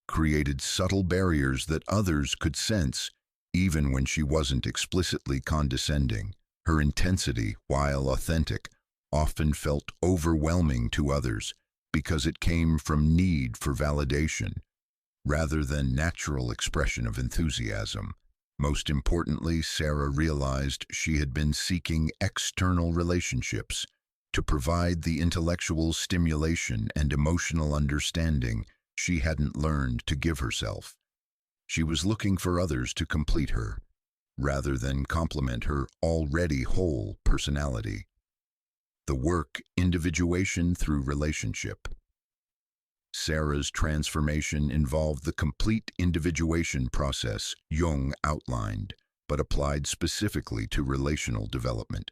created subtle barriers that others could sense, even when she wasn't explicitly condescending. Her intensity, while authentic, often felt overwhelming to others because it came from need for validation, rather than natural expression of enthusiasm. Most importantly, Sarah realized she had been seeking external relationships to provide the intellectual stimulation and emotional understanding she hadn't learned to give herself. She was looking for others to complete her, rather than complement her already whole personality. The work Individuation through Relationship. Sarah's transformation involved the complete individuation process Jung outlined, but applied specifically to relational development.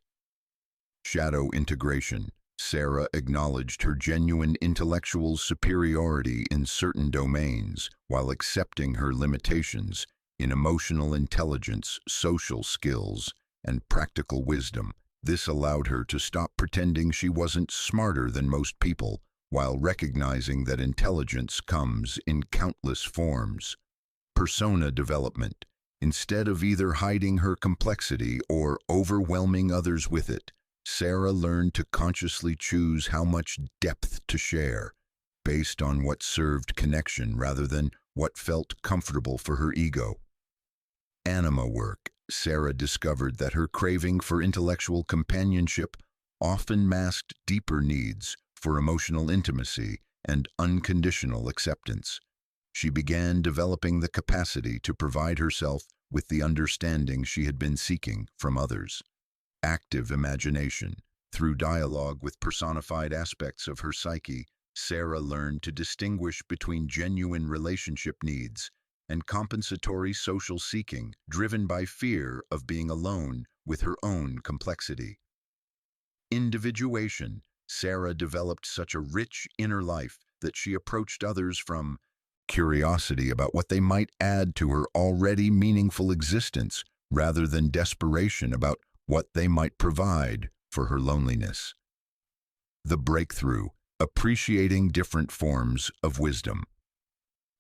Shadow integration. Sarah acknowledged her genuine intellectual superiority in certain domains while accepting her limitations in emotional intelligence, social skills, and practical wisdom. This allowed her to stop pretending she wasn't smarter than most people, while recognizing that intelligence comes in countless forms. Persona development. Instead of either hiding her complexity or overwhelming others with it, Sarah learned to consciously choose how much depth to share, based on what served connection rather than what felt comfortable for her ego. Anima work. Sarah discovered that her craving for intellectual companionship often masked deeper needs for emotional intimacy and unconditional acceptance. She began developing the capacity to provide herself with the understanding she had been seeking from others. Active imagination. Through dialogue with personified aspects of her psyche, Sarah learned to distinguish between genuine relationship needs and compensatory social seeking driven by fear of being alone with her own complexity. Individuation. Sarah developed such a rich inner life that she approached others from curiosity about what they might add to her already meaningful existence rather than desperation about what they might provide for her loneliness. The breakthrough. Appreciating different forms of wisdom.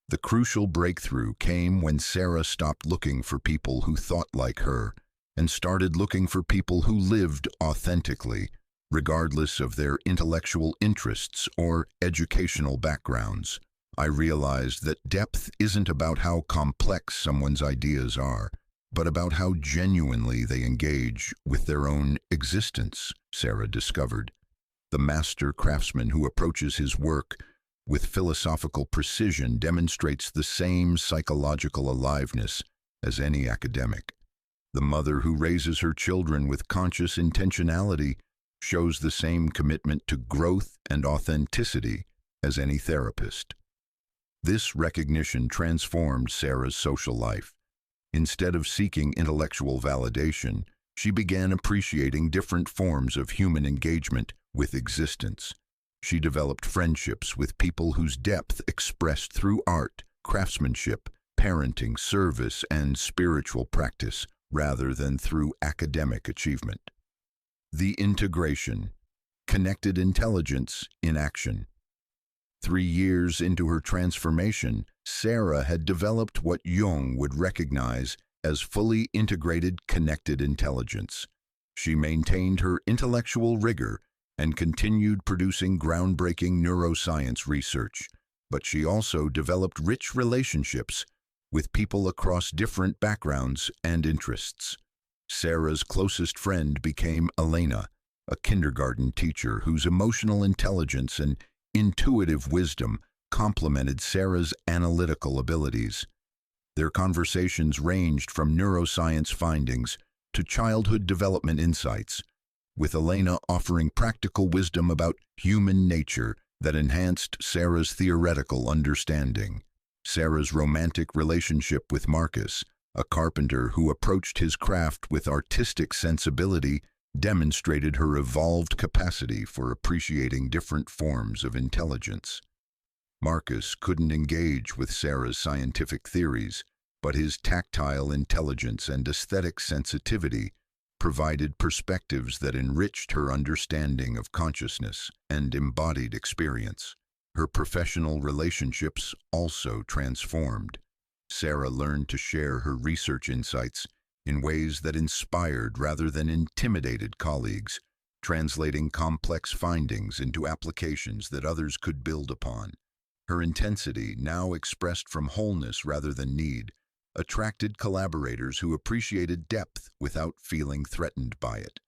The crucial breakthrough came when Sarah stopped looking for people who thought like her and started looking for people who lived authentically, regardless of their intellectual interests or educational backgrounds. I realized that depth isn't about how complex someone's ideas are, but about how genuinely they engage with their own existence, Sarah discovered. The master craftsman who approaches his work with philosophical precision demonstrates the same psychological aliveness as any academic. The mother who raises her children with conscious intentionality shows the same commitment to growth and authenticity as any therapist. This recognition transformed Sarah's social life. Instead of seeking intellectual validation, she began appreciating different forms of human engagement with existence. She developed friendships with people whose depth expressed through art, craftsmanship, parenting, service, and spiritual practice, rather than through academic achievement. The integration. Connected intelligence in action. 3 years into her transformation, Sarah had developed what Jung would recognize as fully integrated connected intelligence. She maintained her intellectual rigor and continued producing groundbreaking neuroscience research, but she also developed rich relationships with people across different backgrounds and interests. Sarah's closest friend became Elena, a kindergarten teacher whose emotional intelligence and intuitive wisdom complemented Sarah's analytical abilities. Their conversations ranged from neuroscience findings to childhood development insights, with Elena offering practical wisdom about human nature that enhanced Sarah's theoretical understanding. Sarah's romantic relationship with Marcus, a carpenter who approached his craft with artistic sensibility, demonstrated her evolved capacity for appreciating different forms of intelligence. Marcus couldn't engage with Sarah's scientific theories, but his tactile intelligence and aesthetic sensitivity provided perspectives that enriched her understanding of consciousness and embodied experience. Her professional relationships also transformed. Sarah learned to share her research insights in ways that inspired rather than intimidated colleagues, translating complex findings into applications that others could build upon. Her intensity, now expressed from wholeness rather than need, attracted collaborators who appreciated depth without feeling threatened by it.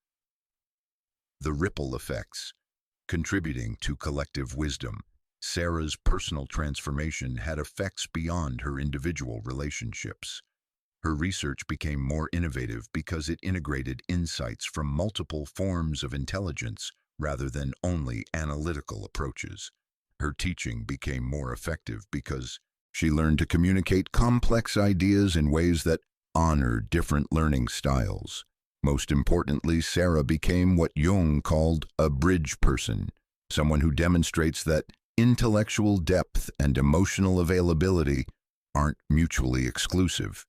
The ripple effects. Contributing to collective wisdom, Sarah's personal transformation had effects beyond her individual relationships. Her research became more innovative because it integrated insights from multiple forms of intelligence rather than only analytical approaches. Her teaching became more effective because she learned to communicate complex ideas in ways that honored different learning styles. Most importantly, Sarah became what Jung called a bridge person, someone who demonstrates that intellectual depth and emotional availability aren't mutually exclusive,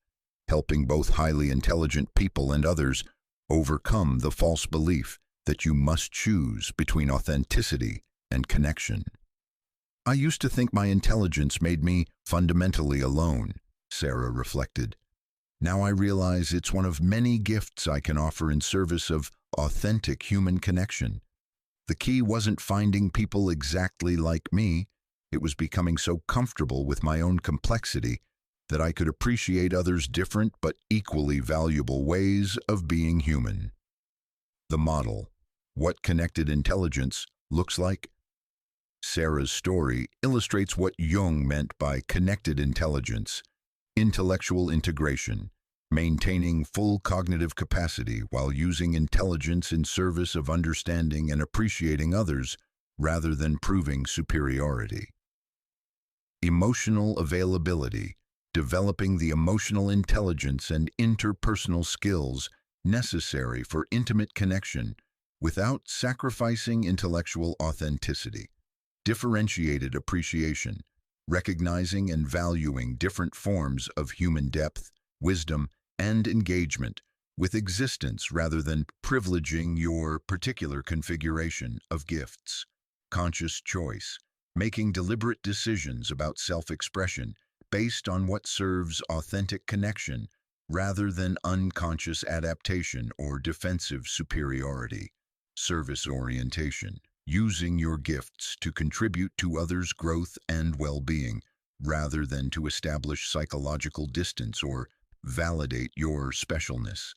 helping both highly intelligent people and others overcome the false belief that you must choose between authenticity and connection. I used to think my intelligence made me fundamentally alone, Sarah reflected. Now I realize it's one of many gifts I can offer in service of authentic human connection. The key wasn't finding people exactly like me. It was becoming so comfortable with my own complexity that I could appreciate others' different but equally valuable ways of being human. The model. What connected intelligence looks like? Sarah's story illustrates what Jung meant by connected intelligence: intellectual integration, maintaining full cognitive capacity while using intelligence in service of understanding and appreciating others rather than proving superiority. Emotional availability, developing the emotional intelligence and interpersonal skills necessary for intimate connection without sacrificing intellectual authenticity. Differentiated appreciation, recognizing and valuing different forms of human depth, wisdom, and engagement with existence rather than privileging your particular configuration of gifts. Conscious choice, making deliberate decisions about self-expression based on what serves authentic connection rather than unconscious adaptation or defensive superiority. Service orientation, using your gifts to contribute to others' growth and well-being, rather than to establish psychological distance or validate your specialness.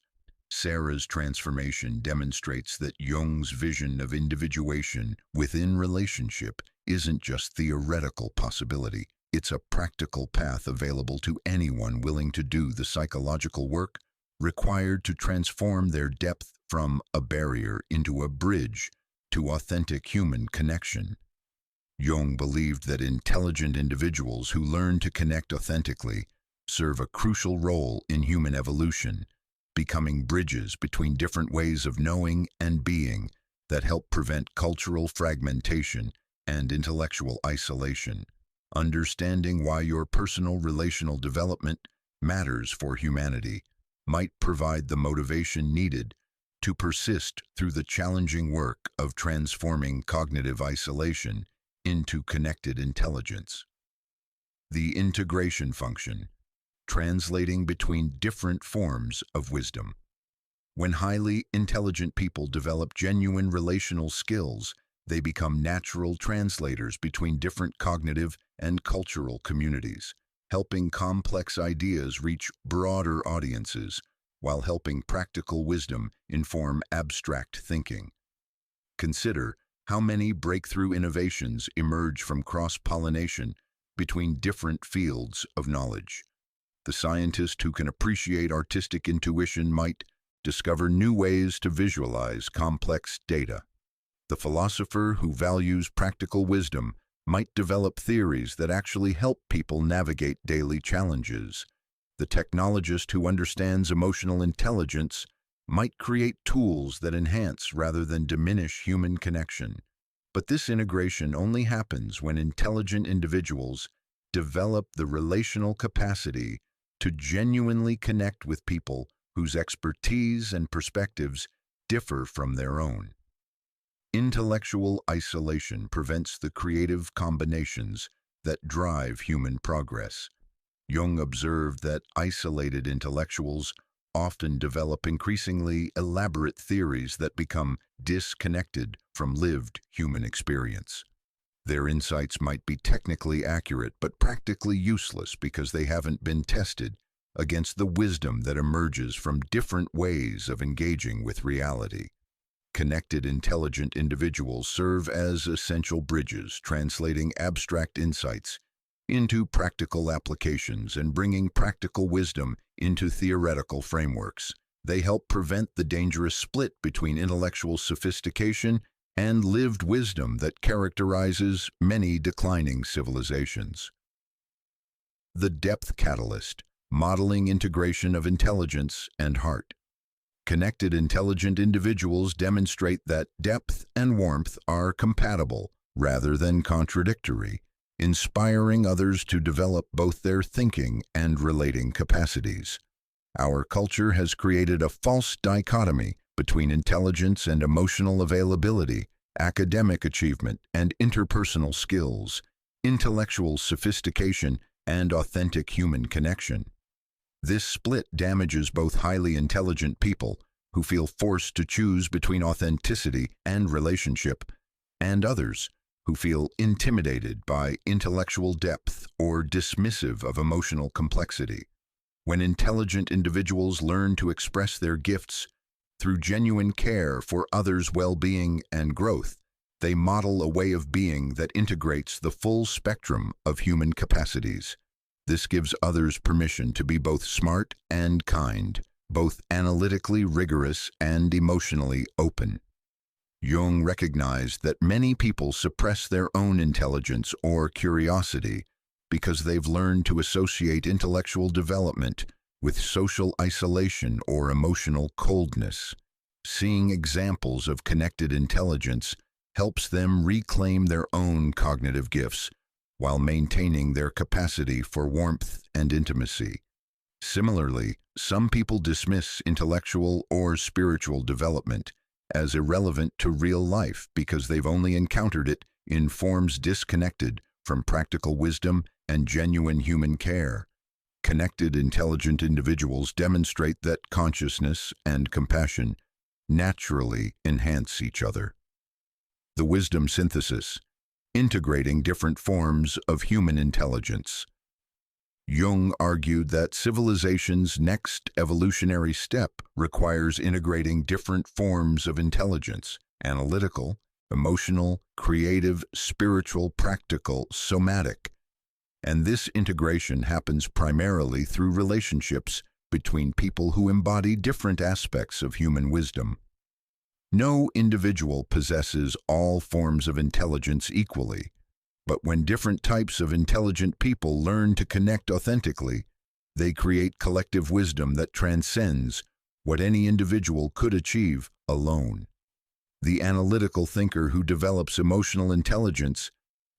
Sarah's transformation demonstrates that Jung's vision of individuation within relationship isn't just theoretical possibility. It's a practical path available to anyone willing to do the psychological work required to transform their depth from a barrier into a bridge to authentic human connection. Jung believed that intelligent individuals who learn to connect authentically serve a crucial role in human evolution, becoming bridges between different ways of knowing and being that help prevent cultural fragmentation and intellectual isolation. Understanding why your personal relational development matters for humanity might provide the motivation needed to persist through the challenging work of transforming cognitive isolation into connected intelligence. The integration function, translating between different forms of wisdom. When highly intelligent people develop genuine relational skills, they become natural translators between different cognitive and cultural communities, helping complex ideas reach broader audiences while helping practical wisdom inform abstract thinking. Consider how many breakthrough innovations emerge from cross-pollination between different fields of knowledge. The scientist who can appreciate artistic intuition might discover new ways to visualize complex data. The philosopher who values practical wisdom might develop theories that actually help people navigate daily challenges. The technologist who understands emotional intelligence might create tools that enhance rather than diminish human connection. But this integration only happens when intelligent individuals develop the relational capacity to genuinely connect with people whose expertise and perspectives differ from their own. Intellectual isolation prevents the creative combinations that drive human progress. Jung observed that isolated intellectuals often develop increasingly elaborate theories that become disconnected from lived human experience. Their insights might be technically accurate but practically useless because they haven't been tested against the wisdom that emerges from different ways of engaging with reality. Connected, intelligent individuals serve as essential bridges, translating abstract insights into practical applications and bringing practical wisdom into theoretical frameworks. They help prevent the dangerous split between intellectual sophistication and lived wisdom that characterizes many declining civilizations. The depth catalyst, modeling integration of intelligence and heart. Connected, intelligent individuals demonstrate that depth and warmth are compatible rather than contradictory, inspiring others to develop both their thinking and relating capacities. Our culture has created a false dichotomy between intelligence and emotional availability, academic achievement and interpersonal skills, intellectual sophistication and authentic human connection. This split damages both highly intelligent people who feel forced to choose between authenticity and relationship, and others who feel intimidated by intellectual depth or dismissive of emotional complexity. When intelligent individuals learn to express their gifts through genuine care for others' well-being and growth, they model a way of being that integrates the full spectrum of human capacities. This gives others permission to be both smart and kind, both analytically rigorous and emotionally open. Jung recognized that many people suppress their own intelligence or curiosity because they've learned to associate intellectual development with social isolation or emotional coldness. Seeing examples of connected intelligence helps them reclaim their own cognitive gifts while maintaining their capacity for warmth and intimacy. Similarly, some people dismiss intellectual or spiritual development as irrelevant to real life because they've only encountered it in forms disconnected from practical wisdom and genuine human care. Connected, intelligent individuals demonstrate that consciousness and compassion naturally enhance each other. The wisdom synthesis, integrating different forms of human intelligence. Jung argued that civilization's next evolutionary step requires integrating different forms of intelligence: analytical, emotional, creative, spiritual, practical, somatic. And this integration happens primarily through relationships between people who embody different aspects of human wisdom. No individual possesses all forms of intelligence equally, but when different types of intelligent people learn to connect authentically, they create collective wisdom that transcends what any individual could achieve alone. The analytical thinker who develops emotional intelligence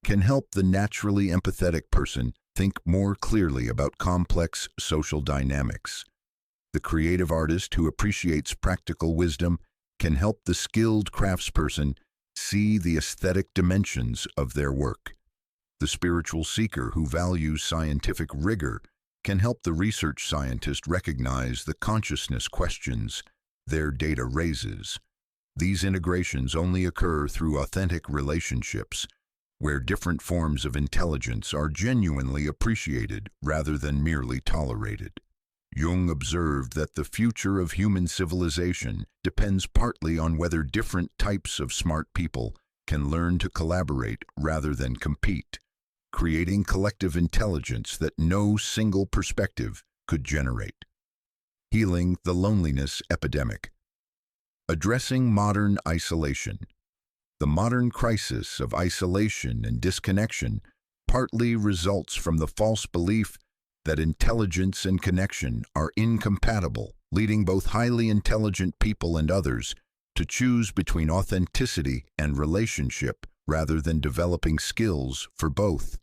can help the naturally empathetic person think more clearly about complex social dynamics. The creative artist who appreciates practical wisdom can help the skilled craftsperson see the aesthetic dimensions of their work. The spiritual seeker who values scientific rigor can help the research scientist recognize the consciousness questions their data raises. These integrations only occur through authentic relationships, where different forms of intelligence are genuinely appreciated rather than merely tolerated. Jung observed that the future of human civilization depends partly on whether different types of smart people can learn to collaborate rather than compete, creating collective intelligence that no single perspective could generate. Healing the loneliness epidemic. Addressing modern isolation. The modern crisis of isolation and disconnection partly results from the false belief that intelligence and connection are incompatible, leading both highly intelligent people and others to choose between authenticity and relationship rather than developing skills for both.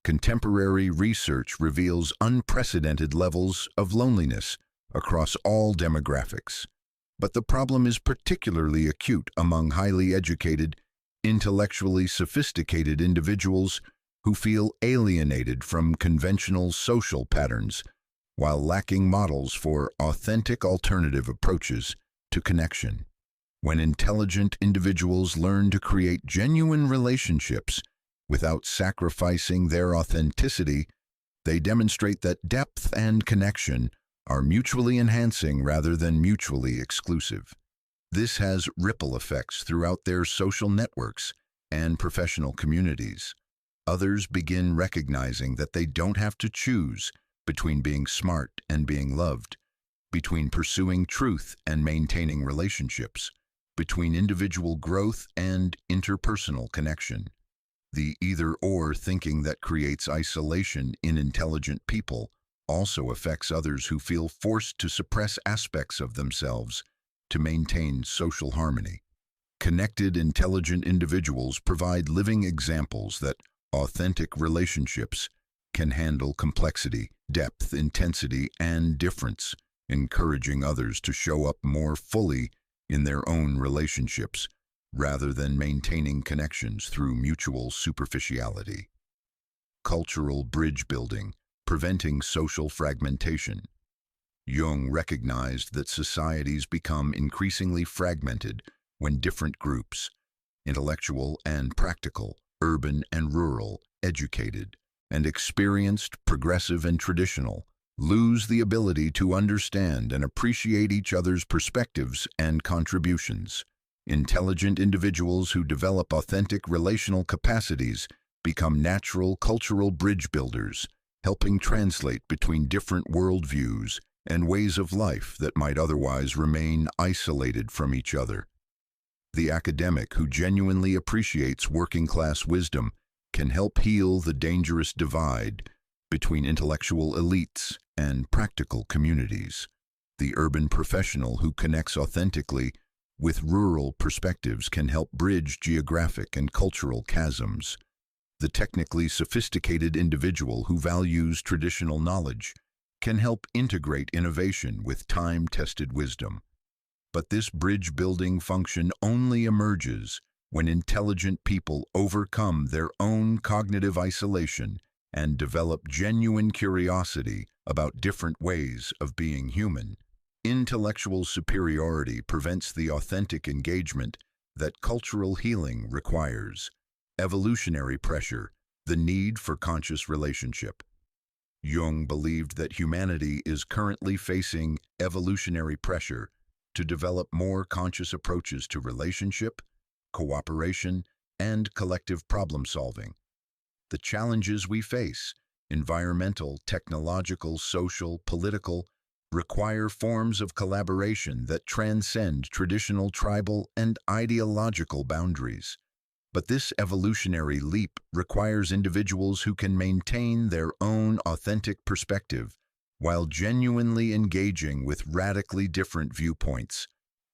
Contemporary research reveals unprecedented levels of loneliness across all demographics, but the problem is particularly acute among highly educated, intellectually sophisticated individuals who feel alienated from conventional social patterns while lacking models for authentic alternative approaches to connection. When intelligent individuals learn to create genuine relationships without sacrificing their authenticity, they demonstrate that depth and connection are mutually enhancing rather than mutually exclusive. This has ripple effects throughout their social networks and professional communities. Others begin recognizing that they don't have to choose between being smart and being loved, between pursuing truth and maintaining relationships, between individual growth and interpersonal connection. The either-or thinking that creates isolation in intelligent people also affects others who feel forced to suppress aspects of themselves to maintain social harmony. Connected, intelligent individuals provide living examples that authentic relationships can handle complexity, depth, intensity, and difference, encouraging others to show up more fully in their own relationships rather than maintaining connections through mutual superficiality. Cultural bridge building, preventing social fragmentation. Jung recognized that societies become increasingly fragmented when different groups, intellectual and practical, urban and rural, educated and experienced, progressive and traditional, lose the ability to understand and appreciate each other's perspectives and contributions. Intelligent individuals who develop authentic relational capacities become natural cultural bridge builders, helping translate between different worldviews and ways of life that might otherwise remain isolated from each other. The academic who genuinely appreciates working-class wisdom can help heal the dangerous divide between intellectual elites and practical communities. The urban professional who connects authentically with rural perspectives can help bridge geographic and cultural chasms. The technically sophisticated individual who values traditional knowledge can help integrate innovation with time-tested wisdom. But this bridge-building function only emerges when intelligent people overcome their own cognitive isolation and develop genuine curiosity about different ways of being human. Intellectual superiority prevents the authentic engagement that cultural healing requires. Evolutionary pressure, the need for conscious relationship. Jung believed that humanity is currently facing evolutionary pressure to develop more conscious approaches to relationship, cooperation, and collective problem-solving. The challenges we face, environmental, technological, social, political, require forms of collaboration that transcend traditional tribal and ideological boundaries. But this evolutionary leap requires individuals who can maintain their own authentic perspective while genuinely engaging with radically different viewpoints,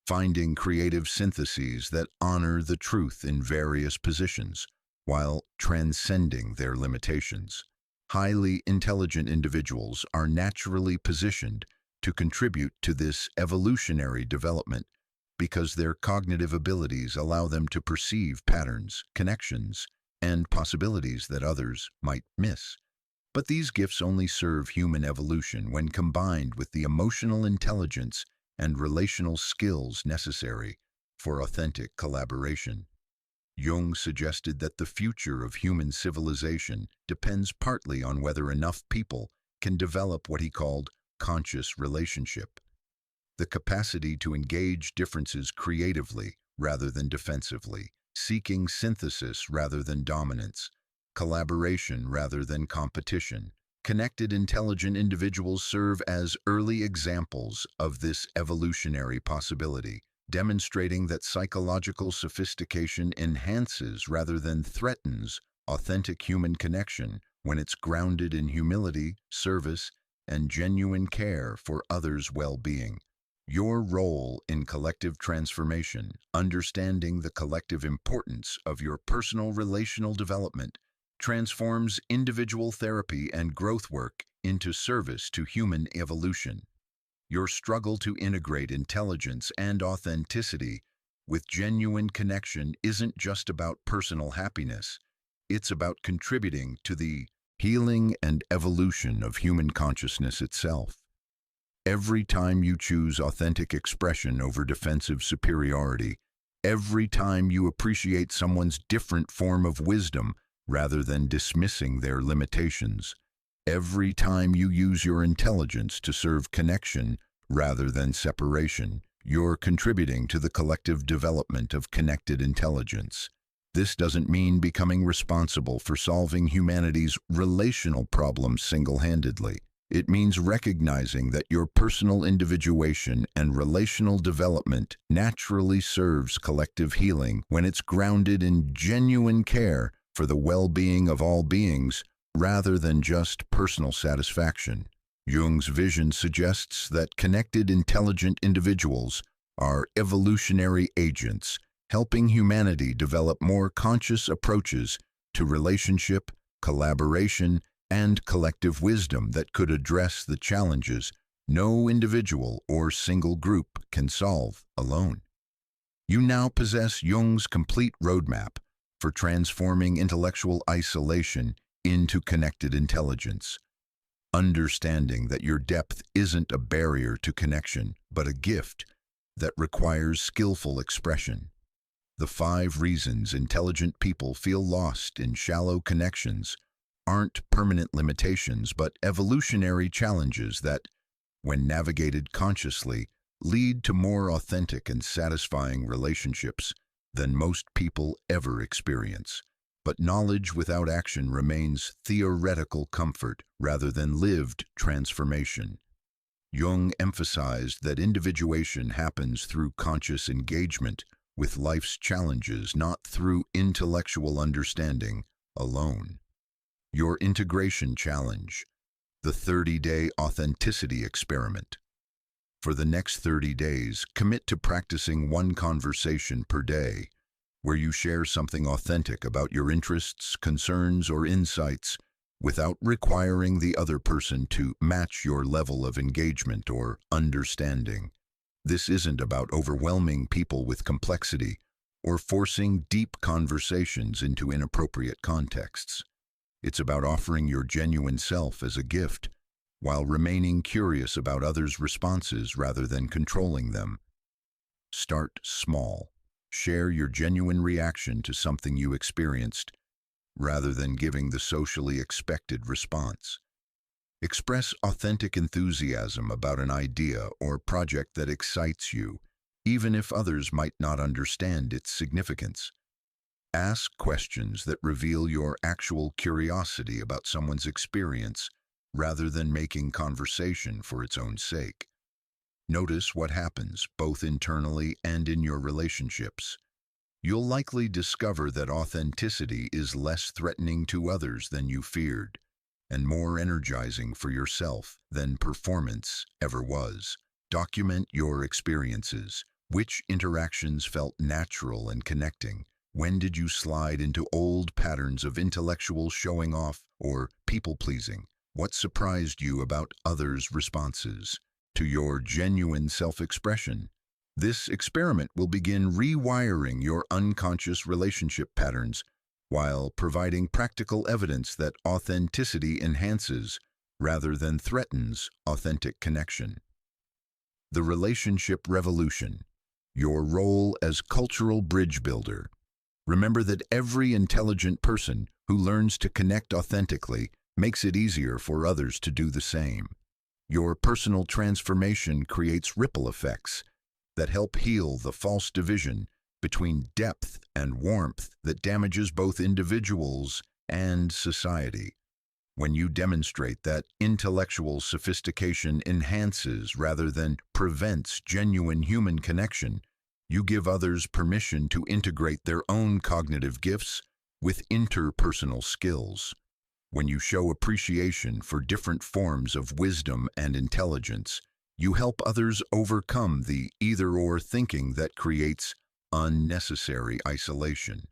finding creative syntheses that honor the truth in various positions while transcending their limitations. Highly intelligent individuals are naturally positioned to contribute to this evolutionary development because their cognitive abilities allow them to perceive patterns, connections, and possibilities that others might miss. But these gifts only serve human evolution when combined with the emotional intelligence and relational skills necessary for authentic collaboration. Jung suggested that the future of human civilization depends partly on whether enough people can develop what he called conscious relationship, the capacity to engage differences creatively rather than defensively, seeking synthesis rather than dominance, collaboration rather than competition. Connected, intelligent individuals serve as early examples of this evolutionary possibility, demonstrating that psychological sophistication enhances rather than threatens authentic human connection when it's grounded in humility, service, and genuine care for others' well-being. Your role in collective transformation, understanding the collective importance of your personal relational development, transforms individual therapy and growth work into service to human evolution. Your struggle to integrate intelligence and authenticity with genuine connection isn't just about personal happiness. It's about contributing to the healing and evolution of human consciousness itself. Every time you choose authentic expression over defensive superiority, every time you appreciate someone's different form of wisdom rather than dismissing their limitations, every time you use your intelligence to serve connection rather than separation, you're contributing to the collective development of connected intelligence. This doesn't mean becoming responsible for solving humanity's relational problems single-handedly. It means recognizing that your personal individuation and relational development naturally serves collective healing when it's grounded in genuine care for the well-being of all beings rather than just personal satisfaction. Jung's vision suggests that connected, intelligent individuals are evolutionary agents, helping humanity develop more conscious approaches to relationship, collaboration, and collective wisdom that could address the challenges no individual or single group can solve alone. You now possess Jung's complete roadmap for transforming intellectual isolation into connected intelligence, understanding that your depth isn't a barrier to connection, but a gift that requires skillful expression. The 5 reasons intelligent people feel lost in shallow connections aren't permanent limitations but evolutionary challenges that, when navigated consciously, lead to more authentic and satisfying relationships than most people ever experience. But knowledge without action remains theoretical comfort rather than lived transformation. Jung emphasized that individuation happens through conscious engagement with life's challenges, not through intellectual understanding alone. Your integration challenge, the 30-day authenticity experiment. For the next 30 days, commit to practicing one conversation per day, where you share something authentic about your interests, concerns, or insights without requiring the other person to match your level of engagement or understanding. This isn't about overwhelming people with complexity or forcing deep conversations into inappropriate contexts. It's about offering your genuine self as a gift while remaining curious about others' responses rather than controlling them. Start small. Share your genuine reaction to something you experienced rather than giving the socially expected response. Express authentic enthusiasm about an idea or project that excites you, even if others might not understand its significance. Ask questions that reveal your actual curiosity about someone's experience rather than making conversation for its own sake. Notice what happens, both internally and in your relationships. You'll likely discover that authenticity is less threatening to others than you feared, and more energizing for yourself than performance ever was. Document your experiences. Which interactions felt natural and connecting? When did you slide into old patterns of intellectual showing off or people-pleasing? What surprised you about others' responses to your genuine self-expression? This experiment will begin rewiring your unconscious relationship patterns while providing practical evidence that authenticity enhances rather than threatens authentic connection. The relationship revolution. Your role as cultural bridge builder. Remember that every intelligent person who learns to connect authentically makes it easier for others to do the same. Your personal transformation creates ripple effects that help heal the false division between depth and warmth that damages both individuals and society. When you demonstrate that intellectual sophistication enhances rather than prevents genuine human connection, you give others permission to integrate their own cognitive gifts with interpersonal skills. When you show appreciation for different forms of wisdom and intelligence, you help others overcome the either-or thinking that creates unnecessary isolation.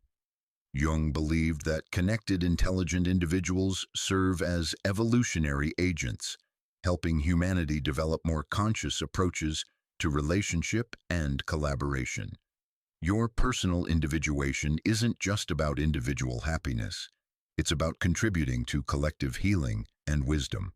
Jung believed that connected, intelligent individuals serve as evolutionary agents, helping humanity develop more conscious approaches to relationship and collaboration. Your personal individuation isn't just about individual happiness. It's about contributing to collective healing and wisdom.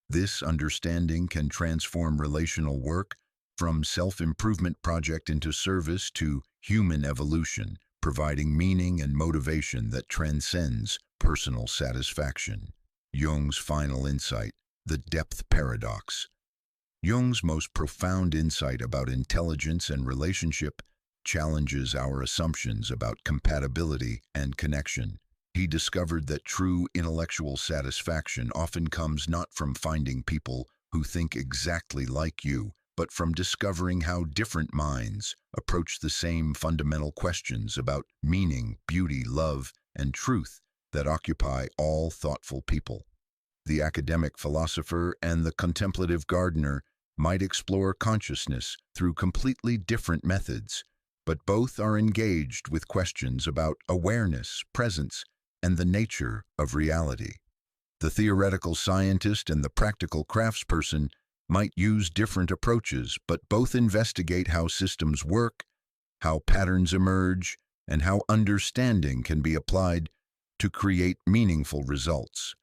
This understanding can transform relational work from self-improvement project into service to human evolution, providing meaning and motivation that transcends personal satisfaction. Jung's final insight, the depth paradox. Jung's most profound insight about intelligence and relationship challenges our assumptions about compatibility and connection. He discovered that true intellectual satisfaction often comes not from finding people who think exactly like you, but from discovering how different minds approach the same fundamental questions about meaning, beauty, love, and truth that occupy all thoughtful people. The academic philosopher and the contemplative gardener might explore consciousness through completely different methods, but both are engaged with questions about awareness, presence, and the nature of reality. The theoretical scientist and the practical craftsperson might use different approaches, but both investigate how systems work, how patterns emerge, and how understanding can be applied to create meaningful results.